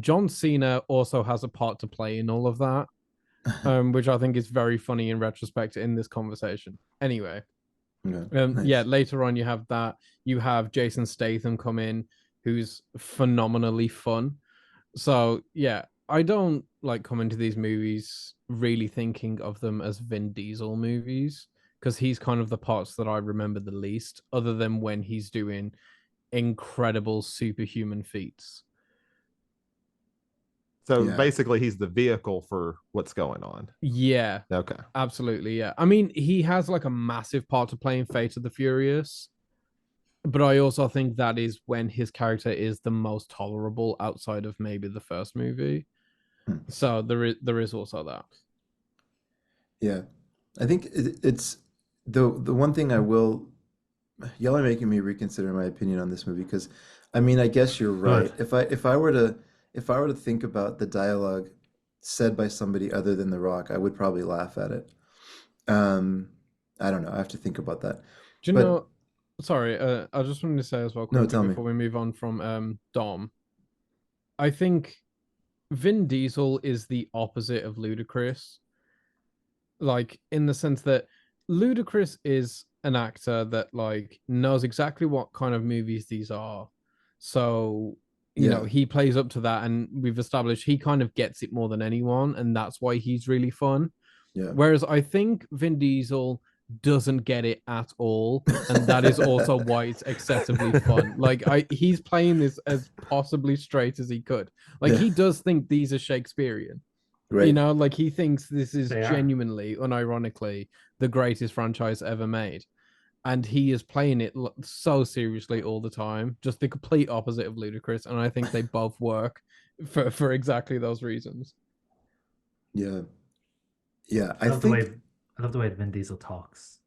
John Cena also has a part to play in all of that, which I think is very funny in retrospect in this conversation. Anyway, Yeah. yeah, Nice. later on you have that. You have Jason Statham come in, who's phenomenally fun. So yeah, I don't like come into these movies really thinking of them as Vin Diesel movies because he's kind of the parts that I remember the least, other than when he's doing incredible superhuman feats. So Yeah. basically, he's the vehicle for what's going on. Yeah, Okay. absolutely. Yeah, I mean, he has like a massive part to play in Fate of the Furious, but I also think that is when his character is the most tolerable outside of maybe the first movie. Hmm. So there is also that. Yeah. I think it's the one thing I will y'all are making me reconsider my opinion on this movie because I mean I guess you're right. Good. If I were to think about the dialogue said by somebody other than The Rock, I would probably laugh at it. Um I don't know. I have to think about that. Do you But know? Sorry, I just wanted to say as well no, quickly tell me. before we move on from Dom. I think Vin Diesel is the opposite of Ludacris, like in the sense that Ludacris is an actor that like knows exactly what kind of movies these are. So, you know, Yeah. he plays up to that and we've established he kind of gets it more than anyone and that's why he's really fun. Yeah. Whereas I think Vin Diesel doesn't get it at all, and that is also why it's excessively fun. Like he's playing this as possibly straight as he could. Like Yeah. he does think these are Shakespearean. You Right. know, like he thinks this is They are. genuinely, unironically, the greatest franchise ever made. And he is playing it so seriously all the time, just the complete opposite of Ludacris. And I think they both work for exactly those reasons. Yeah. Yeah. I I love the way think I love the way Vin Diesel talks.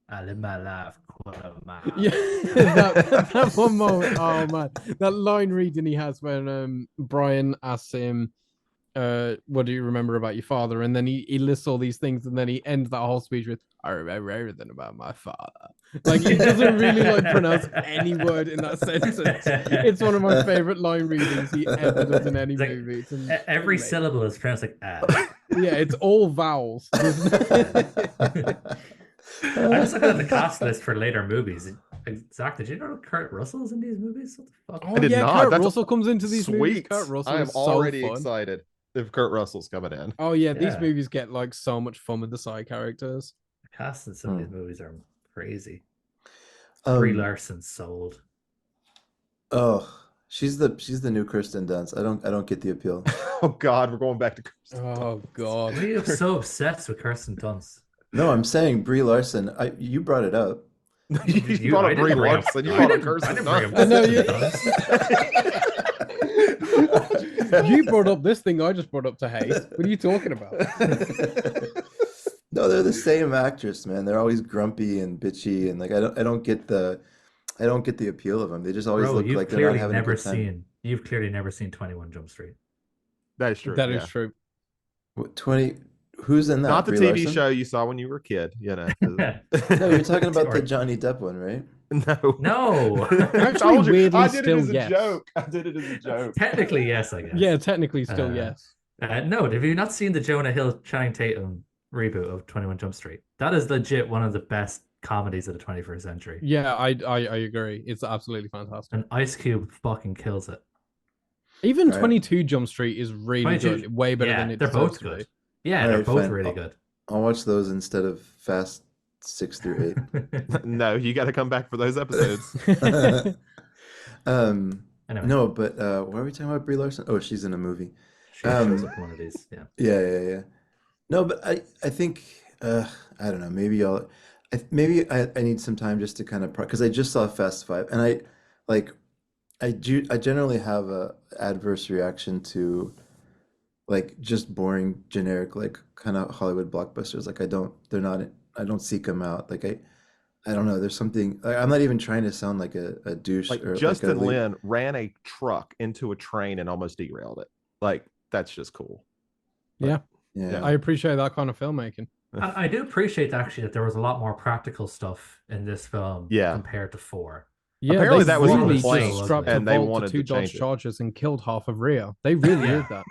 I live my life quarter mile. Yeah, that one moment. Oh man, that line reading he has when Brian asks him, what do you remember about your father? And then he lists all these things, and then he ends that whole speech with, I remember everything about my father. Like he doesn't really like pronounce any word in that sentence. It's one of my favorite line readings he ever does in any It's like movie. It's every amazing. syllable is pronounced like Yeah, it's all vowels. I'm just looking at the cast list for later movies. Zach, did you know Kurt Russell's in these movies? What the fuck? Oh I did yeah, not. Kurt That's Russell comes into these movies. sweet. Kurt Russell I am is so already fun. excited if Kurt Russell's coming in. Oh yeah, these Yeah. movies get like so much fun with the side characters. The cast in some of these movies are crazy. Brie Larson sold. Oh, she's the new Kirsten Dunst. I don't get the appeal. Oh God, we're going back to Kirsten. Oh god. Why are you so obsessed with Kirsten Dunst? No, I'm saying Brie Larson. You brought it up. You brought I up Brie didn't bring up- Larson. You I brought up didn't- I Kirsten didn't bring up Dunst. I know you. You brought up this thing I just brought up to hate. What are you talking about? No, they're the same actress, man. They're always grumpy and bitchy, and like I don't get the appeal of them. They just always Bro, look like they're not having a good time. you've clearly never seen 21 Jump Street. That is true. That is yeah. true. What, 20? Who's in that? Not the Brie TV Larson? show you saw when you were a kid. You know. No, you're talking about the Or- Johnny Depp one, right? No. No. I Actually, told you, weirdly, I did it still as a yes. joke. I did it as a joke. Technically, yes, I guess. Yeah, technically still yes. No, have you not seen the Jonah Hill Channing Tatum reboot of 21 Jump Street. That is legit one of the best comedies of the 21st century. Yeah, I agree. It's absolutely fantastic. And Ice Cube fucking kills it. Even All right. 22 Jump Street is really 22 good. Way better yeah, than it they're deserves both to good. be. Yeah, All they're right, both fine. really good. I'll watch those instead of Fast 6 through 8. No, you got to come back for those episodes. Anyway, No, but why are we talking about Brie Larson? Oh, she's in a movie. she shows up in one of these. Yeah. Yeah. No, but I think I don't know. Maybe I need some time just to kind of because I just saw Fast Five, and I generally have a adverse reaction to like just boring generic like kind of Hollywood blockbusters. Like I don't seek them out. Like I don't know. There's something I'm not even trying to sound like a douche Like or Justin like Lin ran a truck into a train and almost derailed it. Like that's just cool. Yeah, yeah. I appreciate that kind of filmmaking. I do appreciate actually that there was a lot more practical stuff in this film Yeah. compared to 4. Yeah, Apparently they that was really the plan, just strapped and a they Volt wanted to two to Dodge change it. Chargers and killed half of Rio. They really did that.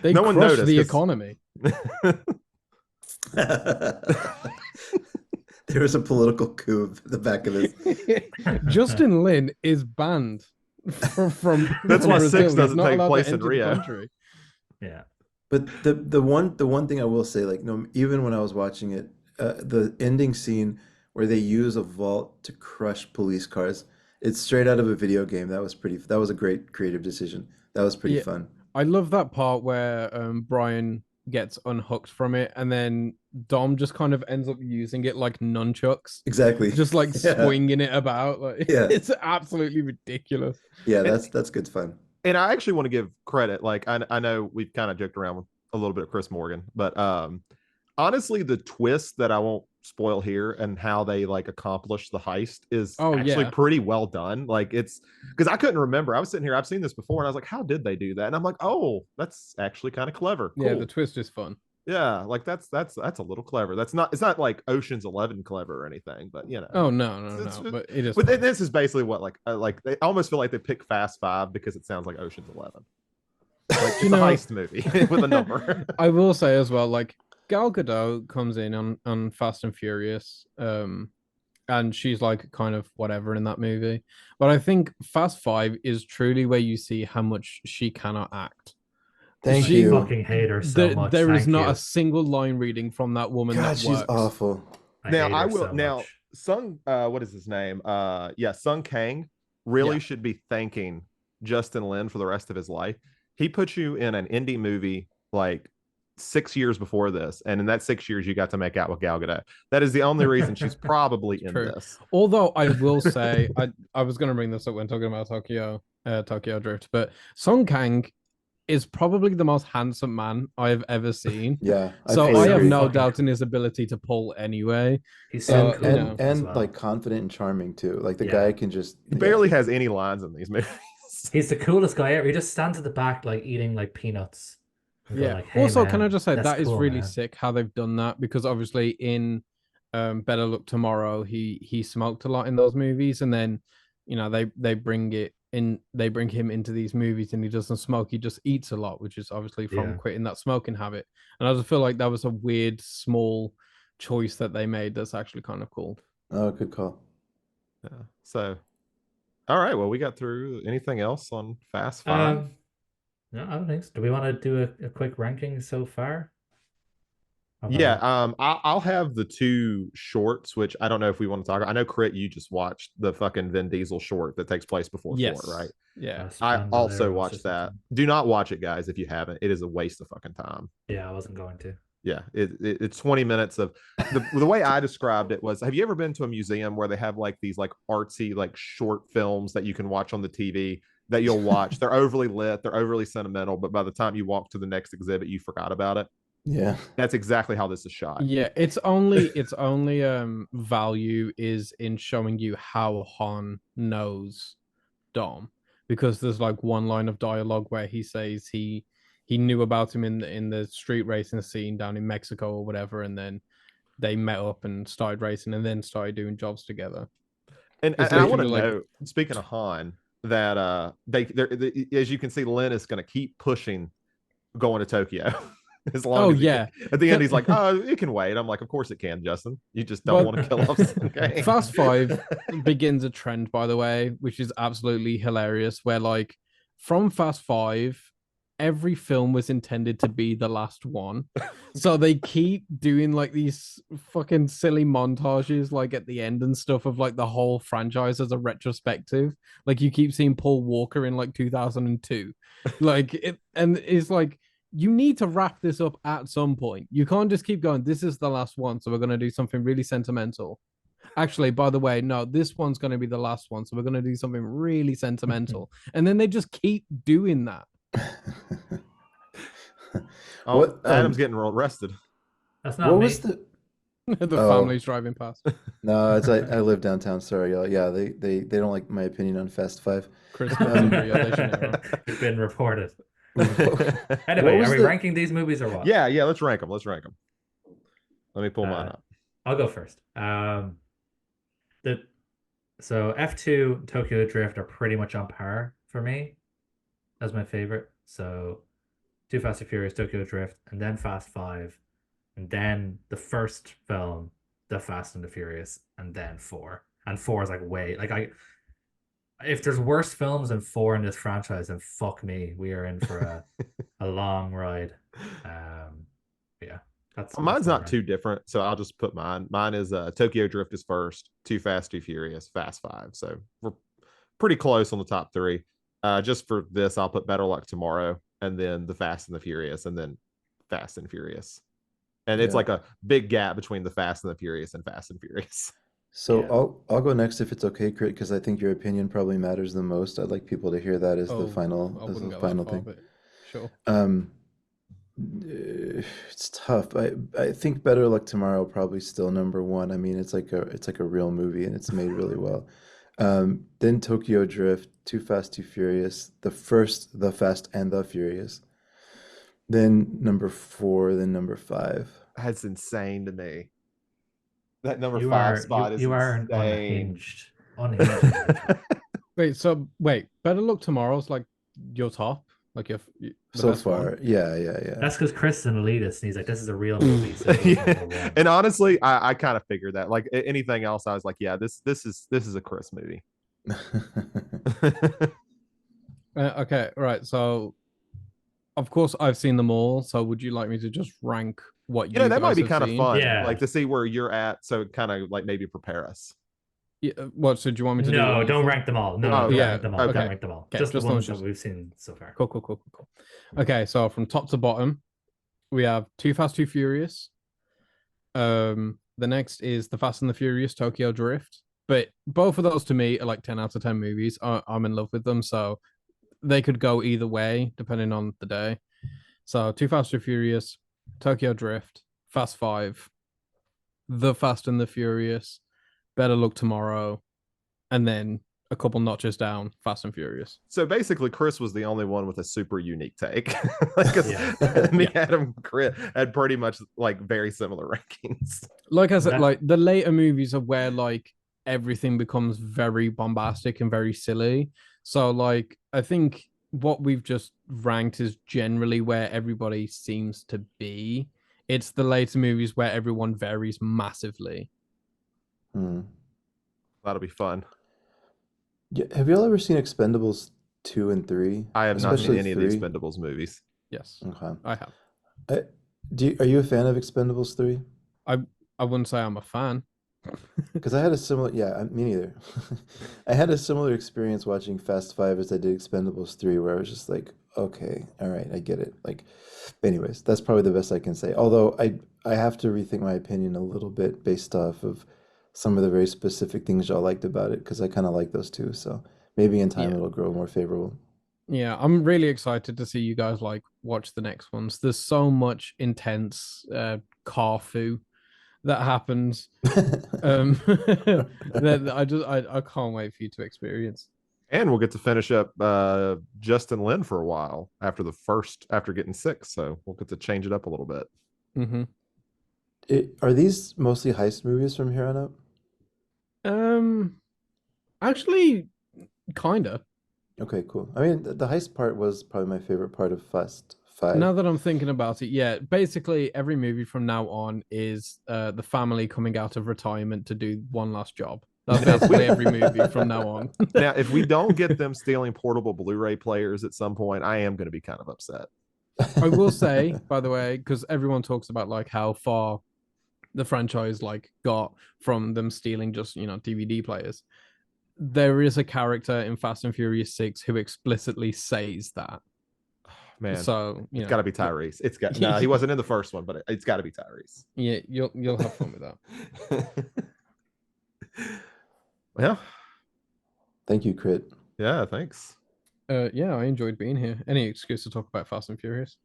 They No one crushed noticed the 'cause- economy. There was a political coup at the back of this. Justin Lin is banned from That's from why Brazil. 6 He's doesn't not take allowed to place in enter the Rio. country. Yeah. But the one thing I will say, like no, even when I was watching it, the ending scene where they use a vault to crush police cars, it's straight out of a video game. That was a great creative decision. That was pretty Yeah. fun. I love that part where Brian gets unhooked from it, and then Dom just kind of ends up using it like nunchucks, Exactly. just like Yeah. swinging it about. Like Yeah. it's absolutely ridiculous. Yeah, that's good fun. And I actually want to give credit. Like I know we've kind of joked around with a little bit of Chris Morgan, but honestly, the twist that I won't spoil here and how they like accomplish the heist is actually pretty well done. Like it's because I couldn't remember. I was sitting here, I've seen this before, and I was like, how did they do that? And I'm like, oh, that's actually kind of clever. Cool. Yeah, the twist is fun. Yeah, like that's a little clever. It's not like Ocean's 11 clever or anything, but you know. Oh no, but it is. But fun. this is basically what like they almost feel like they picked Fast 5 because it sounds like Ocean's 11. Like it's a heist movie with a number. I will say as well, like Gal Gadot comes in on Fast and Furious, and she's like kind of whatever in that movie. But I think Fast 5 is truly where you see how much she cannot act. Thank I you. fucking hate her so much. There is Thank not you. a single line reading from that woman God, that she's works. awful. Now hate I her will so now much. Sung what is his name? Sung Kang really Yeah. should be thanking Justin Lin for the rest of his life. He put you in an indie movie like 6 years before this, and in that 6 years you got to make out with Gal Gadot. That is the only reason she's probably in True. this. Although I will say, I was going to bring this up when talking about Tokyo Drift, but Song Kang is probably the most handsome man I've ever seen. Yeah. So fully I have agree. no Fucking doubt in his ability to pull anyway. He's so and cool you know, as and well. like confident and charming too. Like the Yeah. guy can just He barely has any lines in these movies. He's the coolest guy ever. He just stands at the back like eating like peanuts. and go Yeah. like, "Hey, Also, can man, I just say that's that is cool, really man." sick how they've done that, because obviously in Better Luck Tomorrow he smoked a lot in those movies, and then they bring him into these movies and he doesn't smoke, he just eats a lot, which is obviously from Yeah. quitting that smoking habit. And I just feel like that was a weird small choice that they made that's actually kind of cool. Oh, good call. Yeah. So all right, well, we got through anything else on Fast 5? No, I don't think so. Do we want to do a quick ranking so far? Yeah, I'll have the 2 shorts, which I don't know if we want to talk about. I know Krit, you just watched the fucking Vin Diesel short that takes place before 4, right? Yeah. I also Bandoleros or watched that. something. Do not watch it, guys, if you haven't. It is a waste of fucking time. Yeah, I wasn't going to. Yeah, it's 20 minutes of the way I described it was, have you ever been to a museum where they have like these like artsy like short films that you can watch on the TV that you'll watch? They're overly lit, they're overly sentimental, but by the time you walk to the next exhibit, you forgot about it. Yeah. That's exactly how this is shot. Yeah, its only value is in showing you how Han knows Dom, because there's like one line of dialogue where he says he knew about him in the street racing scene down in Mexico or whatever, and then they met up and started racing and then started doing jobs together. And It's I want to literally like- know, speaking of Han, that they as you can see, Lin is going to keep pushing going to Tokyo. as long Oh as yeah. at the end he's like, oh, it can wait. I'm like, of course it can, Justin. You just don't Well, want to kill off some game. Fast Five begins a trend, by the way, which is absolutely hilarious. Where like from Fast Five, every film was intended to be the last one, so they keep doing like these fucking silly montages, like at the end and stuff of like the whole franchise as a retrospective. Like you keep seeing Paul Walker in like 2002, like it, and it's like. You need to wrap this up at some point. You can't just keep going. This is the last one, so we're going to do something really sentimental. Actually, by the way, no, this one's going to be the last one, so we're going to do something really sentimental. And then they just keep doing that. Oh, What, Adam's getting arrested. That's not what me. was the? The Oh. family's driving past. No, it's I live downtown. Sorry, y'all. Yeah, they don't like my opinion on Fast Five. Chris lives in Rio de Janeiro. It's been reported. What Anyway, was are we the- ranking these movies or what? Yeah, let's rank them. Let me pull mine up. I'll go first. So F2 Tokyo Drift are pretty much on par for me. That's my favorite. So Too Fast and Furious, Tokyo Drift, and then Fast Five, and then the first film, The Fast and the Furious, and then four. And four is like way like if there's worse films than four in this franchise, then fuck me. We are in for a long ride. Yeah. Mine's that's my not too different, so I'll just put mine. Mine is Tokyo Drift is first, Too Fast, Too Furious, Fast Five. So we're pretty close on the top three. Just for this, I'll put Better Luck Tomorrow, and then The Fast and the Furious, and then Fast and Furious. And it's Yeah. like a big gap between The Fast and the Furious and Fast and Furious. So Yeah. I'll go next if it's okay, Krit, because I think your opinion probably matters the most. I'd like people to hear that as Oh, the final I as wouldn't the go that final far, thing. but sure. It's tough. I think Better Luck Tomorrow probably still number one. I mean, it's like a real movie and it's made really well. Then Tokyo Drift, Too Fast, Too Furious, the first, The Fast and the Furious. Then number four, then number five. That's insane to me. That number You five are spot is you are an insane. unhinged individual. Wait, Better Luck Tomorrow's like your top? Like the So best one? far, yeah. That's because Chris is an elitist and he's like, this is a real movie. So it goes number one. And honestly, I kind of figured that. Like anything else, I was like, yeah, this is a Chris movie. Okay, right. So, of course, I've seen them all. So, would you like me to just rank what you That might guys be have kind of seen? fun, Yeah. like to see where you're at. So kind of like maybe prepare us. Yeah, what? So, do you want me to do No, all of don't them? rank them all. No, Oh, don't yeah, rank them all. okay. Don't rank them all. Okay, Just the just the ones ones that we've seen so far. Cool. Okay, so from top to bottom, we have Too Fast, Too Furious. The next is The Fast and the Furious Tokyo Drift. But both of those to me are like 10 out of 10 movies. I'm in love with them, so they could go either way depending on the day. So Too Fast, Too Furious, Tokyo Drift, Fast Five, The Fast and the Furious, Better Luck Tomorrow, and then a couple notches down, Fast and Furious. So basically, Chris was the only one with a super unique take. Because Yeah. me, Adam, Chris had pretty much like very similar rankings. Like I said, That- like the later movies are where like everything becomes very bombastic and very silly. So like I think what we've just ranked is generally where everybody seems to be. It's the later movies where everyone varies massively. Hmm. That'll be fun. Yeah, have y'all ever seen Expendables 2 and 3? I have not seen Especially any of the 3? Expendables movies. Yes, Okay. I have. Are you a fan of Expendables 3? I wouldn't say I'm a fan. Because I had a similar, me neither. I had a similar experience watching Fast 5 as I did Expendables 3, where I was just like, okay, all right, I get it. Like, anyways, that's probably the best I can say. Although I have to rethink my opinion a little bit based off of some of the very specific things y'all liked about it, because I kind of like those too. So maybe in time Yeah. it'll grow more favorable. Yeah, I'm really excited to see you guys like watch the next ones. There's so much intense car foo that happens. That I can't wait for you to experience. And we'll get to finish up Justin Lin for a while after getting sick. So we'll get to change it up a little bit. Mm-hmm. Are these mostly heist movies from here on out? Actually, kinda. Okay, cool. I mean, the heist part was probably my favorite part of Fast 5. Now that I'm thinking about it, yeah, basically every movie from now on is the family coming out of retirement to do one last job. That's basically every movie from now on. Now, if we don't get them stealing portable Blu-ray players at some point, I am going to be kind of upset. I will say, by the way, because everyone talks about like how far the franchise like got from them stealing just DVD players. There is a character in Fast and Furious 6 who explicitly says that. Man, so it's got to be Tyrese. It's got no, he wasn't in the first one, but it's got to be Tyrese. Yeah, you'll have fun with that. Well, thank you, Krit. Yeah, thanks. Yeah, I enjoyed being here. Any excuse to talk about Fast and Furious.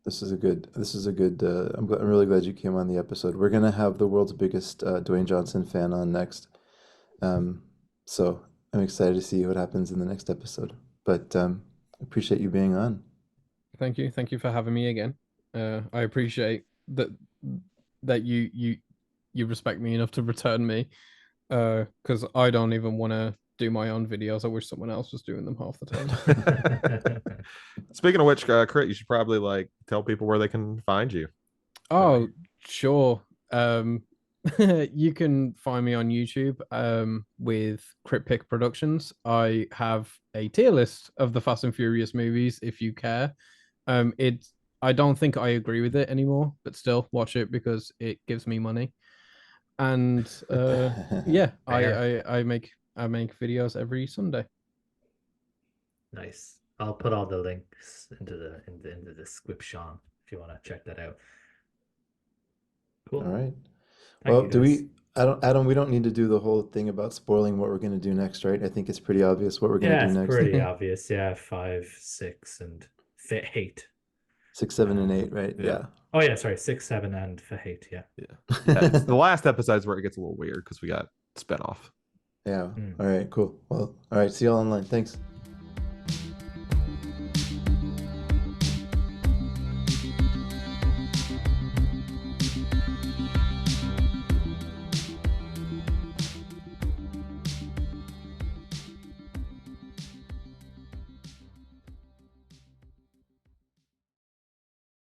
This is a good. I'm really glad you came on the episode. We're gonna have the world's biggest Dwayne Johnson fan on next. So I'm excited to see what happens in the next episode. But appreciate you being on. Thank you for having me again. I appreciate that you respect me enough to return me. Because I don't even want to do my own videos. I wish someone else was doing them half the time. Speaking of which, Krit, you should probably like tell people where they can find you. Oh, sure. You can find me on YouTube with Krit Pick Productions. I have a tier list of the Fast and Furious movies if you care. I don't think I agree with it anymore, but still watch it because it gives me money. And yeah, I make videos every Sunday. Nice. I'll put all the links into the description if you want to check that out. Cool. All right. Thank Well, you, guys. Adam, we don't need to do the whole thing about spoiling what we're going to do next, right? I think it's pretty obvious what we're going to do it's next. pretty obvious. Yeah, 5, 6, and 8. 6, 7, and 8, right? Yeah. Oh yeah, sorry, 6, 7, and 8. Yeah. It's the last episode's where it gets a little weird because we got spin off. Yeah. All right, cool. Well, all right. See y'all online. Thanks.